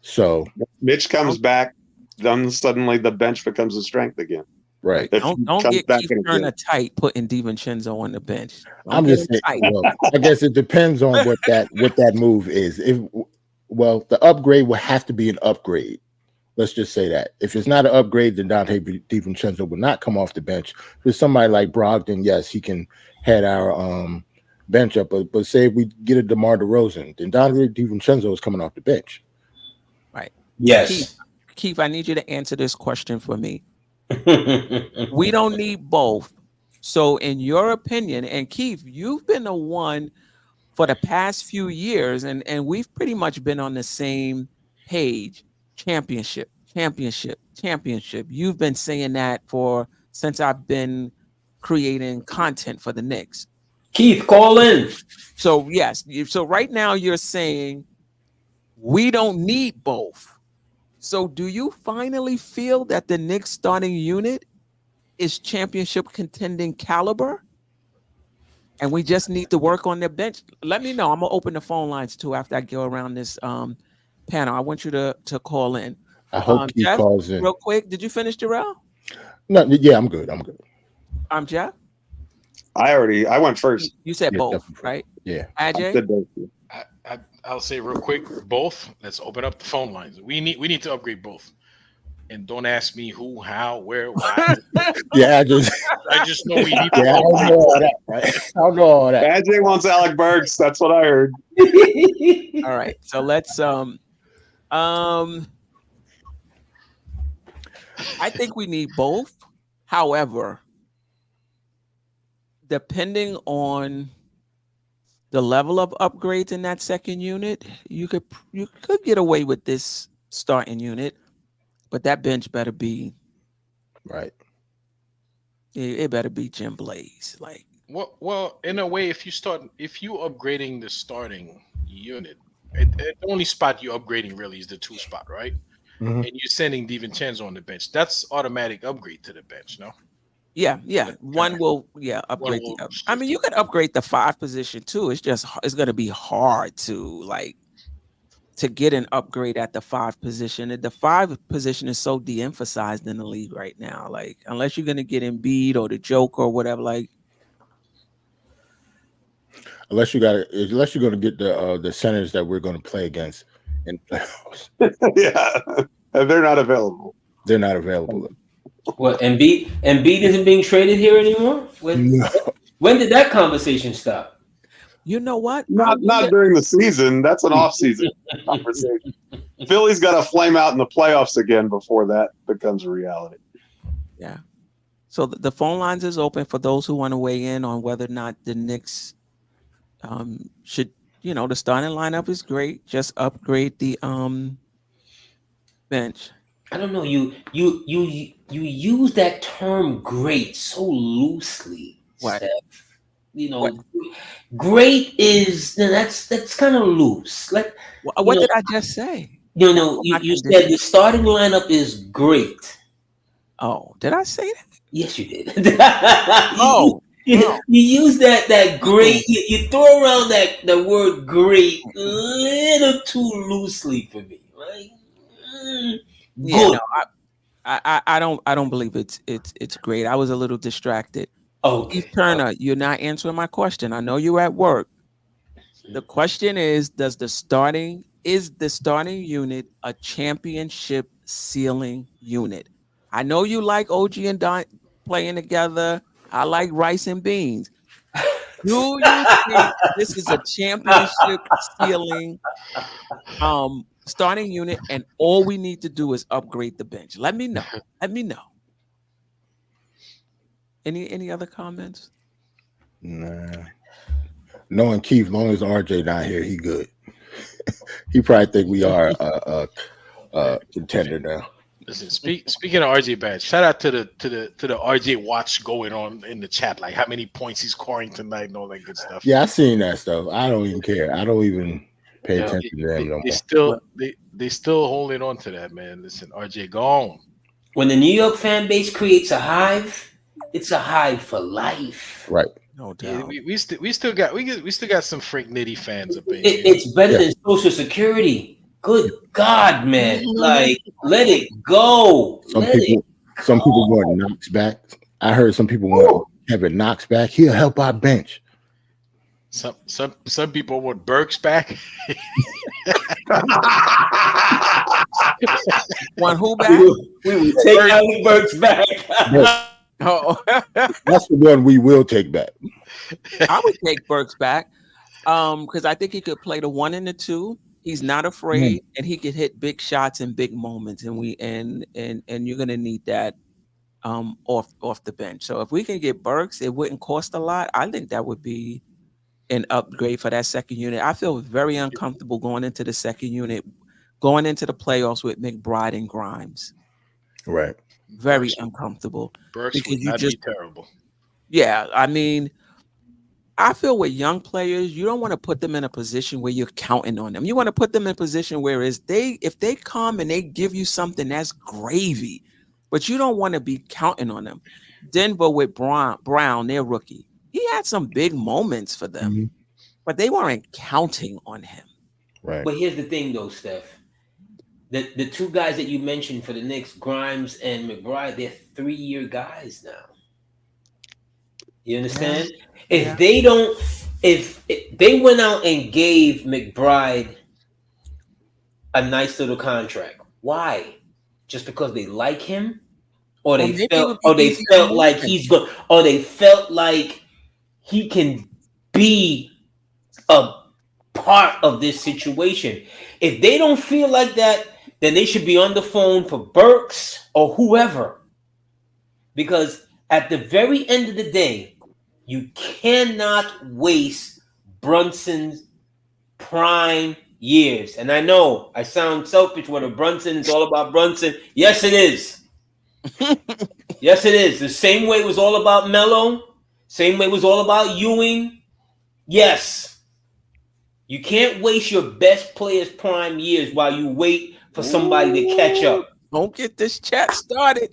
So Mitch comes back, then suddenly the bench becomes a strength again. Right. Don't get Keith Turner tight putting DiVincenzo on the bench. I'm just saying, well, I guess it depends on what that move is. The upgrade will have to be an upgrade. Let's just say that. If it's not an upgrade, then Dante DiVincenzo will not come off the bench. For somebody like Brogdon, yes, he can head our bench up. But say if we get a DeMar DeRozan, then Dante DiVincenzo is coming off the bench. Right. Yes. Keith, I need you to answer this question for me. We don't need both. So in your opinion, and Keith, you've been the one for the past few years, and we've pretty much been on the same page. Championship. You've been saying that since I've been creating content for the Knicks. Keith, call in. So yes. So right now you're saying we don't need both. So do you finally feel that the Knicks starting unit is championship contending caliber? And we just need to work on their bench? Let me know. I'm going to open the phone lines too after I go around this panel. I want you to call in. I hope he Jeff, calls in. real quick. Did you finish, Jerrell? No, yeah, I'm good. Jeff? I went first. You said both, definitely. right? Yeah. Ajay? I'll say real quick, both. Let's open up the phone lines. We need to upgrade both. And don't ask me who, how, where, why. Yeah, I just know we need yeah, I don't know all that, right? I don't know all that. AJ wants Alec Burks. That's what I heard. All right. So let's I think we need both. However, depending on the level of upgrades in that second unit, you could get away with this starting unit, but that bench better be Right. It better be Jim Blaze. Like, well, in a way, if you upgrading the starting unit, the only spot you're upgrading really is the 2 spot, right? Mm-hmm. And you're sending DiVincenzo on the bench. That's automatic upgrade to the bench, no? Yeah. One will upgrade the other. I mean, you could upgrade the 5 position too. It's going to be hard to get an upgrade at the 5 position. The 5 position is so de-emphasized in the league right now. Like, unless you're going to get Embiid or the Joker or whatever, like. Unless you're going to get the centers that we're going to play against in playoffs. Yeah, they're not available. They're not available. What, Embiid isn't being traded here anymore? When did that conversation stop? You know what? Not during the season. That's an off-season conversation. Philly's got to flame out in the playoffs again before that becomes a reality. Yeah. So the phone lines is open for those who want to weigh in on whether or not the Knicks should, the starting lineup is great. Just upgrade the bench. I don't know. You use that term "great" so loosely, What? Steph. What? Great is that's kind of loose. Like What did I just say? you said the starting lineup is great. Oh, did I say that? Yes, you did. Oh, you use that great. You throw around the word "great" a little too loosely for me, right? yeah. Good. No, I don't believe it's great. I was a little distracted. Okay. Steve Turner, you're not answering my question. I know you're at work. The question is, is the starting unit a championship ceiling unit? I know you like OG and Don playing together. I like rice and beans. Do you think this is a championship ceiling starting unit, and all we need to do is upgrade the bench? Let me know. Let me know. Any other comments? Nah. Knowing Keith, long as RJ not here, he good. He probably think we are a contender now. Listen, speaking of RJ Badge, shout out to the RJ watch going on in the chat, like how many points he's scoring tonight and all that good stuff. Yeah, I seen that stuff. I don't even care. I don't even pay attention to them no more. They still holding on to that, man. Listen, RJ, go on. When the New York fan base creates a hive, it's a hive for life. Right. No doubt. Yeah, we still got some Frank Nitty fans up in here. It's better than Social Security. Good God, man! Like, let it go. Some people want Knox back. I heard some people want Kevin Knox back. He'll help our bench. Some people want Burks back. Want who back? We will take Alec Burks back. Oh, that's the one we will take back. I would take Burks back because I think he could play the 1 and the 2. He's not afraid, and he could hit big shots in big moments, and you're gonna need that off the bench. So if we can get Burks, it wouldn't cost a lot. I think that would be an upgrade for that second unit. I feel very uncomfortable going into the second unit, going into the playoffs with McBride and Grimes. Right. Very uncomfortable. Burks would not be terrible. Yeah, I mean, I feel with young players, you don't want to put them in a position where you're counting on them. You want to put them in a position where if they come and they give you something, that's gravy. But you don't want to be counting on them. Denver with Brown, their rookie, he had some big moments for them, but they weren't counting on him. Right. But here's the thing, though, Steph. The two guys that you mentioned for the Knicks, Grimes and McBride, they're 3-year guys now. You understand? Yeah. If they went out and gave McBride a nice little contract, why? Just because they like him, or they felt like he's good, or they felt like he can be a part of this situation. If they don't feel like that, then they should be on the phone for Burks or whoever. Because at the very end of the day, you cannot waste Brunson's prime years. And I know I sound selfish when a Brunson is all about Brunson. Yes, it is. Yes, it is. The same way it was all about Melo. Same way it was all about Ewing. Yes. You can't waste your best player's prime years while you wait for somebody to catch up. Don't get this chat started.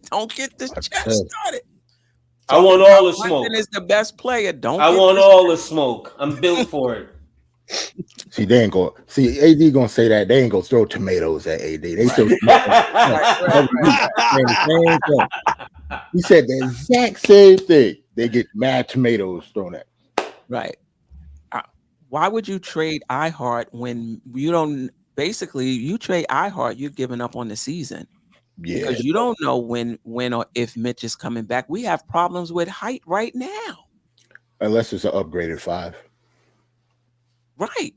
I want all the smoke. Brunson is the best player. I want all the smoke. I'm built for it. See, they ain't go. See, AD gonna say that they ain't gonna throw tomatoes at AD. They still. He said the exact same thing. They get mad tomatoes thrown at. Right. Why would you trade iHeart when you don't? Basically, you trade iHeart, you're giving up on the season. Yeah, because you don't know when or if Mitch is coming back. We have problems with height right now. Unless it's an upgraded 5. Right.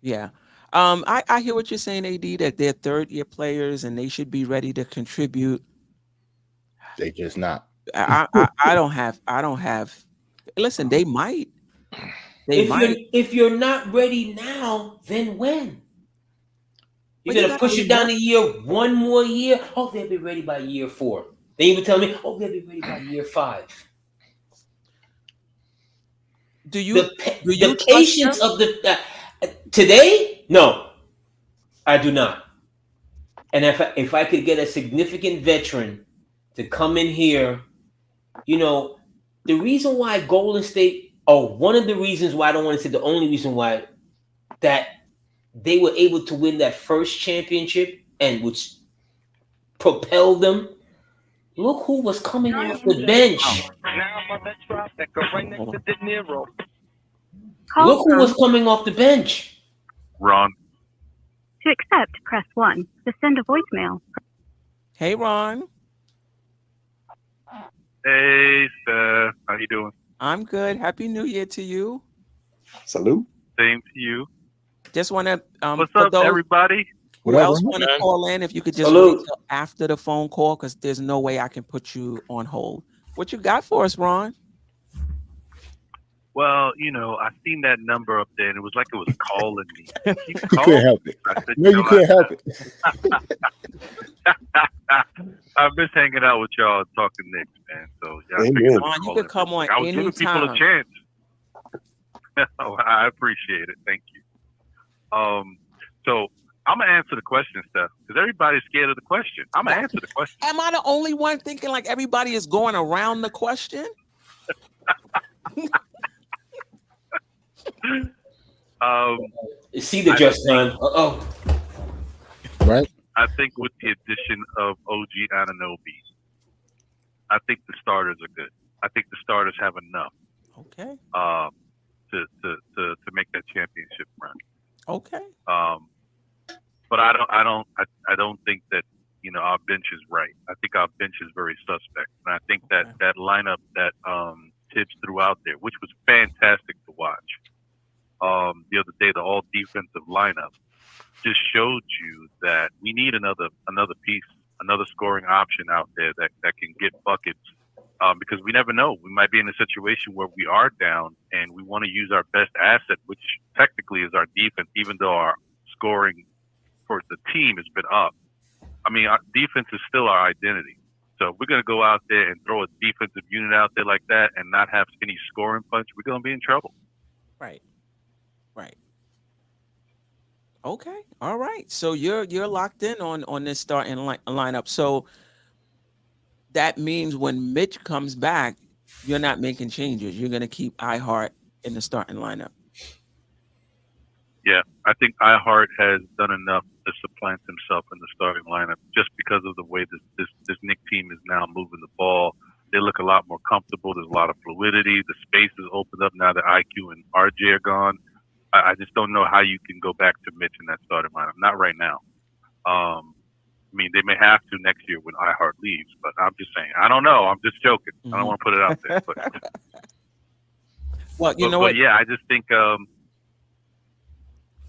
Yeah. I hear what you're saying, AD, that they're third-year players and they should be ready to contribute. They just not. I don't have. Listen, they might. If you're not ready now, then when? You're gonna push it down one more year. Oh, they'll be ready by year 4. They even tell me, oh, they'll be ready by year 5. Do you the patience of the today? No, I do not. And if I could get a significant veteran to come in here, the reason why Golden State, one of the reasons why, I don't want to say the only reason why, that they were able to win that first championship and which propelled them. Look who was coming off the bench. Look who was coming off the bench. Ron. To accept, press 1. To send a voicemail. Hey, Ron. Hey, Steph. How you doing? I'm good. Happy New Year to you. Salute. Same to you. Just want to. What's up, everybody? Who else want to call in? If you could just wait till after the phone call, because there's no way I can put you on hold. What you got for us, Ron? Well, I seen that number up there, and it was like it was calling me. You couldn't help it. No, you couldn't help it. I miss hanging out with y'all and talking Knicks, man. So, Ron, you could come on I was giving people a chance. I appreciate it. Thank you. So I'm gonna answer the question, Steph, because everybody's scared of the question. I'm gonna answer the question. Am I the only one thinking like everybody is going around the question? See the just done. Right. I think with the addition of OG Anunoby, I think the starters are good. I think the starters have enough. Okay. To make that championship run. Okay. But I don't think that our bench is right. I think our bench is very suspect, and I think that lineup that Tibbs threw out there, which was fantastic to watch the other day, the all defensive lineup, just showed you that we need another piece, another scoring option out there that can get buckets. Because we never know. We might be in a situation where we are down and we want to use our best asset, which technically is our defense, even though our scoring for the team has been up. I mean, our defense is still our identity. So if we're going to go out there and throw a defensive unit out there like that and not have any scoring punch, we're going to be in trouble. Right. Okay. All right. So you're locked in on this starting lineup. So that means when Mitch comes back, you're not making changes. You're going to keep iHeart in the starting lineup. Yeah, I think iHeart has done enough to supplant himself in the starting lineup just because of the way this Knick team is now moving the ball. They look a lot more comfortable. There's a lot of fluidity. The space is opened up now that IQ and RJ are gone. I just don't know how you can go back to Mitch in that starting lineup. Not right now. I mean, they may have to next year when iHeart leaves, but I'm just saying. I don't know. I'm just joking. I don't want to put it out there. But, well, you know what? Yeah, I just think.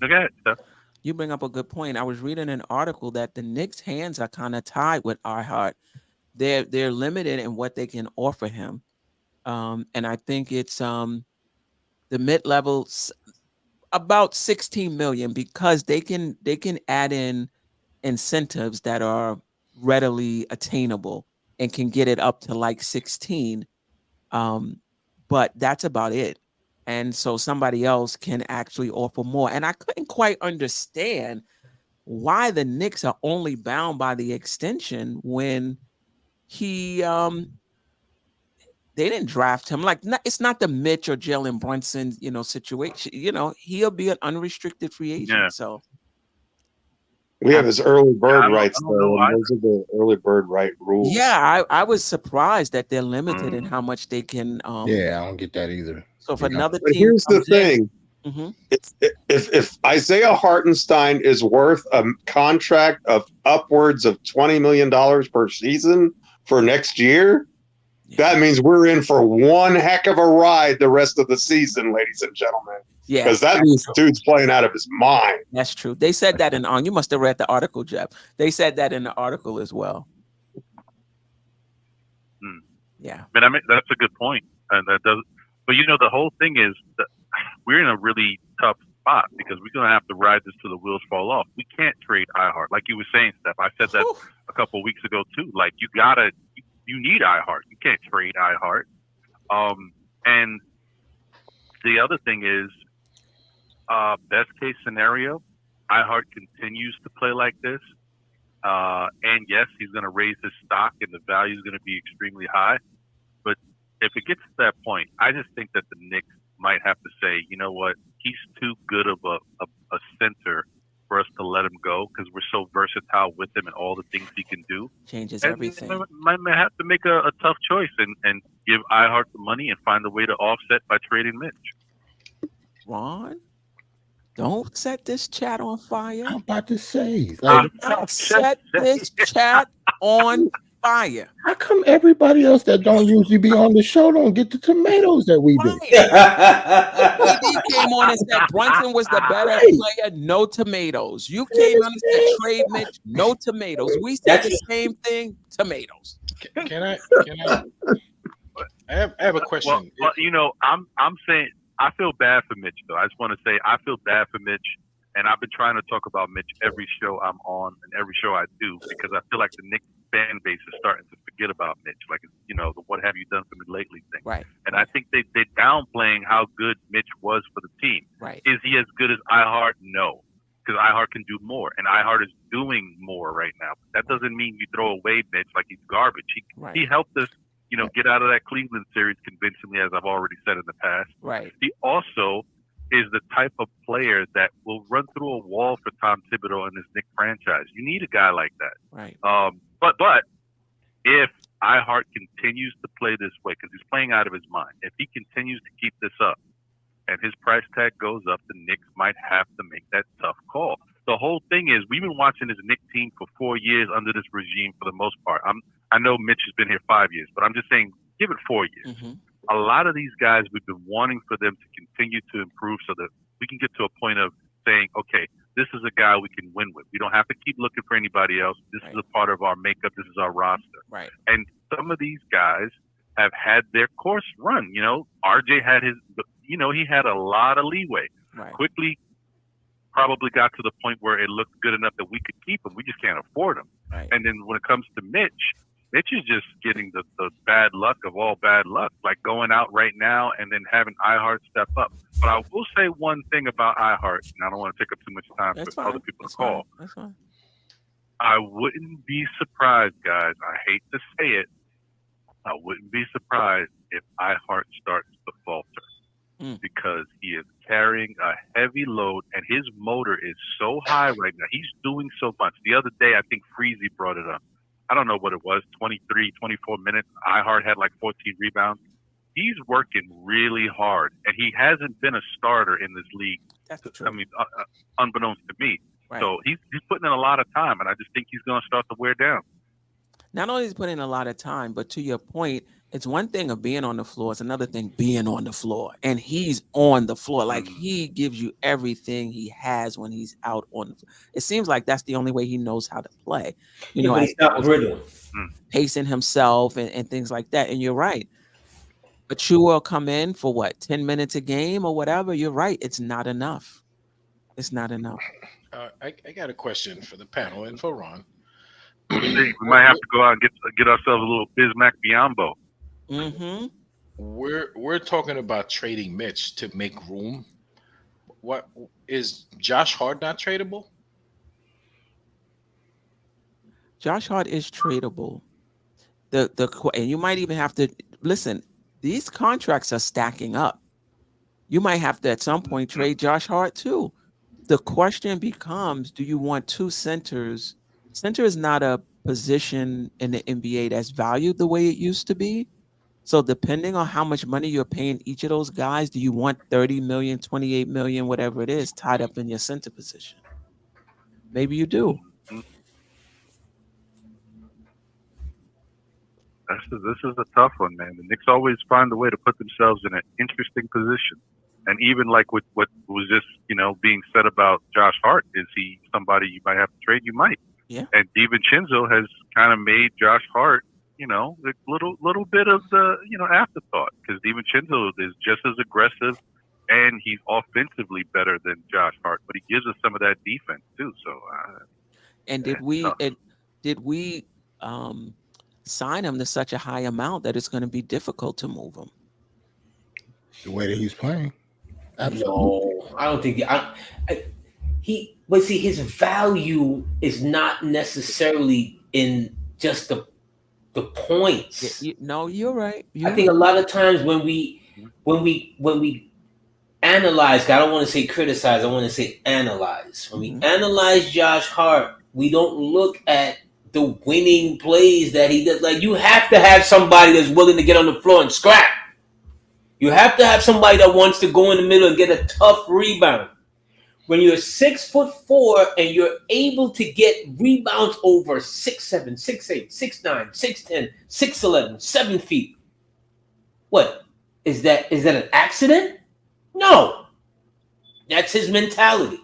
Look at it, Steph. You bring up a good point. I was reading an article that the Knicks' hands are kind of tied with iHeart. They're limited in what they can offer him, and I think it's the mid-level about $16 million because they can add in incentives that are readily attainable and can get it up to like 16. But that's about it. And so somebody else can actually offer more. And I couldn't quite understand why the Knicks are only bound by the extension when they didn't draft him. Like, it's not the Mitch or Jalen Brunson, situation. He'll be an unrestricted free agent. Yeah. So we have his early bird rights, though. Those are the early bird right rules. Yeah, I was surprised that they're limited in how much they can. Yeah, I don't get that either. So if another but team here's the thing. If Isaiah Hartenstein is worth a contract of upwards of $20 million per season for next year, that means we're in for one heck of a ride the rest of the season, ladies and gentlemen. Yeah, Because that dude's playing out of his mind. that's true. They said that in on. You must have read the article, Geoff. They said that in the article as well. Yeah, I mean, that's a good point, and that does. But the whole thing is that we're in a really tough spot because we're going to have to ride this till the wheels fall off. We can't trade iHeart, like you were saying, Steph. I said that a couple of weeks ago too. Like you need iHeart. You can't trade iHeart. And the other thing is, best case scenario, iHeart continues to play like this. And yes, he's going to raise his stock and the value is going to be extremely high. But if it gets to that point, I just think that the Knicks might have to say, you know what, he's too good of a center for us to let him go because we're so versatile with him and all the things he can do. Changes and everything. Might have to make a tough choice and give iHeart the money and find a way to offset by trading Mitch. Ron, don't set this chat on fire. I'm about to say, Don't set this chat on fire. how come everybody else that don't usually be on the show don't get the tomatoes that we do? AD came on and said Brunson was the better player, no tomatoes. You came on and said trade Mitch, no tomatoes. We said the same thing, tomatoes. Can I have a question. Well, I'm saying I feel bad for Mitch though. I just want to say I feel bad for Mitch, and I've been trying to talk about Mitch every show I'm on and every show I do because I feel like the Knicks fan base is starting to forget about Mitch, like the "what have you done for me lately" thing. Right. And I think they're downplaying how good Mitch was for the team. Right. Is he as good as iHeart? No, because iHeart can do more, and iHeart is doing more right now. But that doesn't mean you throw away Mitch like he's garbage. He helped us, get out of that Cleveland series convincingly, as I've already said in the past. Right. He also is the type of player that will run through a wall for Tom Thibodeau and this Knicks franchise. You need a guy like that. Right. But if iHeart continues to play this way, because he's playing out of his mind, if he continues to keep this up and his price tag goes up, the Knicks might have to make that tough call. The whole thing is we've been watching this Knicks team for 4 years under this regime for the most part. I know Mitch has been here 5 years, but I'm just saying give it 4 years. Mm-hmm. A lot of these guys, we've been wanting for them to continue to improve so that we can get to a point of saying, okay, this is a guy we can win with. We don't have to keep looking for anybody else. This is a part of our makeup. This is our roster. Right. And some of these guys have had their course run. RJ had he had a lot of leeway. Right. Quickly probably got to the point where it looked good enough that we could keep him. We just can't afford him. Right. And then when it comes to Mitch is just getting the bad luck of all bad luck, like going out right now and then having iHeart step up. But I will say one thing about iHeart, and I don't want to take up too much time for other people to call. That's fine. I wouldn't be surprised, guys. I hate to say it. I wouldn't be surprised if iHeart starts to falter because he is carrying a heavy load and his motor is so high right now. He's doing so much. The other day, I think Freezy brought it up. I don't know what it was, 23, 24 minutes. iHeart had like 14 rebounds. He's working really hard, and he hasn't been a starter in this league. That's true. I mean, unbeknownst to me. Right. So he's putting in a lot of time, and I just think he's going to start to wear down. Not only is he putting in a lot of time, but to your point, it's one thing of being on the floor. It's another thing being on the floor. And he's on the floor. Like he gives you everything he has when he's out on the floor. It seems like that's the only way he knows how to play. He's not brittle. Pacing himself and things like that. And you're right. But you will come in for 10 minutes a game or whatever. You're right. It's not enough. It's not enough. I got a question for the panel and for Ron. We might have to go out and get ourselves a little Bismack Biombo. Mm-hmm. We're talking about trading Mitch to make room. What is Josh Hart not tradable? Josh Hart is tradable. And you might even have to listen. These contracts are stacking up. You might have to at some point trade Josh Hart too. The question becomes: do you want two centers? Center is not a position in the NBA that's valued the way it used to be. So depending on how much money you're paying each of those guys, do you want 30 million, 28 million, whatever it is, tied up in your center position? Maybe you do. This is a tough one, man. The Knicks always find a way to put themselves in an interesting position. And even like with what was just, being said about Josh Hart, is he somebody you might have to trade? You might. Yeah. And DiVincenzo has kind of made Josh Hart, a little bit of the, afterthought, because DiVincenzo is just as aggressive and he's offensively better than Josh Hart, but he gives us some of that defense too. So, and did we sign him to such a high amount that it's going to be difficult to move him? The way that he's playing. Absolutely. No, I don't think but see, his value is not necessarily in just the points. You're right. I think a lot of times when we analyze, I don't want to say criticize, I want to say analyze. When we analyze Josh Hart, we don't look at the winning plays that he does. Like, you have to have somebody that's willing to get on the floor and scrap. You have to have somebody that wants to go in the middle and get a tough rebound. When you're 6'4" and you're able to get rebounds over 6'7", 6'8", 6'9", 6'10", 6'11", 7 feet. What? Is that an accident? No. That's his mentality.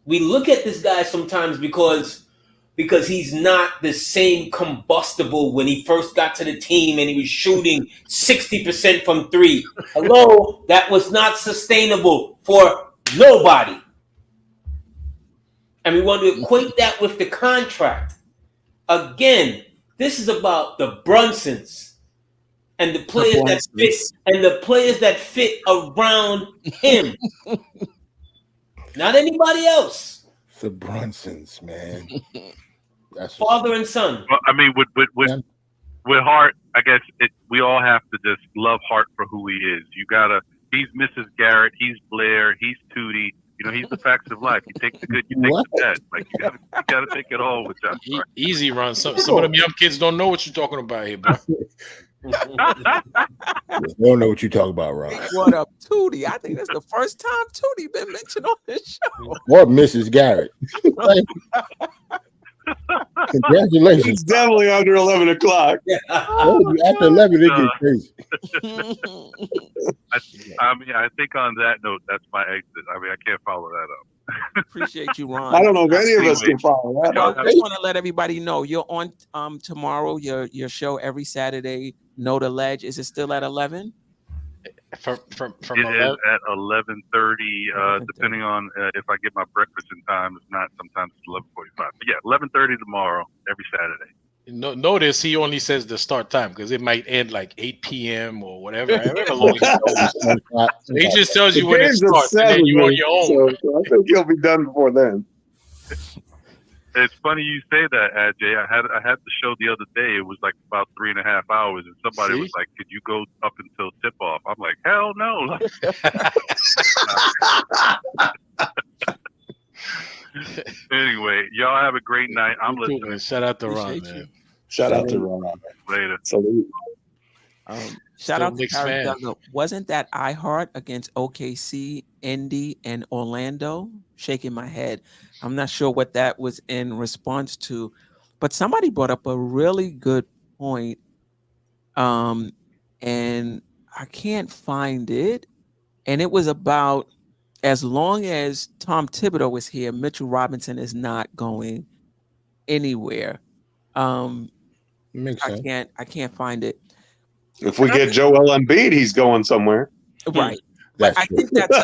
We look at this guy sometimes because he's not the same combustible when he first got to the team and he was shooting 60% from three. Hello, that was not sustainable for nobody. And we want to equate that with the contract. Again, this is about the Brunsons and the players that fit around him. Not anybody else. The Brunsons, man. That's father and son. Well, I mean, with Hart, I guess we all have to just love Hart for who he is. He's Mrs. Garrett, he's Blair, he's Tootie. He's the facts of life. You take the good, you take the bad. Like, you gotta take it all with Josh Hart. Easy, Ron. Some of them young kids don't know what you're talking about here, bro. They don't know what you talk about, Rob. What up, Tootie? I think that's the first time Tootie been mentioned on this show. Or Mrs. Garrett. Congratulations. It's definitely under 11 o'clock. After 11, it gets crazy. I think on that note, that's my exit. I can't follow that up. Appreciate you, Ron. I don't know if any of us can follow that up. I just want to let everybody know you're on tomorrow. Your show every Saturday. Know the Ledge. Is it still at 11? From it is at 11:30, depending on if I get my breakfast in time. If not, sometimes it's 11:45. But yeah, 11:30 tomorrow, every Saturday. Notice he only says the start time because it might end like 8 p.m. or whatever. He just tells you when it starts, and then you're on your own. So I think he'll be done before then. It's funny you say that, Ajay. I had the show the other day. It was like about 3.5 hours, and somebody was like, "Could you go up until tip off?" I'm like, "Hell no!" Anyway, y'all have a great night. I'm listening. Shout out to Ron, man. Shout out to Ron. Later. Salute. Shout out to Knicks Harry fan. Douglas. Wasn't that iHeart against OKC, Indy, and Orlando? Shaking my head. I'm not sure what that was in response to, but somebody brought up a really good point. And I can't find it. And it was about, as long as Tom Thibodeau is here, Mitchell Robinson is not going anywhere. Makes sense. I can't find it. If we get Joel Embiid, he's going somewhere. Right. That's I think that's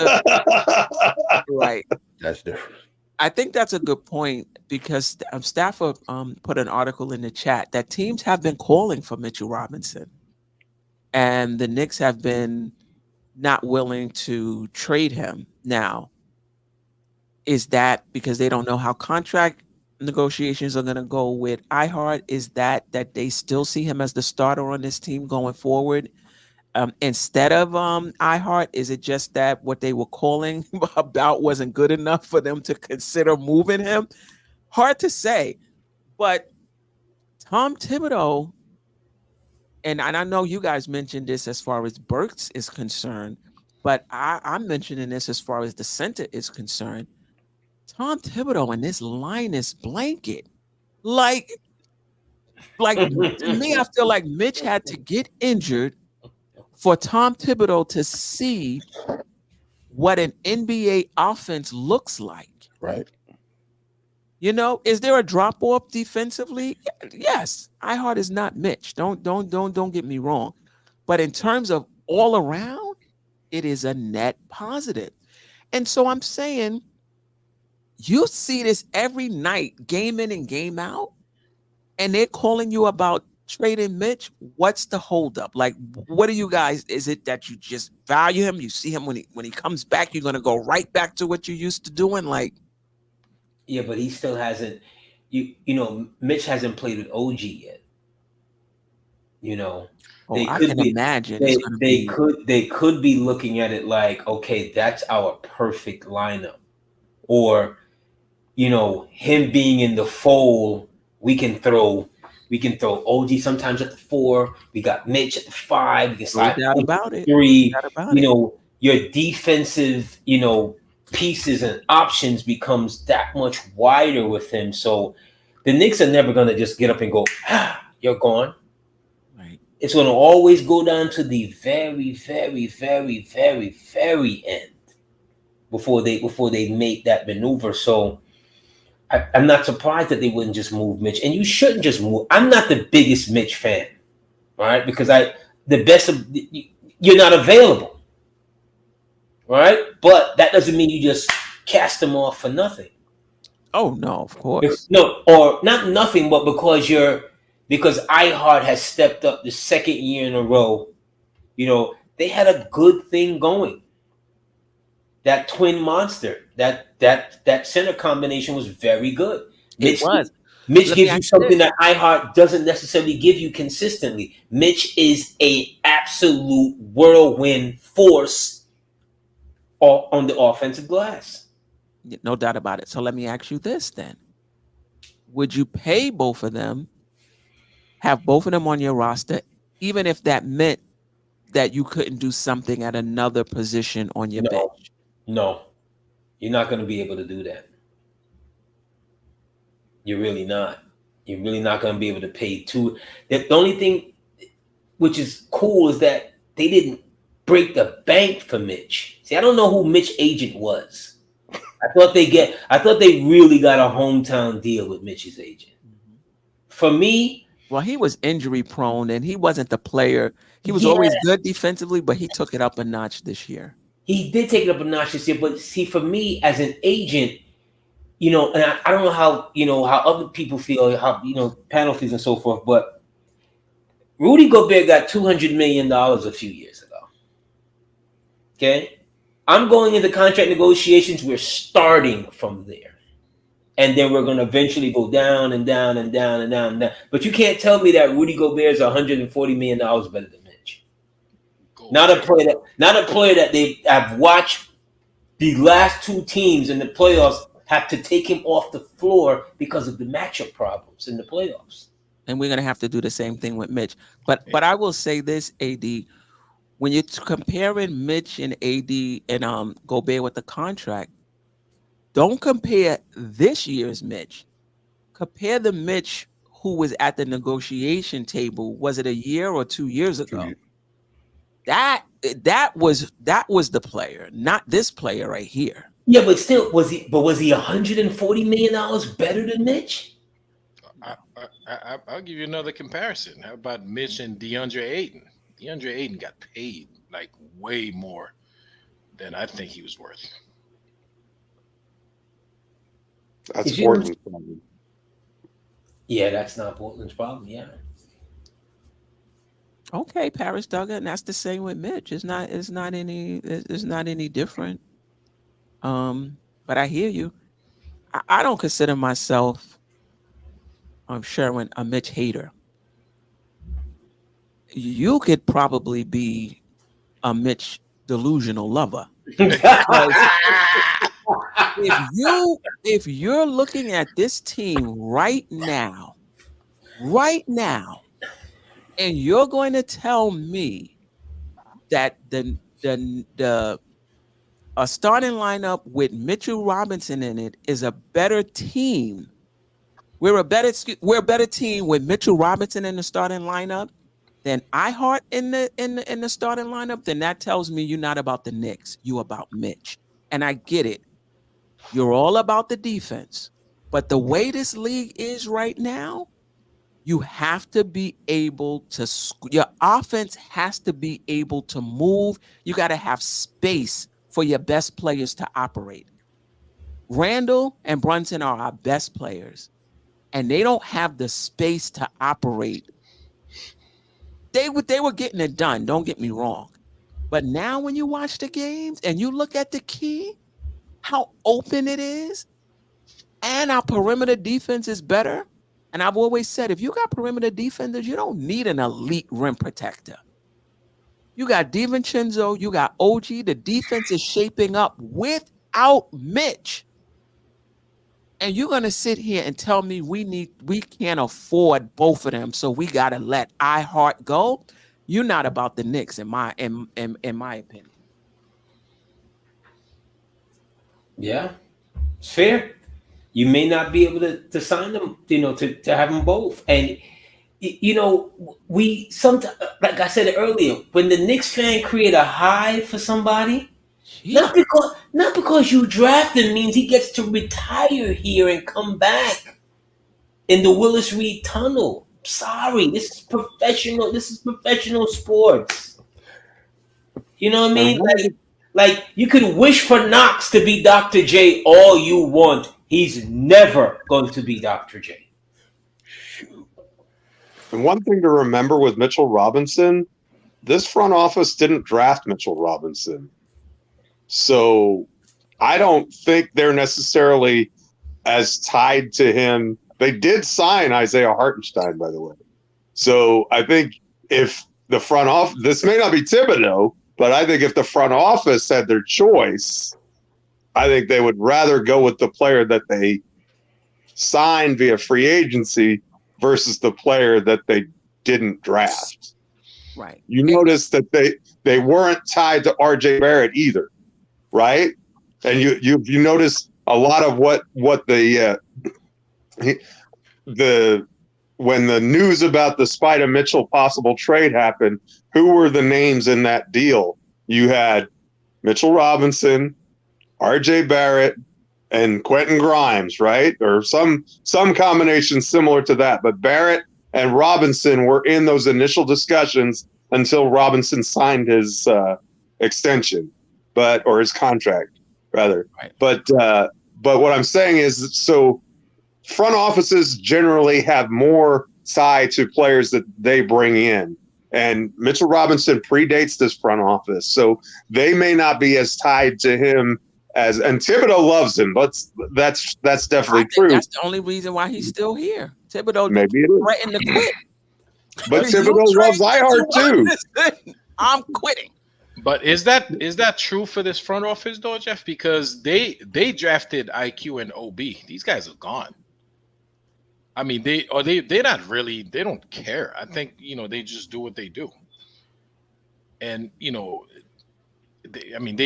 right. That's different. I think that's a good point because Stafford put an article in the chat that teams have been calling for Mitchell Robinson, and the Knicks have been not willing to trade him. Now, is that because they don't know how contract negotiations are going to go with iHeart? Is that they still see him as the starter on this team going forward instead of iHeart? Is it just that what they were calling about wasn't good enough for them to consider moving him? Hard to say, but Tom Thibodeau, and I know you guys mentioned this as far as Burks is concerned, but I'm mentioning this as far as the center is concerned. Tom Thibodeau and this Linus blanket, like, Like, to me, I feel like Mitch had to get injured for Tom Thibodeau to see what an NBA offense looks like. Right. You know, is there a drop off defensively? Yes. iHeart is not Mitch. Don't get me wrong. But in terms of all around, it is a net positive. And so I'm saying, you see this every night, game in and game out, and they're calling you about trading Mitch. What's the holdup? Like, what do you guys? Is it that you just value him? You see him when he comes back, you're gonna go right back to what you used to doing? Like, yeah, but he still hasn't. You know, Mitch hasn't played with OG yet. You know, I can imagine they could be looking at it like, okay, that's our perfect lineup, or you know, him being in the fold, we can throw OG sometimes at the 4. We got Mitch at the 5. We can slide about it. 3. You know, your defensive, you know, pieces and options becomes that much wider with him. So the Knicks are never going to just get up and go, you're gone. Right. It's going to always go down to the very, very, very, very, very end before they make that maneuver. So I'm not surprised that they wouldn't just move Mitch, and you shouldn't just move. I'm not the biggest Mitch fan, right? Because you're not available, right? But that doesn't mean you just cast him off for nothing. Oh no, of course. No, or not nothing, but because iHeart has stepped up the second year in a row. You know, they had a good thing going. That twin monster, that center combination was very good. Mitch gives you something that iHeart doesn't necessarily give you consistently. Mitch is a absolute whirlwind force on the offensive glass. No doubt about it. So let me ask you this then. Would you pay both of them, have both of them on your roster, even if that meant that you couldn't do something at another position on your bench? No, you're not going to be able to do that. You're really not. You're really not going to be able to pay two. The only thing which is cool is that they didn't break the bank for Mitch. See, I don't know who Mitch's agent was. I thought they really got a hometown deal with Mitch's agent. For me, well, he was injury prone and he wasn't the player. He was always good defensively, but he took it up a notch this year. He did take it up a notch this year, but see, for me as an agent, you know, and I don't know how other people feel, how panel feels and so forth, but Rudy Gobert got $200 million a few years ago. Okay, I'm going into contract negotiations. We're starting from there, and then we're going to eventually go down and down and down and down and down. But you can't tell me that Rudy Gobert is $140 million better than Mitch. Not a player that they have watched the last two teams in the playoffs have to take him off the floor because of the matchup problems in the playoffs. And we're going to have to do the same thing with Mitch. But I will say this, AD, when you're comparing Mitch and AD and Gobert with the contract, don't compare this year's Mitch. Compare the Mitch who was at the negotiation table. Was it a year or 2 years ago? That was the player, not this player right here. Yeah, but still, was he $140 million better than Mitch? I'll give you another comparison. How about Mitch and DeAndre Ayton? DeAndre Ayton got paid like way more than I think he was worth. That's Portland's problem. Yeah, that's not Portland's problem. Yeah. Okay, Paris Duggan, that's the same with Mitch. It's not any different. But I hear you. I don't consider myself, Sherwin, a Mitch hater. You could probably be a Mitch delusional lover. If you're looking at this team right now, and you're going to tell me that a starting lineup with Mitchell Robinson in it is a better team we're a better team with Mitchell Robinson in the starting lineup than iHeart in the starting lineup, then that tells me you're not about the Knicks. You're about Mitch. And I get it. You're all about the defense. But the way this league is right now, you have to be able to your offense has to be able to move. You got to have space for your best players to operate. Randle and Brunson are our best players, and they don't have the space to operate. They were getting it done, don't get me wrong. But now when you watch the games and you look at the key, how open it is, and our perimeter defense is better. And I've always said, if you got perimeter defenders, you don't need an elite rim protector. You got DiVincenzo, you got OG. The defense is shaping up without Mitch. And you're gonna sit here and tell me we can't afford both of them, so we gotta let iHeart go. You're not about the Knicks, in my opinion. Yeah, it's fair. You may not be able to sign them, to have them both. And, we sometimes, like I said earlier, when the Knicks fan create a high for somebody, not because you draft him means he gets to retire here and come back in the Willis Reed tunnel. Sorry, this is professional. This is professional sports. You know what I mean? Like you can wish for Knox to be Dr. J all you want. He's never going to be Dr. J. And one thing to remember with Mitchell Robinson, this front office didn't draft Mitchell Robinson. So I don't think they're necessarily as tied to him. They did sign Isaiah Hartenstein, by the way. So I think if the front office, this may not be Thibodeau, but I think if the front office had their choice, I think they would rather go with the player that they signed via free agency versus the player that they didn't draft. Right. You notice that they weren't tied to RJ Barrett either, right? And you notice a lot of what the when the news about the Spida Mitchell possible trade happened, who were the names in that deal? You had Mitchell Robinson, RJ Barrett, and Quentin Grimes, right? Or some combination similar to that. But Barrett and Robinson were in those initial discussions until Robinson signed his extension, or his contract, rather. Right. But what I'm saying is, so front offices generally have more tie to players that they bring in. And Mitchell Robinson predates this front office, so they may not be as tied to him as. And Thibodeau loves him, but that's definitely true. That's the only reason why he's still here. Thibodeau maybe it is threatened to quit. but Thibodeau loves iHeart too. I'm quitting. But is that true for this front office though, Jeff? Because they drafted IQ and OB. These guys are gone. I mean, they're not really, they don't care. I think, they just do what they do. And, they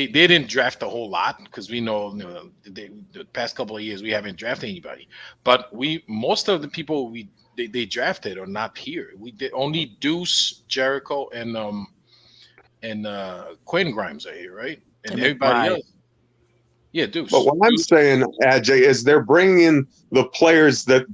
didn't draft a whole lot because we know, the past couple of years we haven't drafted anybody. But most of the people they drafted are not here. We did only Deuce, Jericho, and Quentin Grimes are here, right? And everybody else. Yeah, Deuce. But what I'm saying, Ajay, is they're bringing in the players that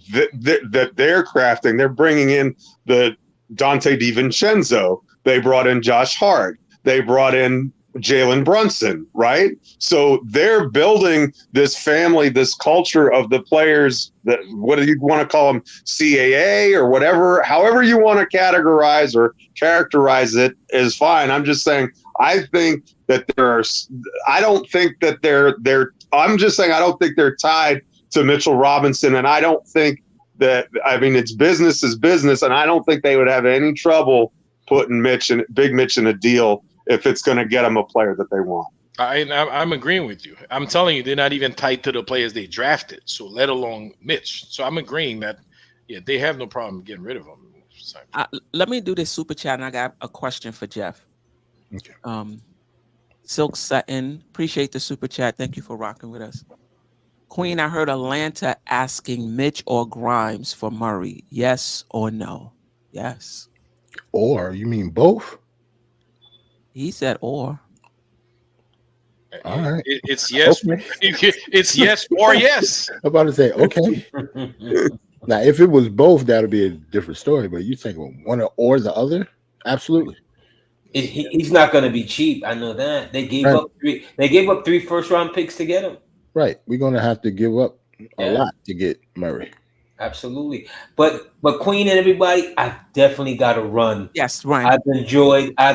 they're crafting. They're bringing in the Dante DiVincenzo. They brought in Josh Hart. They brought in Jalen Brunson, right? So they're building this family, this culture of the players that, what do you want to call them, CAA or whatever, however you want to categorize or characterize it is fine. I'm just saying, I think that I don't think that I'm just saying I don't think they're tied to Mitchell Robinson, and I don't think that, it's business is business, and I don't think they would have any trouble putting Big Mitch in a deal if it's going to get them a player that they want. I'm agreeing with you. I'm telling you, they're not even tied to the players they drafted, so let alone Mitch. So I'm agreeing that, they have no problem getting rid of him. Let me do this super chat, and I got a question for Geoff. Okay. Silk Sutton, appreciate the super chat. Thank you for rocking with us. Queen, I heard Atlanta asking Mitch or Grimes for Murray. Yes or no? Yes. Or you mean both? He said or. All right. It's yes. Okay. It's yes or yes. I'm about to say, okay. Now, if it was both, that would be a different story. But you think one or the other? Absolutely. He's not going to be cheap. I know that. They gave Right. up three. They gave up 3 first-round picks to get him. Right. We're going to have to give up a lot to get Murray. Absolutely. But Queen and everybody, I definitely got to run. Yes, right. I've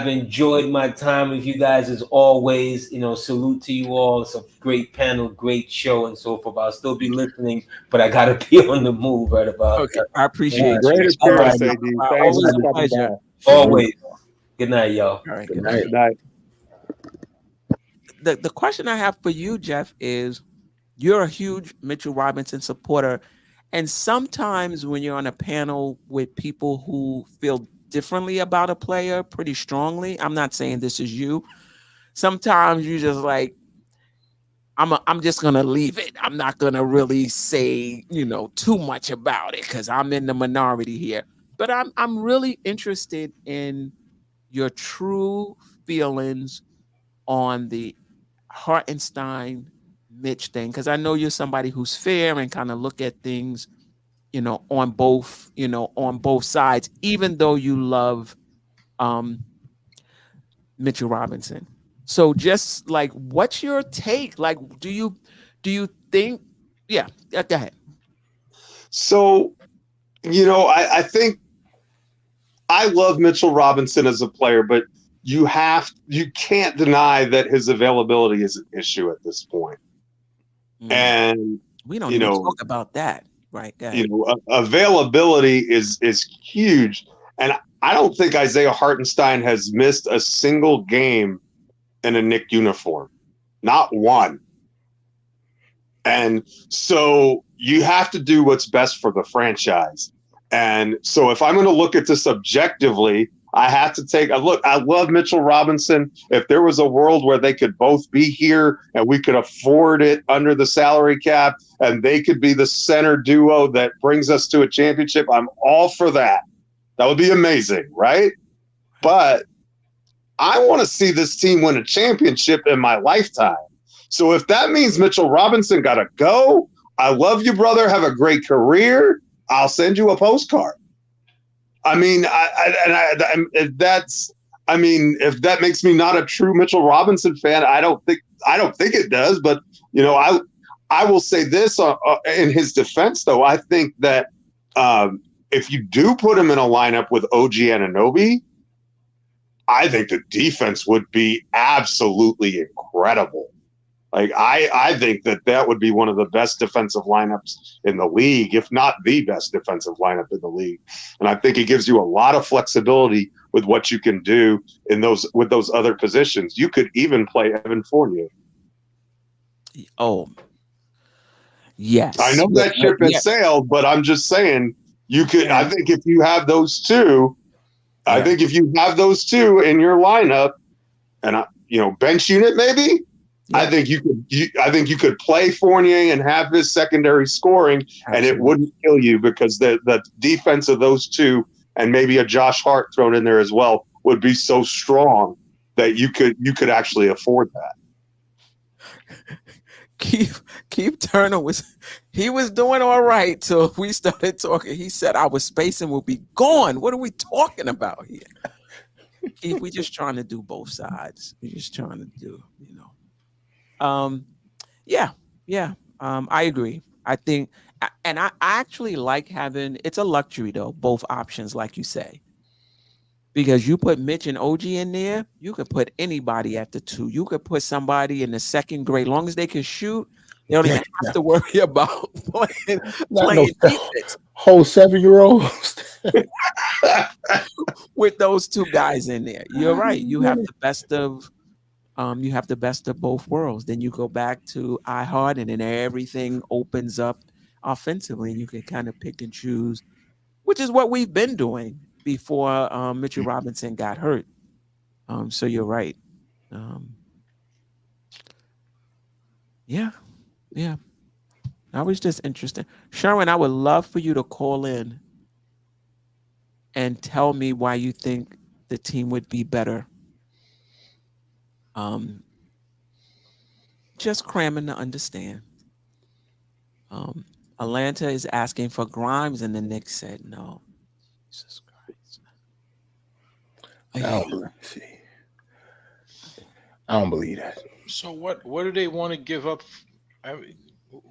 enjoyed my time with you guys as always. You know, salute to you all. It's a great panel, great show, and so forth. I'll still be listening, but I gotta be on the move right about. Okay, I appreciate you. Great appearance, AD. Thanks Always for a coming pleasure. by. Always. Good night, y'all. All right, Good good night. Good night. The question I have for you, Geoff, is you're a huge Mitchell Robinson supporter. And sometimes when you're on a panel with people who feel differently about a player pretty strongly, I'm not saying this is you. Sometimes you just like, I'm just gonna leave it. I'm not gonna really say, too much about it because I'm in the minority here. But I'm really interested in your true feelings on the Hartenstein Mitch thing, because I know you're somebody who's fair and kind of look at things, on both sides, even though you love Mitchell Robinson. So just like, what's your take? Like, do you think? Yeah, go ahead. So, I think I love Mitchell Robinson as a player, but you can't deny that his availability is an issue at this point. And we don't even talk about that, right? Availability is huge, and I don't think Isaiah Hartenstein has missed a single game in a Knick uniform, not one. And so you have to do what's best for the franchise. And so if I'm going to look at this objectively, I have to take a look. I love Mitchell Robinson. If there was a world where they could both be here and we could afford it under the salary cap and they could be the center duo that brings us to a championship, I'm all for that. That would be amazing, right? But I want to see this team win a championship in my lifetime. So if that means Mitchell Robinson got to go, I love you, brother. Have a great career. I'll send you a postcard. I mean, if that makes me not a true Mitchell Robinson fan, I don't think it does. But I will say this in his defense, though. I think that if you do put him in a lineup with OG Anunoby, I think the defense would be absolutely incredible. Like I think that would be one of the best defensive lineups in the league, if not the best defensive lineup in the league. And I think it gives you a lot of flexibility with what you can do with those other positions. You could even play Evan Fournier. Oh, yes. I know that ship has sailed, but I'm just saying you could. Yeah. I think if you have those two, in your lineup, and bench unit maybe. Yeah. I think you could play Fournier and have his secondary scoring, and it wouldn't kill you because the defense of those two and maybe a Josh Hart thrown in there as well would be so strong that you could actually afford that. Keith Turner was doing all right till we started talking. He said our spacing will be gone. What are we talking about here? Keith, we're just trying to do both sides. We're just trying to do, I agree. I think, and I actually like having, it's a luxury though, both options, like you say, because you put Mitch and OG in there, you could put anybody at the 2. You could put somebody in the second grade, long as they can shoot. They don't even have to worry about playing defense. Whole 7-year-olds with those 2 guys in there. You're right. You have the best of. You have the best of both worlds. Then you go back to iHeart, and then everything opens up offensively, and you can kind of pick and choose, which is what we've been doing before Mitchell Robinson got hurt. So you're right. Yeah. That was just interesting. Sharon, I would love for you to call in and tell me why you think the team would be better. Just cramming to understand. Atlanta is asking for Grimes, and the Knicks said no. Jesus Christ. I don't believe that. So what do they want to give up? I mean,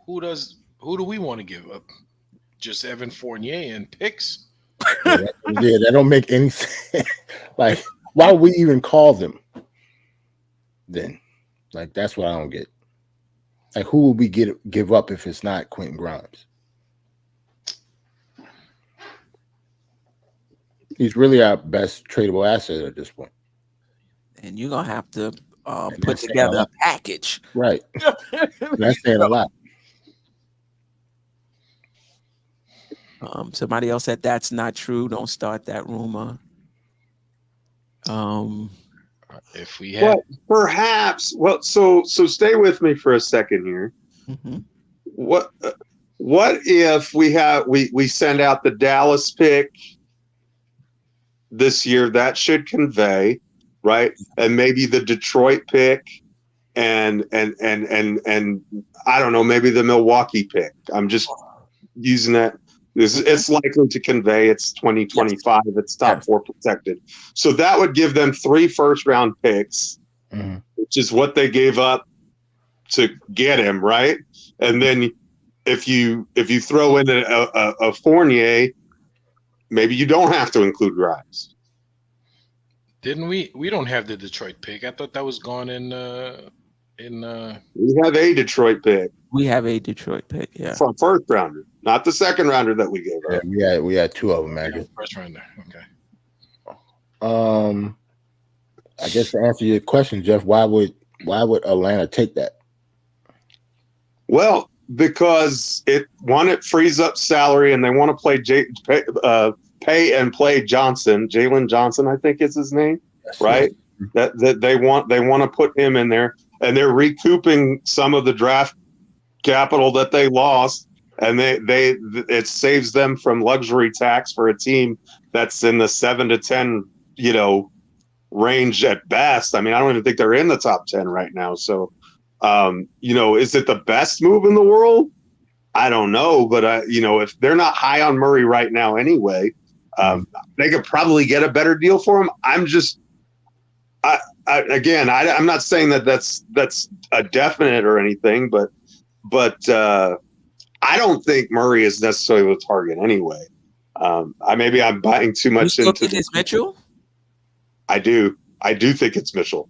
who do we want to give up? Just Evan Fournier and picks? Yeah, that don't make any sense. Like, why would we even call them then? Like, that's what I don't get. Like, who will we give up if it's not Quentin Grimes? He's really our best tradable asset at this point. And you're gonna have to put together a package. Right. That's saying a lot. Somebody else said that's not true. Don't start that rumor. If we had, perhaps. Well, so stay with me for a second here. Mm-hmm. What if we send out the Dallas pick this year? That should convey, right? And maybe the Detroit pick, and I don't know, maybe the Milwaukee pick. I'm just using that. It's likely to convey. It's 2025. It's top 4 protected. So that would give them 3 first-round picks, which is what they gave up to get him, right? And then if you throw in a Fournier, maybe you don't have to include Grimes. Didn't we? We don't have the Detroit pick. I thought that was gone in. We have a Detroit pick. We have a Detroit pick, yeah. From first rounder, not the second rounder that we gave up. Yeah, we had 2 of them, man. First rounder. Okay. I guess to answer your question, Jeff, why would Atlanta take that? Well, because it frees up salary, and they want to pay and play Johnson. Jalen Johnson, I think is his name, right? That they want to put him in there, and they're recouping some of the draft capital that they lost, and it saves them from luxury tax for a team that's in the 7 to 10, range at best. I mean, I don't even think they're in the top 10 right now. So, is it the best move in the world? I don't know, but if they're not high on Murray right now anyway, they could probably get a better deal for him. I'm not saying that that's a definite or anything, but I don't think Murray is necessarily the target anyway. Maybe I'm buying too much into it's Mitchell. I do think it's Mitchell.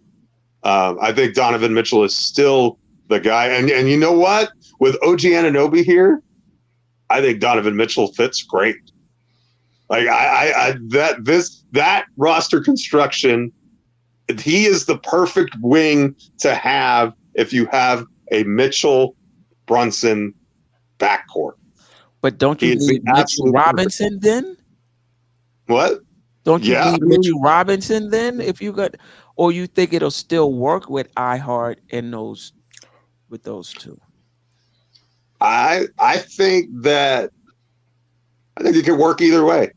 I think Donovan Mitchell is still the guy, and you know what? With OG Anunoby here, I think Donovan Mitchell fits great. Like that roster construction, he is the perfect wing to have if you have a Mitchell Brunson backcourt. But don't you need Mitchell Robinson then? What? Don't you need Mitchell Robinson then? If you got, or you think it'll still work with iHeart and with those two? I think it could work either way.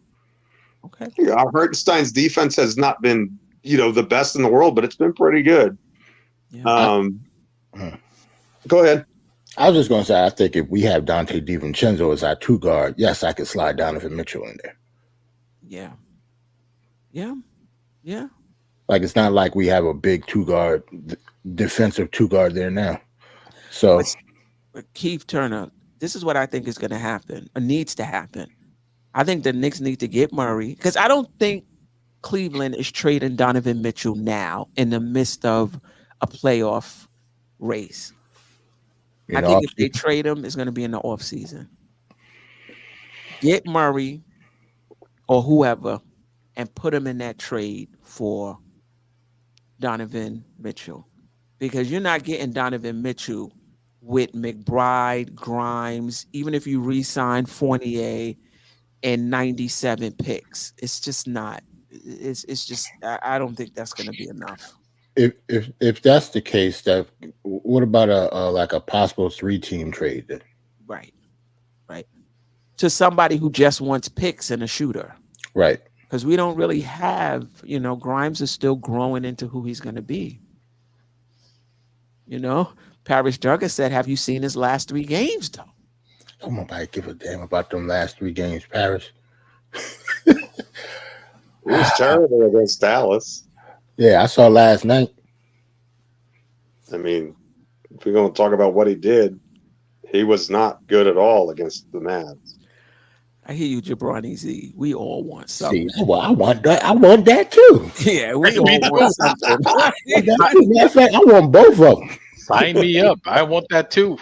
Okay. Hartenstein's defense has not been, the best in the world, but it's been pretty good. Yeah. Go ahead. I was just going to say, I think if we have Dante DiVincenzo as our 2 guard, yes, I could slide Donovan Mitchell in there. Yeah. Yeah. Yeah. Like, it's not like we have a big 2 guard, defensive 2 guard there now. So, but Keith Turner, this is what I think is going to happen, or needs to happen. I think the Knicks need to get Murray, because I don't think Cleveland is trading Donovan Mitchell now in the midst of a playoff race. I think if they trade him, it's going to be in the offseason. Get Murray or whoever and put him in that trade for Donovan Mitchell, because you're not getting Donovan Mitchell with McBride, Grimes, even if you re-sign Fournier and 97 picks. It's just not. It's just, I don't think that's going to be enough. If that's the case, what about a possible 3-team trade then? Right. To somebody who just wants picks and a shooter. Right. Because we don't really have, Grimes is still growing into who he's going to be. Paris Jugger said, have you seen his last 3 games, though? Don't nobody give a damn about them last 3 games, Paris. He was terrible against Dallas. Yeah, I saw last night. I mean, if we're going to talk about what he did, he was not good at all against the Mavs. I hear you, Jabroni Z. We all want something. See, well, I want that. I want that too. Yeah, we all want something. Matter of fact, I want both of them. Sign me up. I want that too.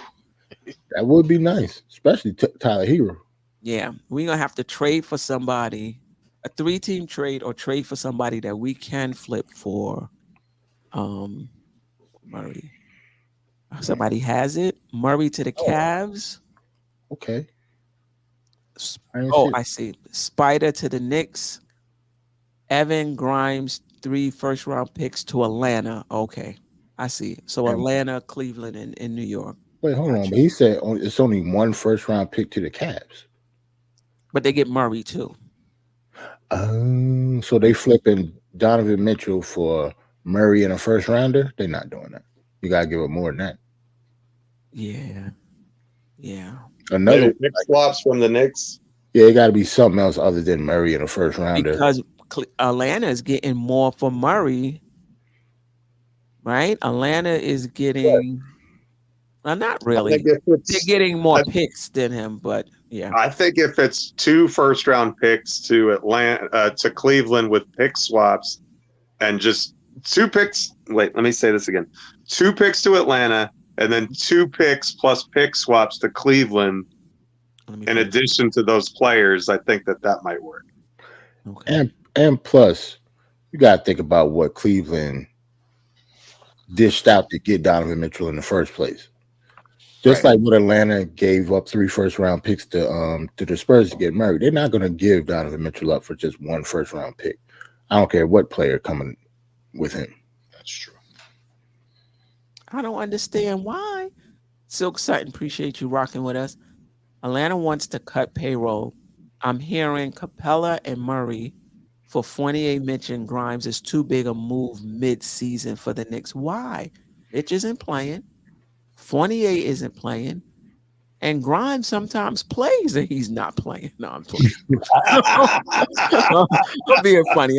That would be nice, especially Tyler Hero. Yeah, we're going to have to trade for somebody, a 3-team trade, or trade for somebody that we can flip for Murray. Somebody has it. Murray to the Cavs. Okay. I see. Spider to the Knicks. Evan Grimes, 3 first-round picks to Atlanta. Okay, I see. So Atlanta, Cleveland, and New York. Wait, hold on. But he said it's only 1 first-round pick to the Cavs. But they get Murray too. So they flipping Donovan Mitchell for Murray and a first rounder? They're not doing that. You gotta give up more than that. Yeah. Another pick swaps from the Knicks. Yeah, it got to be something else other than Murray and a first rounder. Because Atlanta is getting more for Murray, right? Atlanta is getting, well, not really. They're getting more picks than him, but yeah. I think if it's 2 first-round picks to Atlanta, to Cleveland with pick swaps, and just 2 picks. Wait, let me say this again: 2 picks to Atlanta, and then 2 picks plus pick swaps to Cleveland. In addition to those players, I think that might work. Okay. And plus, you got to think about what Cleveland dished out to get Donovan Mitchell in the first place. Just like what Atlanta gave up 3 first-round picks to the Spurs to get Murray, they're not going to give Donovan Mitchell up for just 1 first-round pick. I don't care what player coming with him. That's true. I don't understand why. Silk Sutton, appreciate you rocking with us. Atlanta wants to cut payroll. I'm hearing Capella and Murray for Fournier, Mitch, and Grimes is too big a move mid-season for the Knicks. Why? Mitch isn't playing. Fournier isn't playing. And Grimes sometimes plays and he's not playing. No, I'm playing.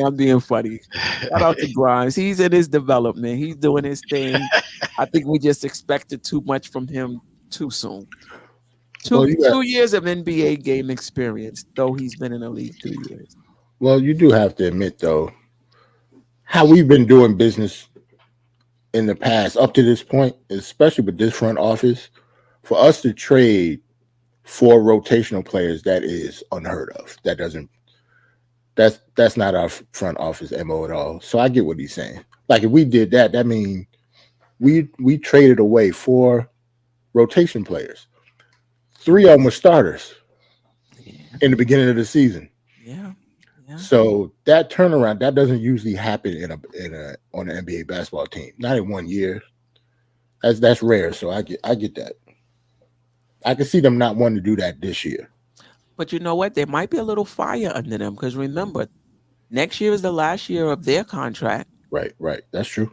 I'm being funny. Shout out to Grimes. He's in his development. He's doing his thing. I think we just expected too much from him too soon. 2 years of NBA game experience, though he's been in the league 2 years. Well, you do have to admit, though, how we've been doing business in the past up to this point, especially with this front office, for us to trade 4 rotational players, that is unheard of. That's not our front office MO at all. So I get what he's saying. Like if we did that, that means we traded away 4 rotation players. 3 of them were starters in the beginning of the season. Yeah. So that turnaround, that doesn't usually happen on an NBA basketball team. Not in 1 year. That's rare. So I get that. I can see them not wanting to do that this year. But you know what? There might be a little fire under them because remember, next year is the last year of their contract. Right. That's true.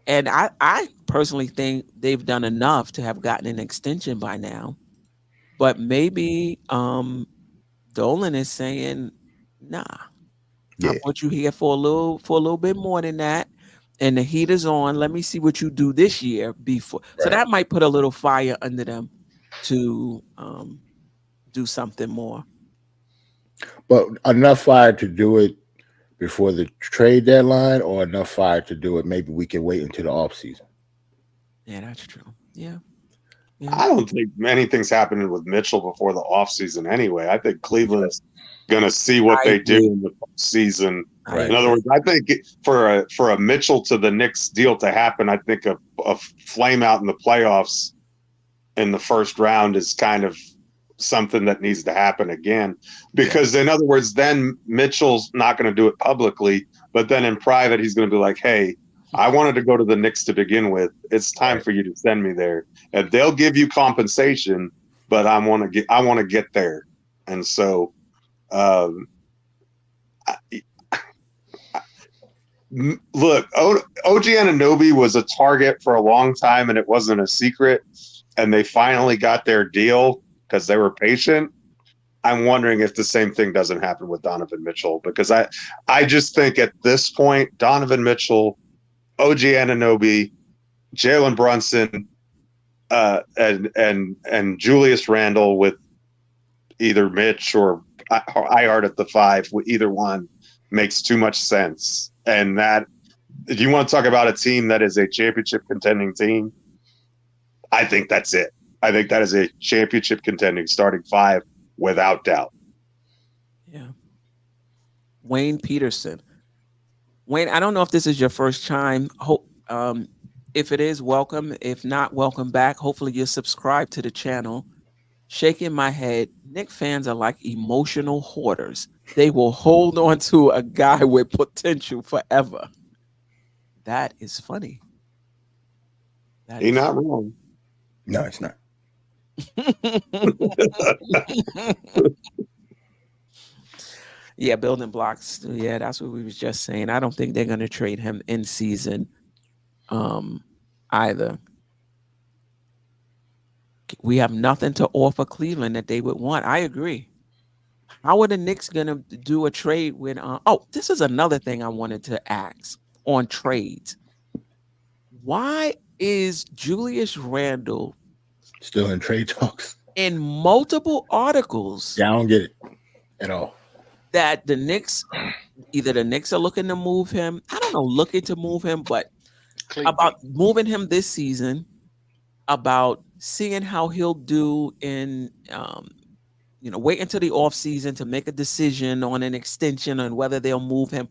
And I personally think they've done enough to have gotten an extension by now. But maybe Dolan is saying, nah. Yeah. I put you here for a little bit more than that. And the heat is on. Let me see what you do this year before. Right. So that might put a little fire under them to do something more. But enough fire to do it before the trade deadline, or enough fire to do it, maybe we can wait until the offseason. Yeah, that's true. Yeah. I don't think anything's happening with Mitchell before the offseason anyway. I think Cleveland's going to see what they do in the season. Right. In other words, I think for a Mitchell to the Knicks deal to happen, I think a flame out in the playoffs in the first round is kind of something that needs to happen again. Because in other words, then Mitchell's not going to do it publicly, but then in private, he's going to be like, hey, I wanted to go to the Knicks to begin with. It's time for you to send me there. And they'll give you compensation, but I want to get there. And so, look, OG Anunoby was a target for a long time, and it wasn't a secret. And they finally got their deal because they were patient. I'm wondering if the same thing doesn't happen with Donovan Mitchell, because I just think at this point, Donovan Mitchell, OG Anunoby, Jalen Brunson, and Julius Randle with either Mitch or Ihart at the 5, with either one makes too much sense. And that, if you want to talk about a team that is a championship contending team, I think that's it. I think that is a championship contending starting 5 without doubt. Yeah. Wayne Peterson. Wayne, I don't know if this is your first time. If it is, welcome. If not, welcome back. Hopefully you're subscribed to the channel. Shaking my head. Knick fans are like emotional hoarders. They will hold on to a guy with potential forever. That is funny. He's not wrong. No, it's not. Yeah, building blocks. Yeah, that's what we was just saying. I don't think they're going to trade him in season either. We have nothing to offer Cleveland that they would want. I agree. How are the Knicks going to do a trade with this is another thing I wanted to ask on trades. Why is Julius Randle still in trade talks? In multiple articles. Yeah, I don't get it at all. That the Knicks, either the Knicks are looking to move him. I don't know, looking to move him, but about moving him this season, about seeing how he'll do in, wait until the offseason to make a decision on an extension and whether they'll move him.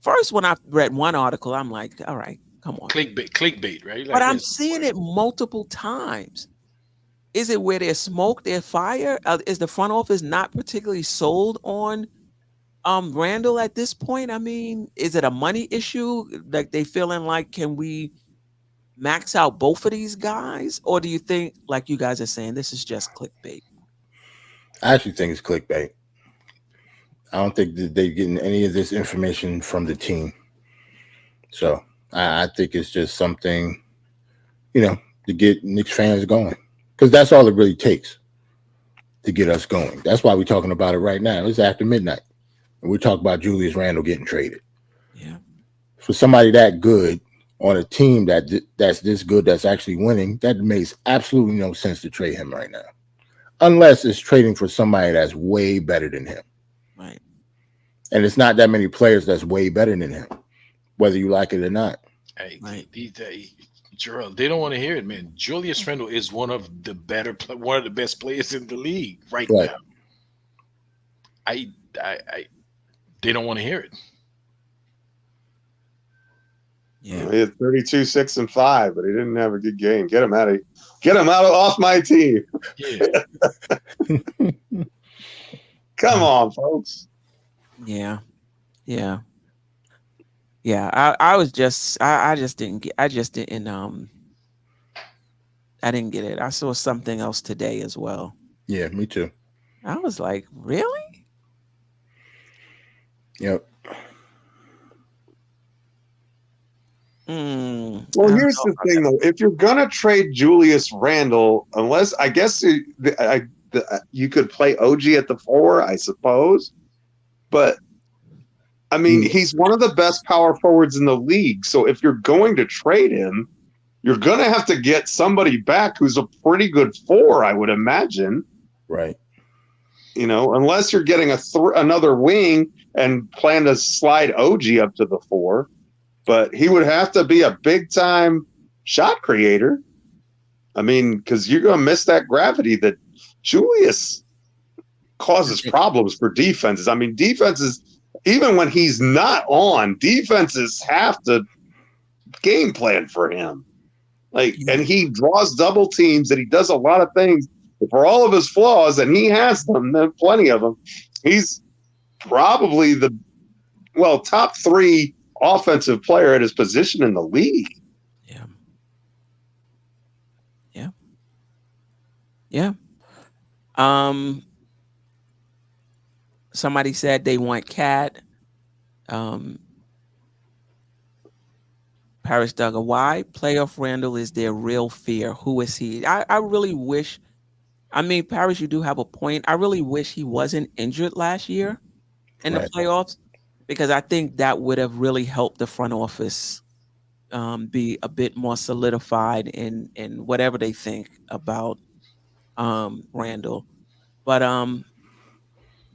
First, when I read one article, I'm like, all right, come on. Clickbait, right? Like, but I'm seeing it multiple times. Is it where there's smoke, there's fire? Is the front office not particularly sold on Randle at this point? I mean, is it a money issue? Like they feeling like, can we max out both of these guys? Or do you think, like you guys are saying, this is just clickbait? I actually think it's clickbait. I don't think that they're getting any of this information from the team. So I think it's just something, to get Knicks fans going. Because that's all it really takes to get us going. That's why we're talking about it right now. It's after midnight. And we're talking about Julius Randle getting traded. Yeah. For somebody that good on a team that's this good, that's actually winning, that makes absolutely no sense to trade him right now. Unless it's trading for somebody that's way better than him. Right. And it's not that many players that's way better than him, whether you like it or not. Hey, Jerrell, they don't want to hear it, man. Julius Randle is one of the best players in the league right now. They don't want to hear it. Yeah, he had 32, 6, and 5, but he didn't have a good game. Get him off my team. Yeah. Come on, folks. Yeah. I was just I didn't get it. I saw something else today as well. Yeah, me too. I was like, really? Yep. Well, here's the thing, though. If you're gonna trade Julius Randle, unless I guess you could play OG at the 4, I suppose, but I mean, he's one of the best power forwards in the league. So if you're going to trade him, you're going to have to get somebody back who's a pretty good 4, I would imagine. Right. Unless you're getting another wing and plan to slide OG up to the 4. But he would have to be a big-time shot creator. I mean, because you're going to miss that gravity that Julius causes problems for defenses. I mean, defenses, even when he's not on, defenses have to game plan for him. And he draws double teams, and he does a lot of things. For all of his flaws, and he has them, plenty of them, he's probably the top 3 offensive player at his position in the league. Yeah. Yeah. Somebody said they want Cat. Paris Duggar, why playoff Randle is their real fear? Who is he? I really wish. I mean, Paris, you do have a point. I really wish he wasn't injured last year in the Right. playoffs, because I think that would have really helped the front office be a bit more solidified in whatever they think about Randle. But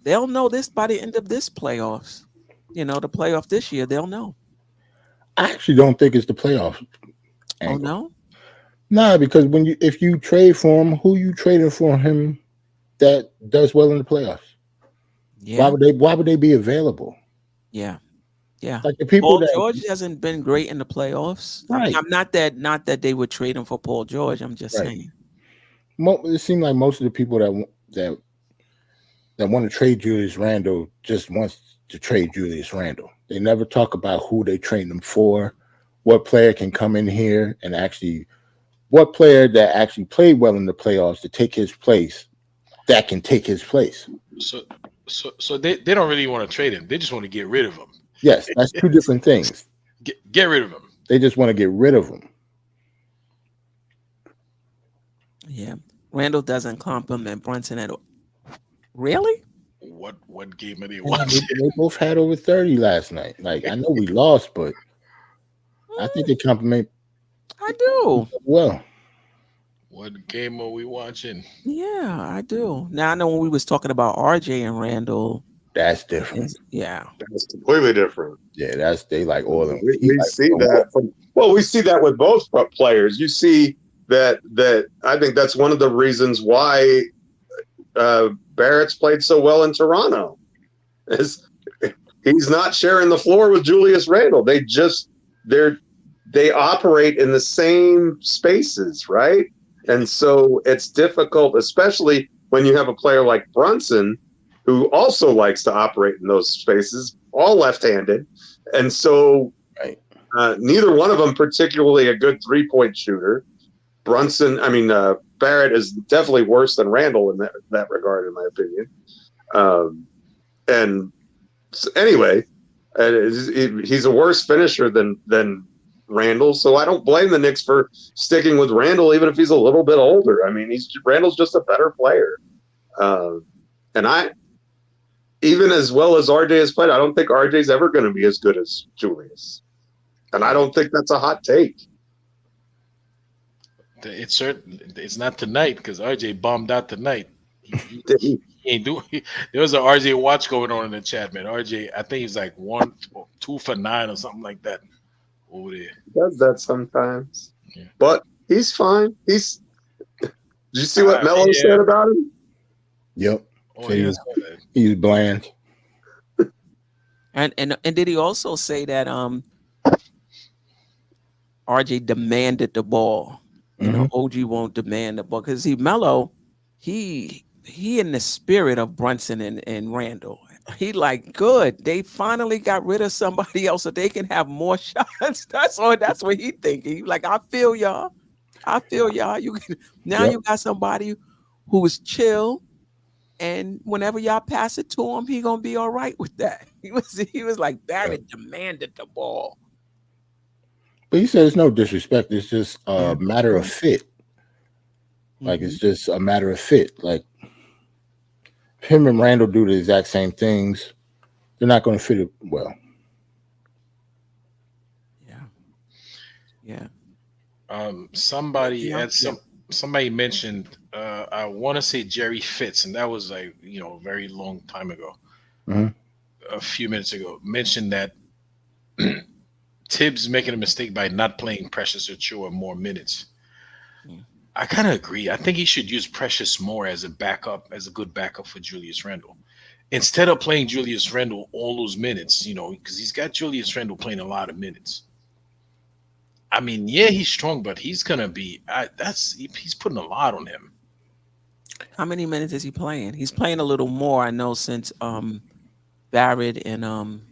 they'll know this by the end of this playoffs. You know, the playoff this year, they'll know. I actually don't think it's the playoff Oh angle. no? Nah, because if you trade for him, who you trading for him that does well in the playoffs? Yeah. Why would they be available? Yeah. Yeah. Like the people Paul that George hasn't been great in the playoffs. I mean, right. I'm not that they would trade him for Paul George. I'm just Right. saying. It seems like most of the people that want to trade Julius Randle just wants to trade Julius Randle. They never talk about who they trade him for, what player can come in here and actually, what player that actually played well in the playoffs to take his place, that can take his place. So they don't really want to trade him. They just want to get rid of him. Yes, that's two different things. Get rid of him. They just want to get rid of him. Yeah. Randle doesn't compliment Brunson at all. Really? What game are they Yeah, watching? they both had over 30 last night. Like, I know we lost, but I think they compliment I do. well. What game are we watching? Yeah, I do. Now I know when we was talking about RJ and Randle. That's different. Yeah. It's completely different. Yeah, they like oil and We see that. We see that with both players. You see that I think that's one of the reasons why Barrett's played so well in Toronto. Is he's not sharing the floor with Julius Randle. They operate in the same spaces, right? And so it's difficult, especially when you have a player like Brunson, who also likes to operate in those spaces, all left-handed. And so neither one of them particularly a good three-point shooter. Barrett is definitely worse than Randle in that regard, in my opinion. And so anyway, he's a worse finisher than Randle, so I don't blame the Knicks for sticking with Randle, even if he's a little bit older. I mean, Randle's just a better player, and even as well as RJ has played, I don't think RJ's ever going to be as good as Julius, and I don't think that's a hot take. It's not tonight because RJ bombed out tonight. He ain't doing. There was an RJ watch going on in the chat, man. RJ, I think he's like 1 or 2 for 9 or something like that over there. He does that sometimes, but he's fine. Did you see what Melo said about him? Yep. Oh, So yeah, he's bland. And did he also say that RJ demanded the ball? You know, OG won't demand the ball because Melo, he in the spirit of Brunson and Randle. He like, good. They finally got rid of somebody else so they can have more shots. That's what he thinking. He like, I feel y'all. You can, now you got somebody who is chill, and whenever y'all pass it to him, he gonna be all right with that. He was like, Barrett demanded the ball. But he said it's no disrespect. It's just a matter of fit. Like, it's just a matter of fit. Like, him and Randle do the exact same things. They're not going to fit it well. Yeah. Somebody mentioned, I want to say Jerry Fitz, and that was a very long time ago, a few minutes ago, mentioned that Tibbs making a mistake by not playing Precious Achiuwa more minutes. I kind of agree. I think he should use Precious more as a backup, as a good backup for Julius Randle. Instead of playing Julius Randle all those minutes, because he's got Julius Randle playing a lot of minutes. I mean, yeah, he's strong, but he's gonna be. He's putting a lot on him. How many minutes is he playing? He's playing a little more, I know, since Barrett and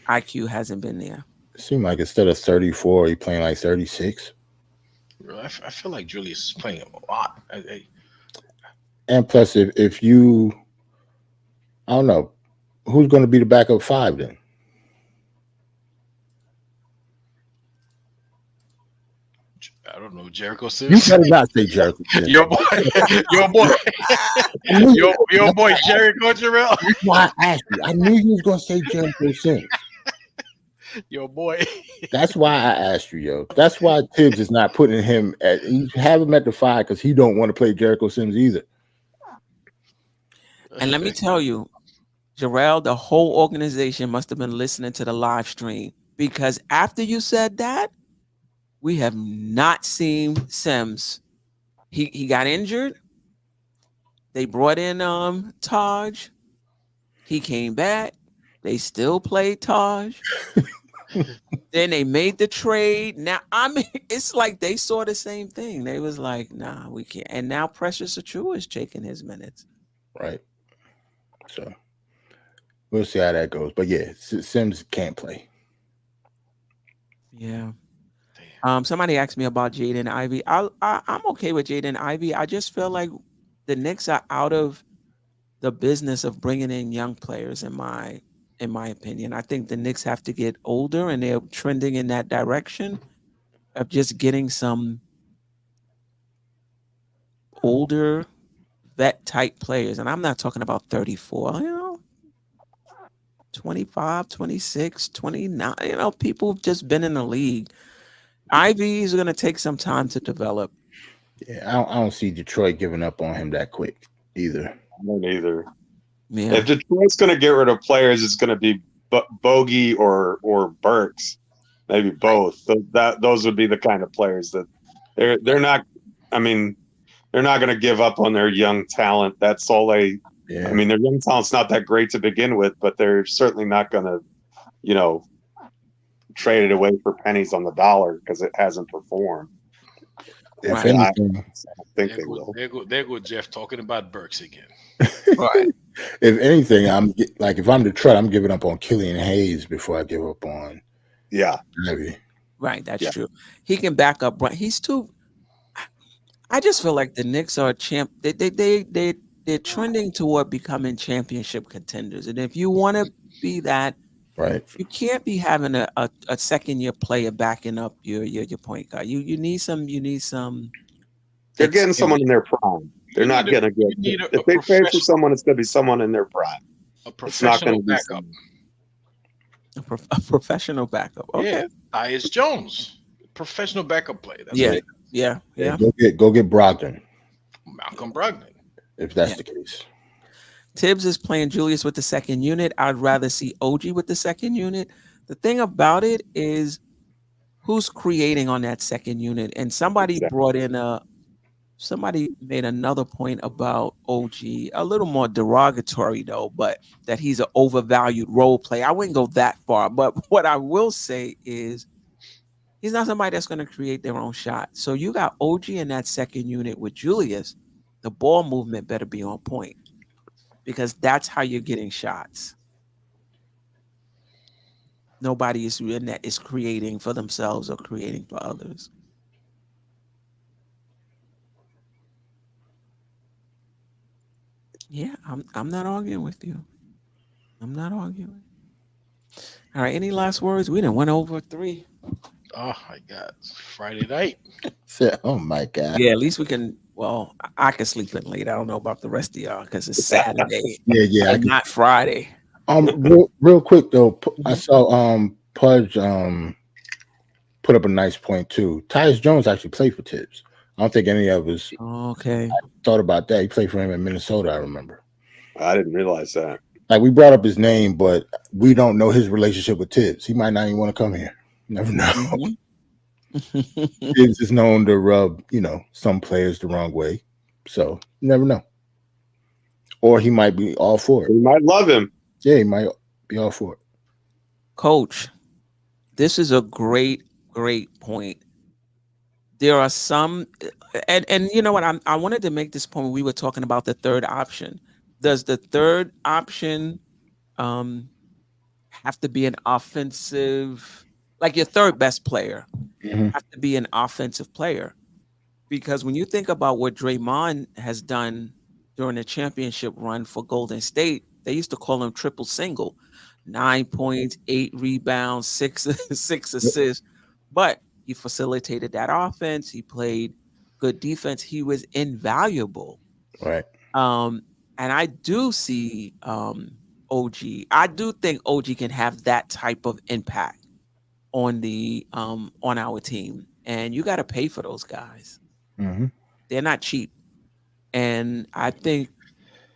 IQ hasn't been there. It seemed like instead of 34, he's playing like 36. I feel like Julius is playing a lot. And plus, if you, I don't know, who's going to be the backup 5 then? I don't know, Jericho You Sims. better not say Jericho. Your boy, your boy Jericho Jerrell. That's why I asked you. I knew you was going to say Jericho Sims. Your boy. That's why I asked you, yo. That's why Tibbs is not putting him at. You have him at the 5 because he don't want to play Jericho Sims either. And let me tell you, Jerrell, the whole organization must have been listening to the live stream, because after you said that, we have not seen Sims. He got injured. They brought in Taj. He came back. They still played Taj. Then they made the trade. Now, I mean, it's like they saw the same thing. They was like, nah, we can't. And now Precious Achua is taking his minutes. Right. So we'll see how that goes. But yeah, Sims can't play. Yeah. Somebody asked me about Jaden Ivey. I'm okay with Jaden Ivey. I just feel like the Knicks are out of the business of bringing in young players, in my opinion. I think the Knicks have to get older, and they're trending in that direction of just getting some older vet type players. And I'm not talking about 34, 25, 26, 29, people have just been in the league. Ivy is going to take some time to develop. Yeah, I don't see Detroit giving up on him that quick either. I don't either. Yeah. If Detroit's going to get rid of players, it's going to be Bogey or Burks, maybe both. Those would be the kind of players that they're not. I mean, they're not going to give up on their young talent. That's all they. Yeah. I mean, their young talent's not that great to begin with, but they're certainly not going to, trade it away for pennies on the dollar because it hasn't performed. If anything, I think they will. There go Geoff talking about Burks again. Right. If anything, if I'm Detroit, I'm giving up on Killian Hayes before I give up on Ivy. Right, that's true. He can back up. He's too. I just feel like the Knicks are they're trending toward becoming championship contenders, and if you want to be that, right, you can't be having a second year player backing up your point guard. You need some. They're getting someone in their prime. They're not going to get. If they pay for someone, it's going to be someone in their prime. A professional backup. A professional backup. Okay. Yeah, Tyus Jones, professional backup player. That's yeah. Go get Brogdon. Malcolm Brogdon. If that's the case. Tibbs is playing Julius with the second unit. I'd rather see OG with the second unit. The thing about it is, who's creating on that second unit? And somebody brought in somebody made another point about OG, a little more derogatory though, but that he's an overvalued role player. I wouldn't go that far, but what I will say is he's not somebody that's going to create their own shot. So you got OG in that second unit with Julius. The ball movement better be on point, because that's how you're getting shots. Nobody is in that is creating for themselves or creating for others. Yeah, I'm not arguing with you. I'm not arguing. All right, any last words? We done went over 3. Oh my God, Friday night. Oh my God. Yeah, at least we can. Well, I can sleep in late. I don't know about the rest of y'all because it's Saturday. Yeah, not Friday. Real quick though, I saw Pudge put up a nice point too. Tyus Jones actually played for Tibbs. I don't think any of us thought about that. He played for him in Minnesota, I remember. I didn't realize that. Like, we brought up his name, but we don't know his relationship with Tibbs. He might not even want to come here. Never know. Mm-hmm. Tibbs is known to rub, some players the wrong way. So you never know. Or he might be all for it. He might love him. Yeah, he might be all for it. Coach, this is a great point. There are some, and you know what? I wanted to make this point when we were talking about the third option. Does the third option have to be an offensive, like your third best player, have to be an offensive player? Because when you think about what Draymond has done during the championship run for Golden State, they used to call him triple single, 9 points, 8 rebounds, six assists. But he facilitated that offense. He played good defense. He was invaluable. Right. And I do see OG. I do think OG can have that type of impact on the on our team. And you got to pay for those guys. Mm-hmm. They're not cheap. And I think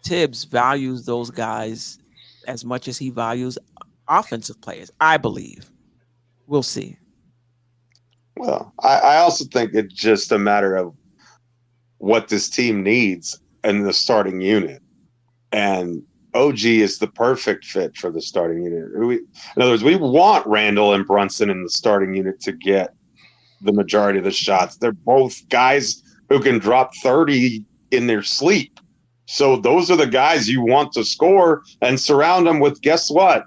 Tibbs values those guys as much as he values offensive players, I believe. We'll see. Well, I also think it's just a matter of what this team needs in the starting unit. And OG is the perfect fit for the starting unit. In other words, we want Randle and Brunson in the starting unit to get the majority of the shots. They're both guys who can drop 30 in their sleep. So those are the guys you want to score and surround them with, guess what?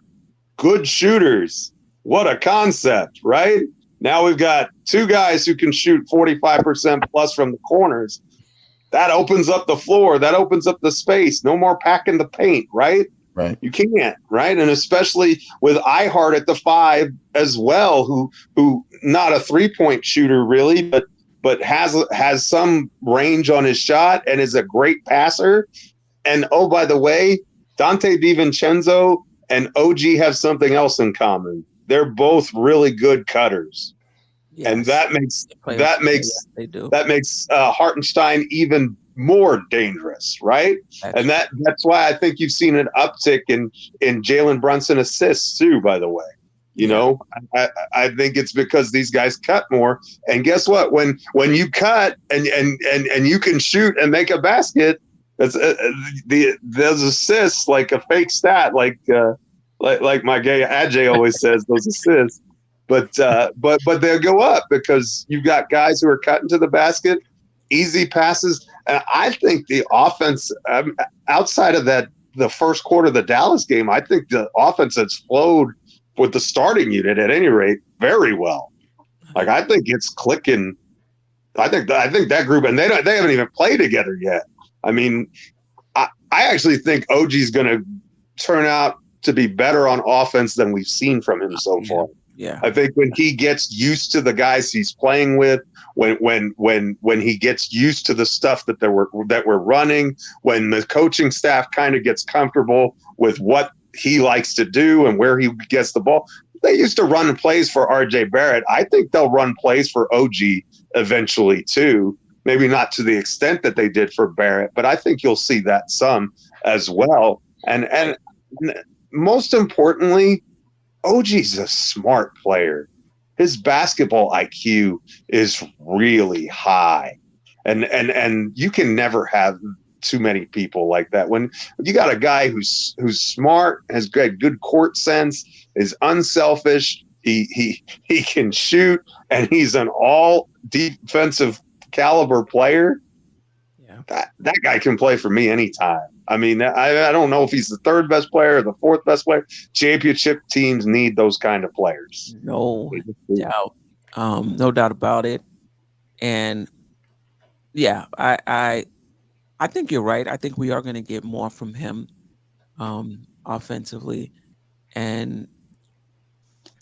Good shooters. What a concept, right? Now we've got two guys who can shoot 45% plus from the corners. That opens up the floor. That opens up the space. No more packing the paint, right? Right. You can't, right? And especially with iHeart at the 5 as well, who not a 3-point shooter really, but has some range on his shot and is a great passer. And oh, by the way, Dante DiVincenzo and OG have something else in common. They're both really good cutters. Yes. And that makes Hartenstein even more dangerous, right? And that's why I think you've seen an uptick in Jalen Brunson assists too, by the way. You know, I think it's because these guys cut more. And guess what? When you cut and you can shoot and make a basket, that's those assists like a fake stat, like my gay Ajay always says, those assists. But they'll go up because you've got guys who are cutting to the basket, easy passes. And I think the offense, outside of the first quarter of the Dallas game, I think the offense has flowed with the starting unit at any rate very well. Like, I think it's clicking. I think that group, and they haven't even played together yet. I mean, I actually think OG's going to turn out to be better on offense than we've seen from him so far. Yeah, I think when he gets used to the guys he's playing with, when he gets used to the stuff that we're running, when the coaching staff kind of gets comfortable with what he likes to do and where he gets the ball. They used to run plays for RJ Barrett. I think they'll run plays for OG eventually too. Maybe not to the extent that they did for Barrett, but I think you'll see that some as well. And most importantly, OG's a smart player. His basketball IQ is really high. And you can never have too many people like that. When you got a guy who's smart, has got good court sense, is unselfish, he can shoot, and he's an all defensive caliber player. Yeah, that guy can play for me anytime. I mean, I don't know if he's the third best player or the fourth best player. Championship teams need those kind of players. No doubt. No doubt about it. And yeah, I think you're right. I think we are going to get more from him offensively. And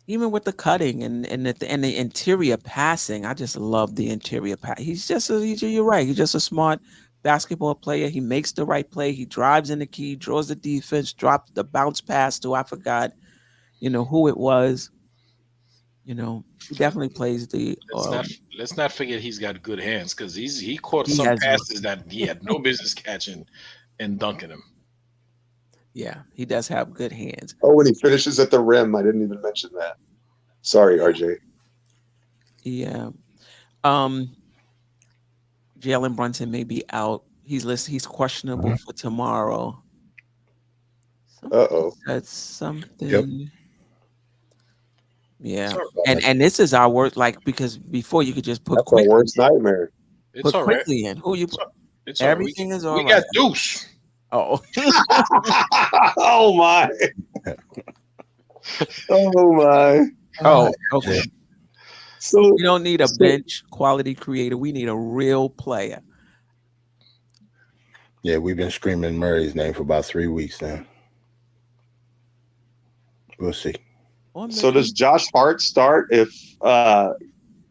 even with the cutting and the interior passing, I just love the interior pass. You're right. He's just a smart basketball player. He makes the right play. He drives in the key, draws the defense, drops the bounce pass to, I forgot, who it was. He definitely plays the. Let's not forget he's got good hands, because he caught some passes that he had no business catching and dunking them. Yeah, he does have good hands. Oh, when he finishes at the rim, I didn't even mention that. Sorry, RJ. Yeah. Jalen Brunson may be out. He's questionable for tomorrow. That's something. Yep. Yeah, and this is our worst. Like, because before you could just put that's our worst nightmare. It's all right. In. Who you? It's everything is all right. We got Deuce. Oh. Oh my. Oh my. Oh, okay. So we don't need a bench quality creator. We need a real player. Yeah, we've been screaming Murray's name for about 3 weeks now. We'll see. Or So maybe does Josh Hart start if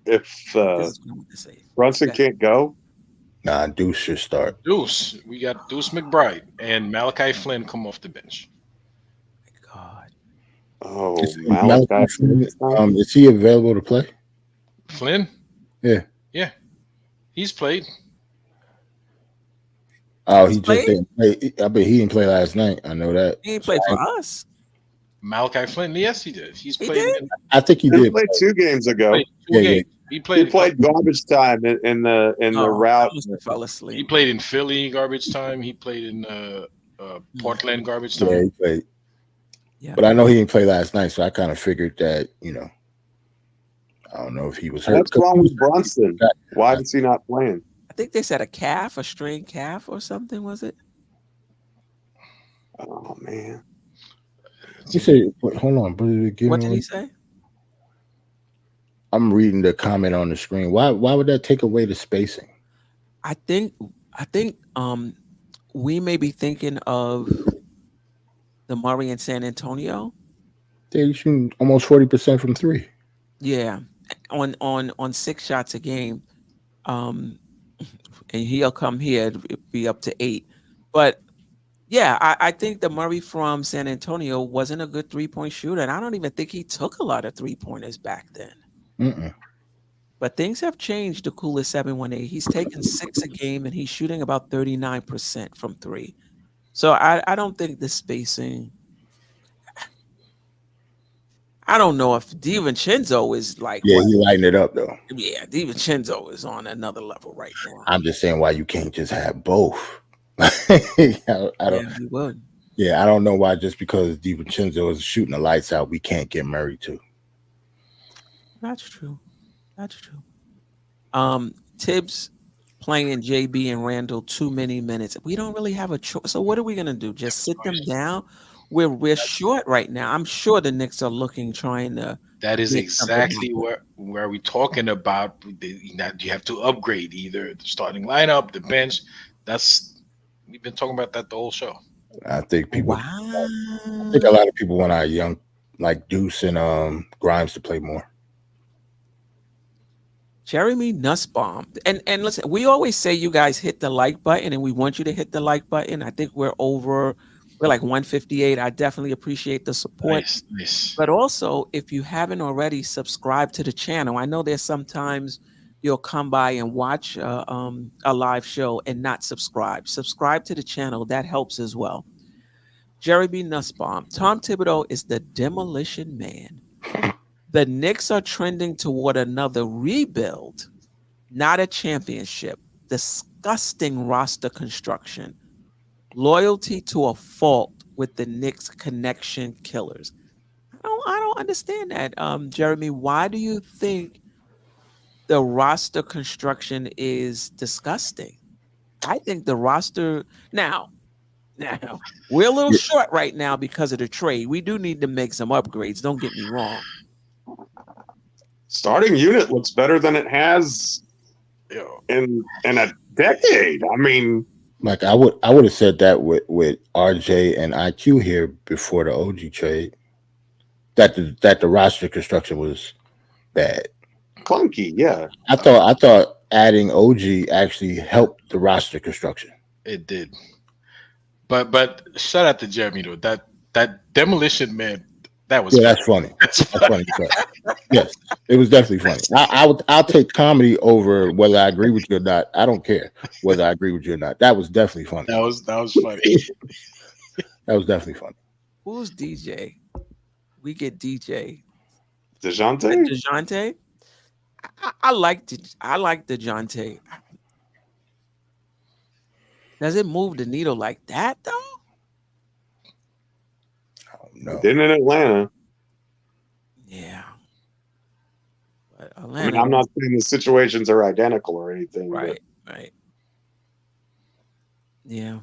this is what I want to say. Brunson Yeah. can't go? Nah, Deuce should start. Deuce, we got Deuce McBride and Malachi Flynn come off the bench. God. Oh, Is Malachi. Flynn, is he available to play? Flynn? Yeah. Yeah. He's played. Oh, he just didn't play. I bet he didn't play last night. I know that. He ain't played for us. Malachi Flynn, yes, he did. He's He played. did? I think he He did. played 2 games ago. Played two games. He played. He played garbage time in the route. I must have fell He asleep. played in Philly garbage time. He played in Portland garbage time. Yeah, he played. Yeah. But I know he didn't play last night, so I kind of figured that, I don't know if he was hurt. What's wrong with Brunson? Why is he not playing? I think they said a strained calf or something, was it? Oh man. He said, hold on, What did he say? I'm reading the comment on the screen. Why would that take away the spacing? I think we may be thinking of the Murray in San Antonio. They're shooting almost 40% from 3. Yeah. On 6 shots a game. And he'll come here, it'll be up to 8. But yeah, I think the Murray from San Antonio wasn't a good 3-point shooter, and I don't even think he took a lot of 3-pointers back then. Mm-mm. But things have changed. The coolest 718. He's taken 6 a game, and he's shooting about 39% from 3. So I don't think the spacing. I don't know if DiVincenzo is like. Yeah, what? he lightened it up though. Yeah, DiVincenzo is on another level right now. I'm just saying why you can't just have both. I don't. Yeah, he would. Yeah, I don't know why just because DiVincenzo is shooting the lights out, we can't get Murray too. That's true. That's true. Tibbs playing JB and Randle too many minutes. We don't really have a choice. So what are we gonna do? Just sit them down? We're short right now. I'm sure the Knicks are trying to. That is get exactly something. where we're talking about. That you have to upgrade either the starting lineup, the bench. We've been talking about that the whole show. I think people. Wow. I think a lot of people want our young, like Deuce and Grimes, to play more. Jeremy Nussbaum. And listen, we always say you guys hit the like button, and we want you to hit the like button. I think we're like 158. I definitely appreciate the support. Nice. But also, if you haven't already subscribed to the channel, I know there's sometimes you'll come by and watch a live show and not subscribe. Subscribe to the channel. That helps as well. Jeremy Nussbaum. Tom Thibodeau is the demolition man. The Knicks are trending toward another rebuild, not a championship. Disgusting roster construction. Loyalty to a fault with the Knicks connection killers. I don't understand that, Jeremy. Why do you think the roster construction is disgusting? I think the roster now we're a little short right now because of the trade. We do need to make some upgrades. Don't get me wrong. Starting unit looks better than it has in a decade. I mean, like I would have said that with RJ and IQ here before the OG trade, that the roster construction was bad, clunky. Yeah, I thought adding OG actually helped the roster construction. It did, but shout out to Jeremy though. That demolition man. That was that's funny. That's funny. Yes, it was definitely funny. I'll take comedy over whether I agree with you or not. I don't care whether I agree with you or not. That was definitely funny. That was funny. That was definitely funny. Who's DJ? We get DJ. DeJounte? I like DeJounte. Does it move the needle like that though? No. Didn't in Atlanta. Yeah. But Atlanta, I mean, I'm not saying the situations are identical or anything. Right. Yeah.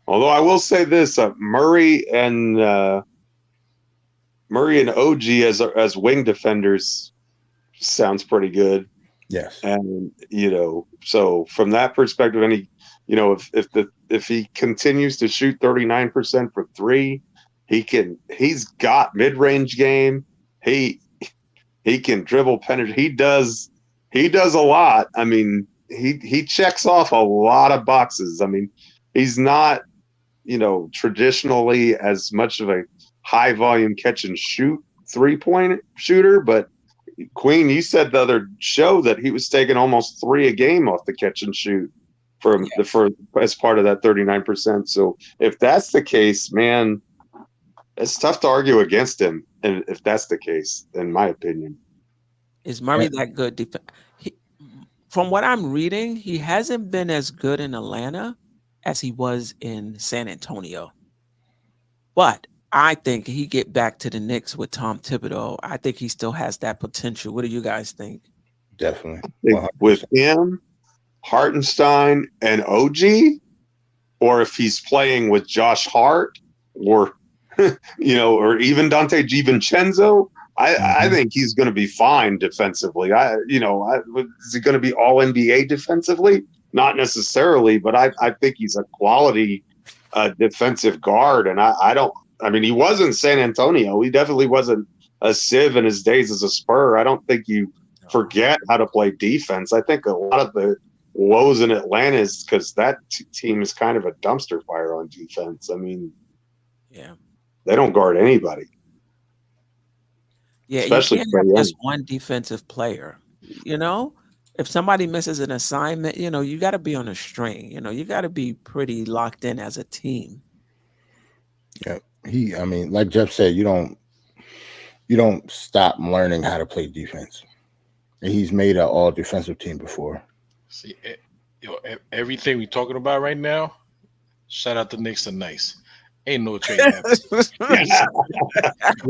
Although I will say this, Murray and OG as wing defenders sounds pretty good. Yes. And so from that perspective, if he continues to shoot 39% from three, he's got mid-range game. He can dribble, penetrate. He does a lot. I mean, he checks off a lot of boxes. I mean, he's not, traditionally as much of a high volume catch and shoot 3-point shooter, but Queen, you said the other show that he was taking almost 3 a game off the catch and shoot as part of that 39%. So if that's the case, man, it's tough to argue against him. And if that's the case, in my opinion, is Murray that good? From what I'm reading, he hasn't been as good in Atlanta as he was in San Antonio. But I think he get back to the Knicks with Tom Thibodeau. I think he still has that potential. What do you guys think? Definitely. With him, Hartenstein, and OG, or if he's playing with Josh Hart, or or even Dante DiVincenzo, I think he's going to be fine defensively. Is he going to be all NBA defensively? Not necessarily, but I think he's a quality defensive guard, and he was in San Antonio. He definitely wasn't a sieve in his days as a Spur. I don't think you forget how to play defense. I think a lot of the woes in Atlanta is because that team is kind of a dumpster fire on defense. I mean, yeah, they don't guard anybody. Yeah, especially you can't have just one defensive player. If somebody misses an assignment, you got to be on a string. You got to be pretty locked in as a team. Yeah, like Geoff said, you don't stop learning how to play defense. And he's made an all defensive team before. See, everything we're talking about right now, shout out to Knicks and nice. Ain't no trade happening.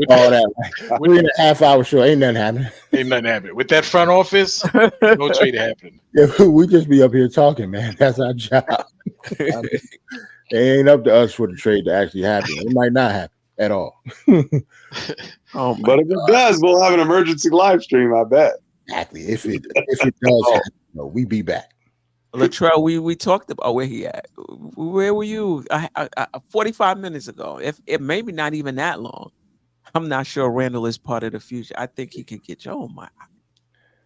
All that 3.5 hour show, ain't nothing happening. Ain't nothing happening. With that front office, no trade happening. Yeah, we just be up here talking, man. That's our job. It ain't up to us for the trade to actually happen. It might not happen at all. But if it does, we'll have an emergency live stream, I bet. Exactly. If it does happen, we be back. Latrell, we talked about where he at. Where were you 45 minutes ago? If it maybe not even that long. I'm not sure Randle is part of the future. I think he could get you. Oh my!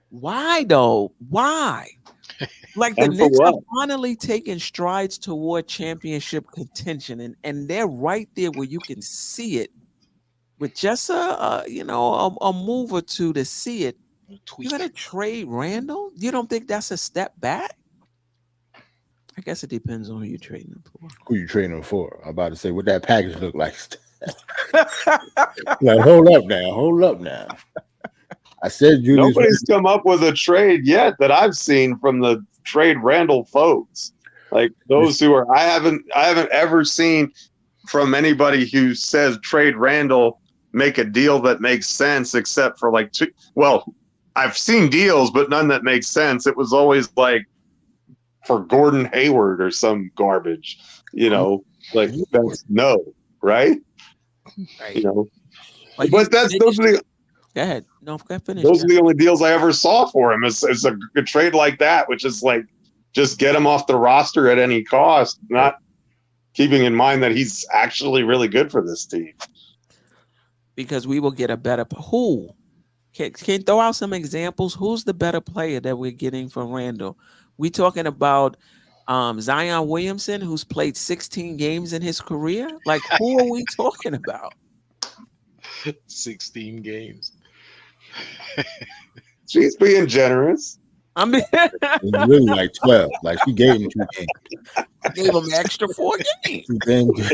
Why though? Why? Like the Knicks are finally taking strides toward championship contention, and they're right there where you can see it with just a move or two to see it. You gotta trade Randle? You don't think that's a step back? I guess it depends on who you're trading him for. Who you trading him for? I'm about to say what that package look like. Like, hold up now. I said nobody's come up with a trade yet that I've seen from the trade Randle folks. Like those who are, I haven't ever seen from anybody who says trade Randle, make a deal that makes sense, except for like two. Well, I've seen deals, but none that make sense. It was always like for Gordon Hayward or some garbage, like that's no, right? Like but those are the. Go ahead. No, finish. Those are the only deals I ever saw for him. Is a trade like that, which is like just get him off the roster at any cost, not keeping in mind that he's actually really good for this team. Because we will get a better who. Can throw out some examples? Who's the better player that we're getting from Randle? We talking about Zion Williamson, who's played 16 games in his career? Like, who are we talking about? 16 games. She's being generous. I mean, it's really like 12. Like she gave him 2 games. I gave him an extra 4 games.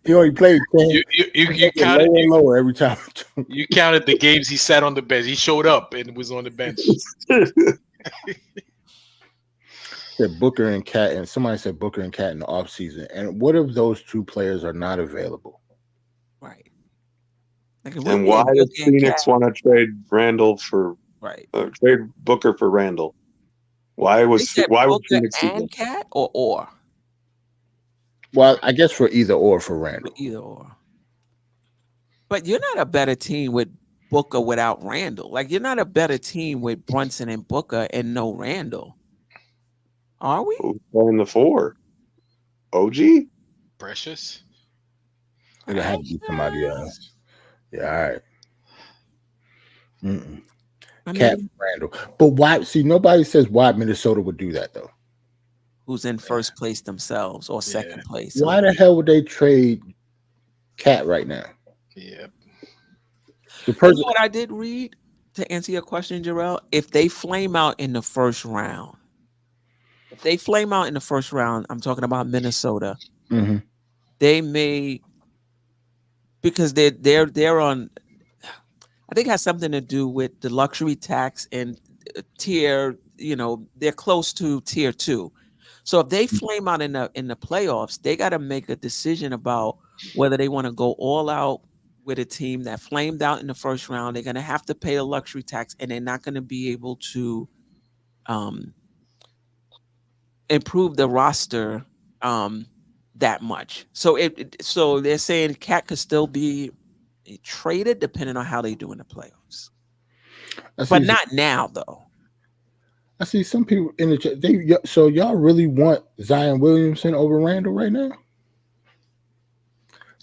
He only played 10. You counted lower every time. You counted the games he sat on the bench. He showed up and was on the bench. Said Booker and Cat, and somebody said Booker and Cat in the offseason. And what if those 2 players are not available? Right. And why does Phoenix want to trade Randle for trade Booker for Randle? Why would Phoenix and Cat or? Well, I guess for either or for Randle. Either or. But you're not a better team with Booker without Randle. Like, you're not a better team with Brunson and Booker and no Randle. Are we? Who's playing the 4? OG? Precious. It'll have to be somebody else. Yeah, all right. Cat Randle. But why? See, nobody says why Minnesota would do that, though. Who's in first place themselves or second place? Why the hell would they trade Cat right now? Yeah. You know what I did read, to answer your question, Jerrell? If they flame out in the first round, I'm talking about Minnesota. They may, because they're on. I think it has something to do with the luxury tax and tier. They're close to tier 2. So if they flame out in the playoffs, they got to make a decision about whether they want to go all out with a team that flamed out in the first round. They're going to have to pay a luxury tax, and they're not going to be able to improve the roster that much. So so they're saying Cat could still be traded depending on how they do in the playoffs, but not now though. I see some people in the chat. So y'all really want Zion Williamson over Randle right now?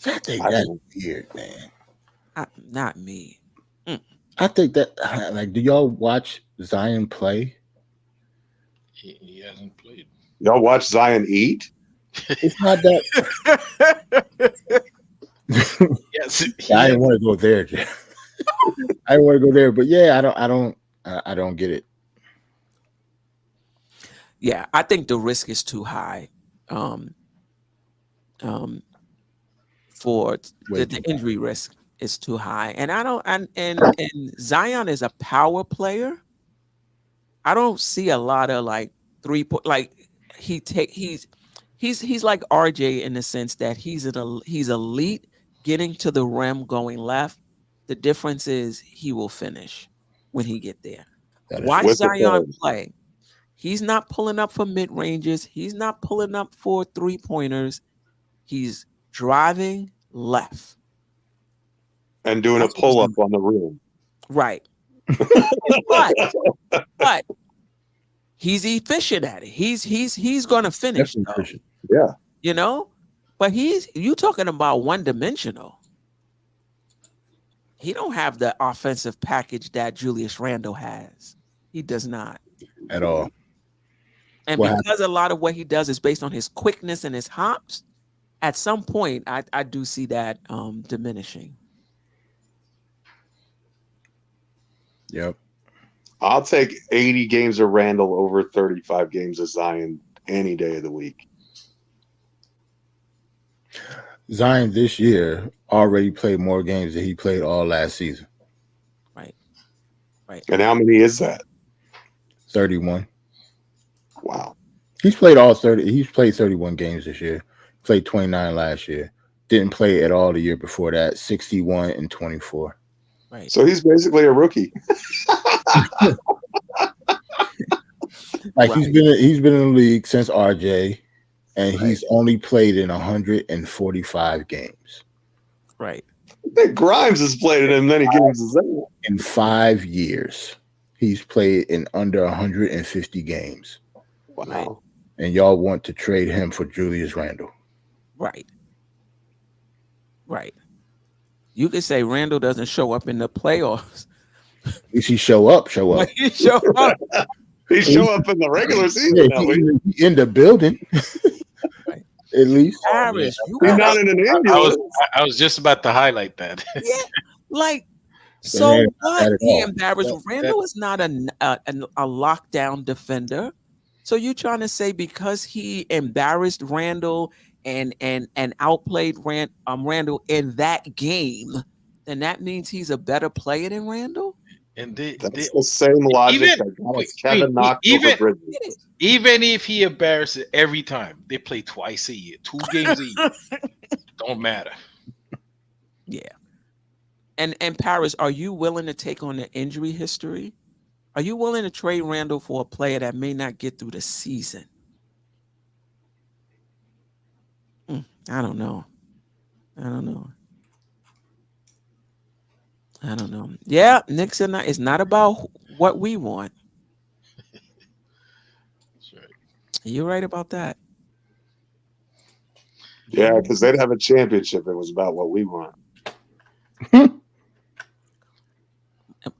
I think that's weird, man. Not me. I think that, like, do y'all watch Zion play? He hasn't played. Y'all watch Zion eat? It's not that. Yes, I didn't want to go there, Jeff. I didn't want to go there, but yeah, I don't get it. Yeah, I think the risk is too high. For the injury risk is too high, and I don't. And Zion is a power player. I don't see a lot of like 3-point. Like he's like RJ in the sense that he's elite getting to the rim going left. The difference is he will finish when he get there. Watch Zion play. He's not pulling up for mid ranges. He's not pulling up for 3-pointers. He's driving left and doing a pull up on the rim. Right. but he's efficient at it. He's going to finish. Yeah. But you talking about one-dimensional. He don't have the offensive package that Julius Randle has. He does not at all. And because a lot of what he does is based on his quickness and his hops, at some point I do see that diminishing. Yep. I'll take 80 games of Randle over 35 games of Zion any day of the week. Zion this year already played more games than he played all last season. Right. And how many is that? 31. Wow. He's played all 30. He's played 31 games this year. Played 29 last year. Didn't play at all the year before that. 61 and 24. Right. So he's basically a rookie. Like he's been in the league since RJ, and he's only played in 145 games. Right. I think Grimes has played in as many games as that. In 5 years, he's played in under 150 games. Wow. And y'all want to trade him for Julius Randle. Right. You could say Randle doesn't show up in the playoffs. At least he show up. He show up. He show up in the regular season. Yeah, he in the building. Right. At least. Harris, he's not in an ambulance. I was just about to highlight that. Yeah, like so what? He all. embarrassed. Randle is not a lockdown defender. So you trying to say because he embarrassed Randle and outplayed Randle in that game, then that means he's a better player than Randle? And that's the same logic that got Kevin knocked over Bridges. Even if he embarrasses every time, they play twice a year, 2 games a year. Don't matter. Yeah. And Paris, are you willing to take on the injury history? Are you willing to trade Randle for a player that may not get through the season? I don't know. I don't know. Yeah, Knicks and it's not about what we want. That's right. You're right about that. Yeah, because they'd have a championship. It was about what we want.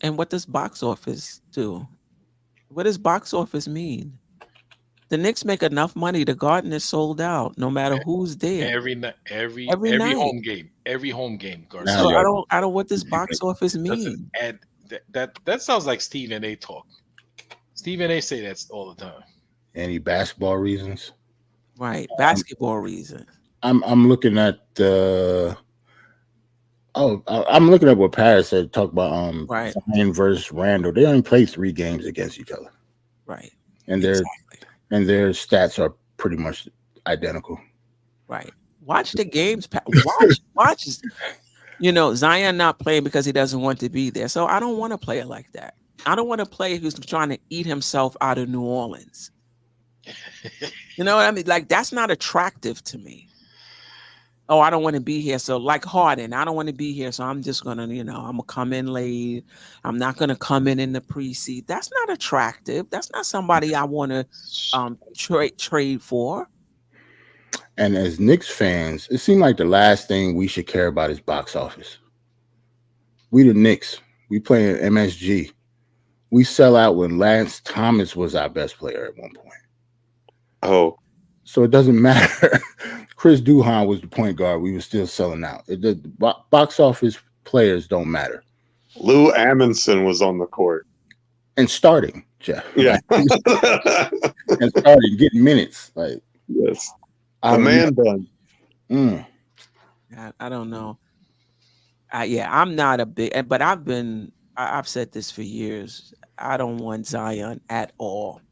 And what does box office do? What does box office mean? The Knicks make enough money. The Garden is sold out, no matter who's there. Every night, every night. home game, Garcia. Now So you're- I don't. What does box office Doesn't mean? add that sounds like Stephen A. talk. Stephen A. say that all the time. Any basketball reasons? Right, basketball reasons. I'm looking at I'm looking at what Paris said. Talk about Right. Zion versus Randle. They only played 3 games against each other, Right, and their stats are pretty much identical. right. Watch the games. Watch. You know, Zion not playing because he doesn't want to be there. So I don't want to play it like that. I don't want to play who's trying to eat himself out of New Orleans. You know what I mean? Like, that's not attractive to me. Oh, I don't want to be here. So like Harden, I don't want to be here. So I'm just gonna, I'm gonna come in late. I'm not gonna come in the pre-seed. That's not attractive. That's not somebody I want to trade for. And as Knicks fans, it seemed like the last thing we should care about is box office. We the Knicks. We play in MSG. We sell out when Lance Thomas was our best player at one point. Oh, So it doesn't matter. Chris Duhon was the point guard. We were still selling out. The box office players don't matter. Lou Amundsen was on the court. And starting, Jeff. Yeah. And starting, getting minutes. Like, Yes. The man done. I don't know. I'm not a big, but I've said this for years. I don't want Zion at all.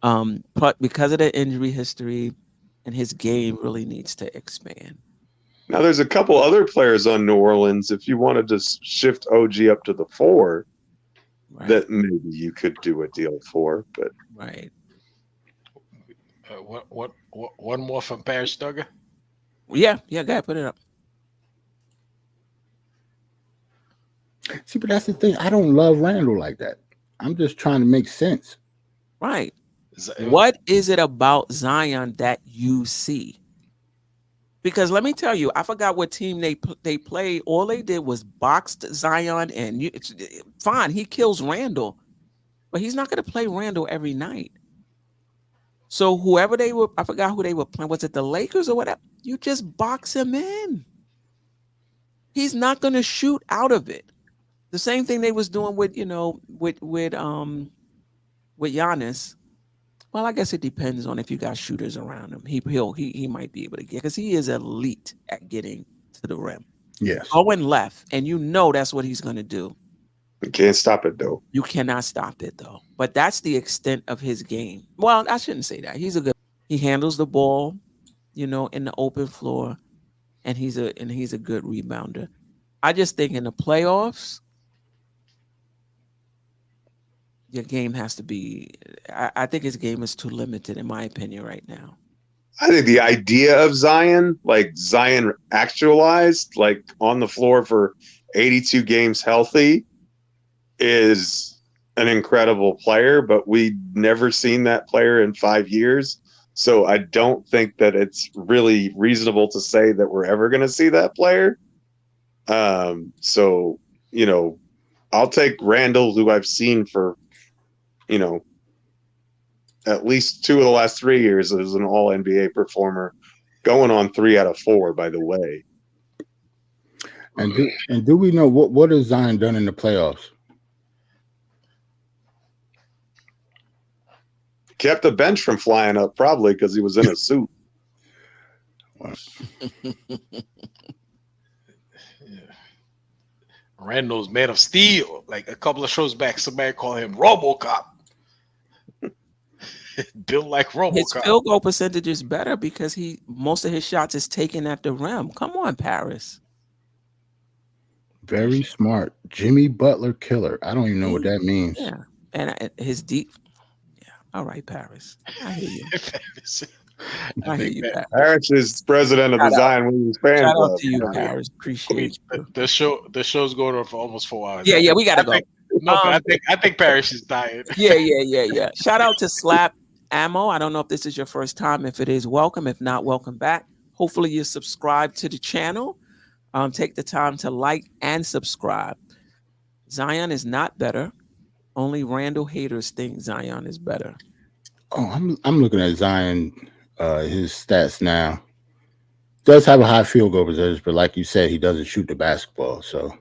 But because of the injury history and his game really needs to expand. Now there's a couple other players on New Orleans. If you wanted to shift OG up to the 4, Right. that maybe you could do a deal for. But Right. One more from Paris Duggar. Yeah, go ahead, put it up. see, but that's the thing. I don't love Randle like that. I'm just trying to make sense. Right. What is it about Zion that you see? Because let me tell you, I forgot what team they played. All they did was boxed Zion, and fine, he kills Randle, but he's not going to play Randle every night. So whoever they were, I forgot who they were playing. Was it the Lakers or whatever? You just box him in. He's not going to shoot out of it. The same thing they was doing with Giannis. Well, I guess it depends on if you got shooters around him. He might be able to get, because he is elite at getting to the rim. Yes. Going left, and that's what he's going to do. you can't stop it though. You cannot stop it though. But that's the extent of his game. Well, I shouldn't say that. He handles the ball, in the open floor, and he's a good rebounder. I just think in the playoffs, your game has to be. I think his game is too limited, in my opinion, right now. I think the idea of Zion, like Zion actualized, like on the floor for 82 games healthy, is an incredible player, but we've never seen that player in 5 years. So I don't think that it's really reasonable to say that we're ever going to see that player. So, I'll take Randle, who I've seen for, at least 2 of the last 3 years as an all NBA performer, going on 3 out of 4, by the way. And do we know what has Zion done in the playoffs? Kept the bench from flying up, probably because he was in a suit. Randall's made of steel. Like a couple of shows back, somebody called him RoboCop. Built like RoboCop. His field goal percentage is better because most of his shots is taken at the rim. Come on, Paris. Very smart. Jimmy Butler killer. I don't even know what that means. Yeah, and his deep. Yeah, all right, Paris. I hear you. I hear you, Pat. Parrish is president of the Zion Williams fan Shout club. out to you, Paris. Appreciate you. The show's going on for almost 4 hours. Yeah, we gotta go. I think Parrish is dying. Yeah. Shout out to Slap Ammo. I don't know if this is your first time. If it is, welcome. If not, welcome back. Hopefully you subscribe to the channel. Take the time to like and subscribe. Zion is not better. Only Randle haters think Zion is better. Oh, I'm looking at Zion, his stats now. Does have a high field goal percentage, but like you said, he doesn't shoot the basketball, so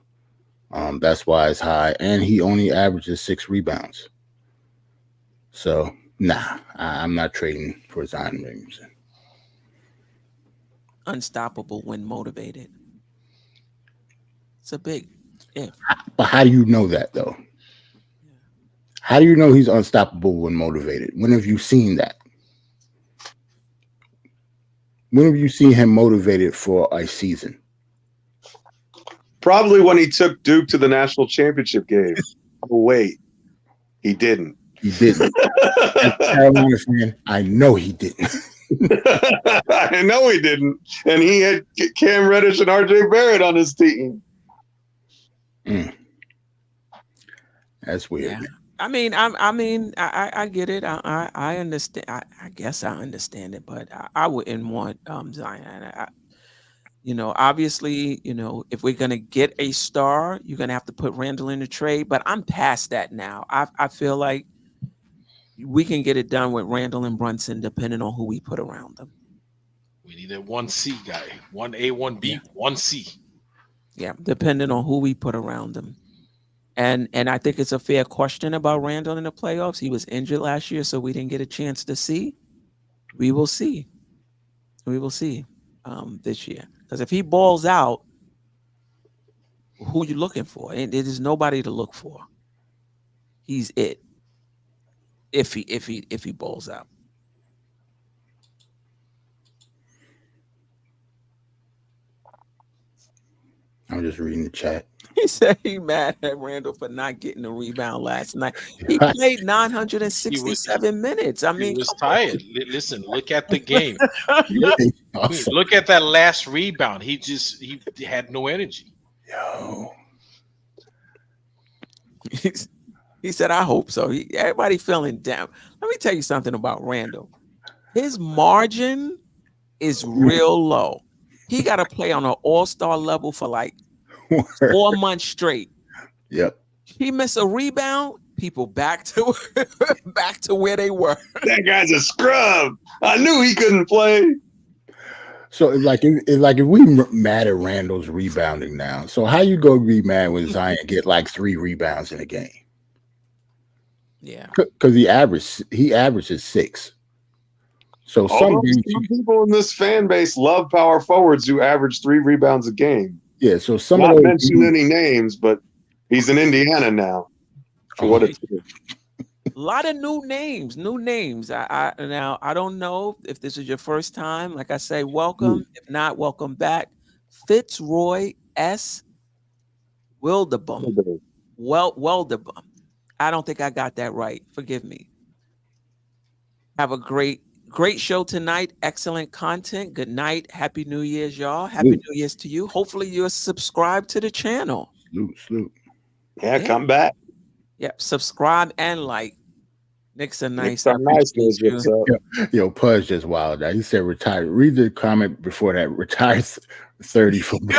that's why it's high. And he only averages 6 rebounds. So nah, I'm not trading for Zion Williamson. Unstoppable when motivated. It's a big if. But how do you know that though? How do you know he's unstoppable when motivated? When have you seen that? When have you seen him motivated for a season? Probably when he took Duke to the national championship game. Oh, wait, he didn't. He didn't. As a Carolina fan, I know he didn't. I know he didn't. And he had Cam Reddish and RJ Barrett on his team. That's weird. Yeah. I mean, I get it. I understand. I guess I understand it, but I wouldn't want Zion. Obviously, if we're gonna get a star, you're gonna have to put Randle in the trade. But I'm past that now. I feel like we can get it done with Randle and Brunson, depending on who we put around them. We need a 1C guy, 1A, 1B, 1C. Yeah, depending on who we put around them. And I think it's a fair question about Randle in the playoffs. He was injured last year, so we didn't get a chance to see. We will see. We will see this year. Because if he balls out, who you looking for? And there's nobody to look for. He's it. If he balls out. I'm just reading the chat. He said he mad at Randle for not getting a rebound last night. He played 967 minutes. I mean, he was tired. Listen, look at the game. Awesome. Look at that last rebound. He had no energy. Yo. He said, I hope so. Everybody feeling down. Let me tell you something about Randle. His margin is real low. He got to play on an all-star level for like 4 months straight. Yep. He missed a rebound. People back to where they were. That guy's a scrub. I knew he couldn't play. So if we mad at Randle's rebounding now, so how you go be mad when Zion get like 3 rebounds in a game? Yeah, because he averages 6. So some people in this fan base love power forwards who average 3 rebounds a game. Yeah, so some not of those mention any names, but he's in Indiana now. For what it's worth. A lot of new names. I don't know if this is your first time. Like I say, welcome. If not, welcome back. Fitzroy S. Wildebum. Weldebum. I don't think I got that right. Forgive me. Have a great show tonight. Excellent content. Good night. Happy New Year's, y'all. Happy New Year's to you. Hopefully you're subscribed to the channel. Salute. Yeah, come back. Yep. Subscribe and like. Nick's a nice. Yo, Pudge just wild. Now he said retired. Read the comment before that. Retires 30 for me.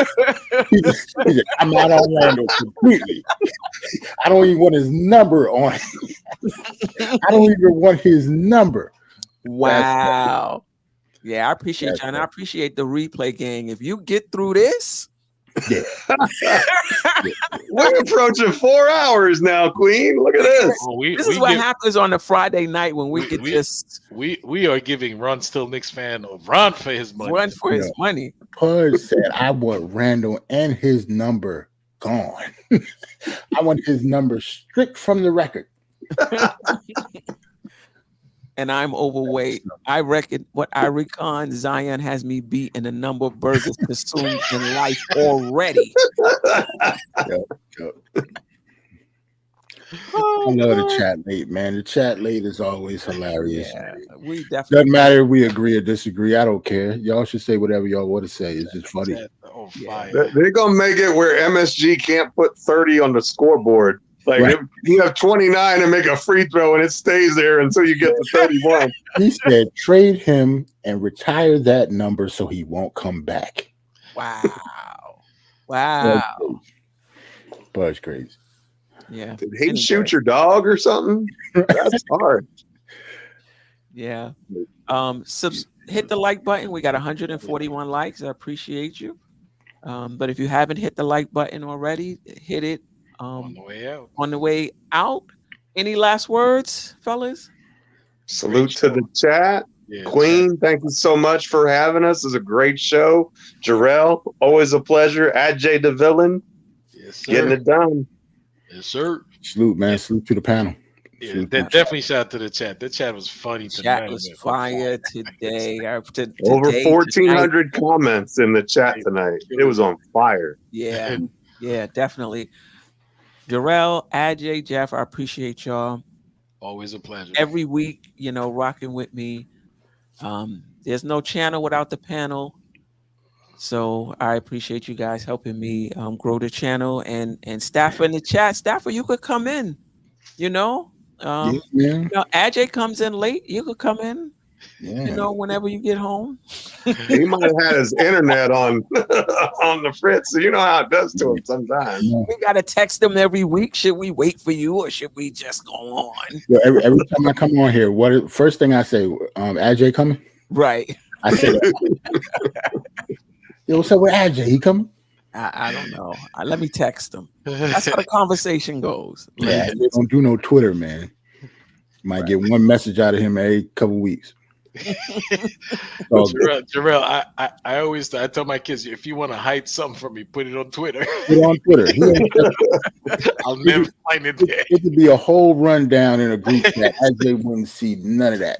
He said, I'm out on Randle completely. I don't even want his number on. I don't even want his number. Wow. Yeah, I appreciate you, and I appreciate the replay gang. If you get through this, yeah. We're approaching 4 hours now, Queen. Look at this. Well, this is what happens on a Friday night when we are giving Ron Still Knicks fan a run for his money. Run for his money. Pudge said, I want Randle and his number gone. I want his number strict from the record. And I'm overweight. I reckon Zion has me beat in the number of burgers consumed in life already. I love the chat late, man. The chat late is always hilarious. Yeah, we definitely Doesn't matter if we agree or disagree. I don't care. Y'all should say whatever y'all want to say. It's just funny. Oh, fire. They're gonna make it where MSG can't put 30 on the scoreboard. Like Right. if you have 29 and make a free throw, and it stays there until you get to 31. He said, trade him and retire that number so he won't come back. Wow. Buzz crazy. Yeah. Did he shoot your dog or something? That's hard. Yeah. Hit the like button. We got 141 likes. I appreciate you. But if you haven't hit the like button already, hit it. On the way out. On the way out. Any last words, fellas? Salute to the chat. Yeah, Queen, thank you so much for having us. It's a great show. Jerrell, always a pleasure. Aj the villain, yes, sir. getting it done. Yes, sir. Salute, man. Salute to the panel. Yeah, definitely shout out to the chat. The chat was funny tonight. Chat was fire today. Over 1,400 comments in the chat tonight. It was on fire. Yeah, yeah, definitely. Jerrell, Aj, Geoff, I appreciate y'all. Always a pleasure. Every week, rocking with me. There's no channel without the panel. So I appreciate you guys helping me grow the channel, and Stafford in the chat. Stafford, you could come in, Aj comes in late. You could come in, whenever you get home. He might have had his internet on on the fritz. So you know how it does to him sometimes. We got to text him every week. Should we wait for you, or should we just go on? Yo, every time I come on here, first thing I say, Aj coming? Right. I say, yo, what's up with Aj? He coming? I don't know. Let me text him. That's how the conversation goes. Yeah, they don't do no Twitter, man. Might get one message out of him every couple weeks. Jerrell, I tell my kids, if you want to hide something from me, put it on Twitter. Put it on Twitter. I'll never find it there. It could be a whole rundown in a group chat. Aj wouldn't see none of that.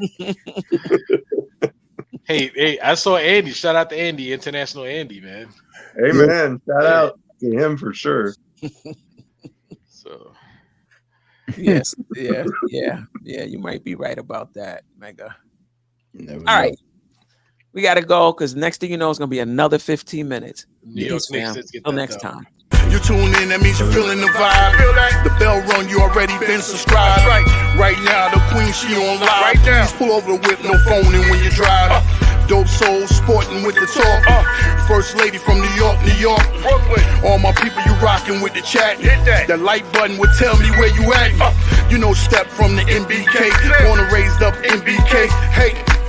Hey, I saw Andy. Shout out to Andy, International Andy, man. Hey, man. Shout out to him for sure. So, yes, yeah. You might be right about that, Mega. All right, we got to go because next thing you know, it's gonna be another 15 minutes. New York Knicks, let's get Till that next done. time. You tune in, that means you're feeling the vibe. The bell rung, you already been subscribed. Right now, the queen, she on live. Right now, just pull over the whip, no phoning when you drive. Dope Soul sporting with the talk. First lady from New York, Brooklyn. All my people, you rocking with the chat. Hit that. The like button would tell me where you at. Step from the MBK. Born and raised up MBK.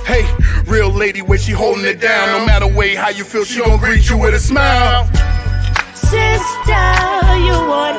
Hey, real lady, where she holding it down. No matter way how you feel, she gon' greet you with a smile. Sister, you want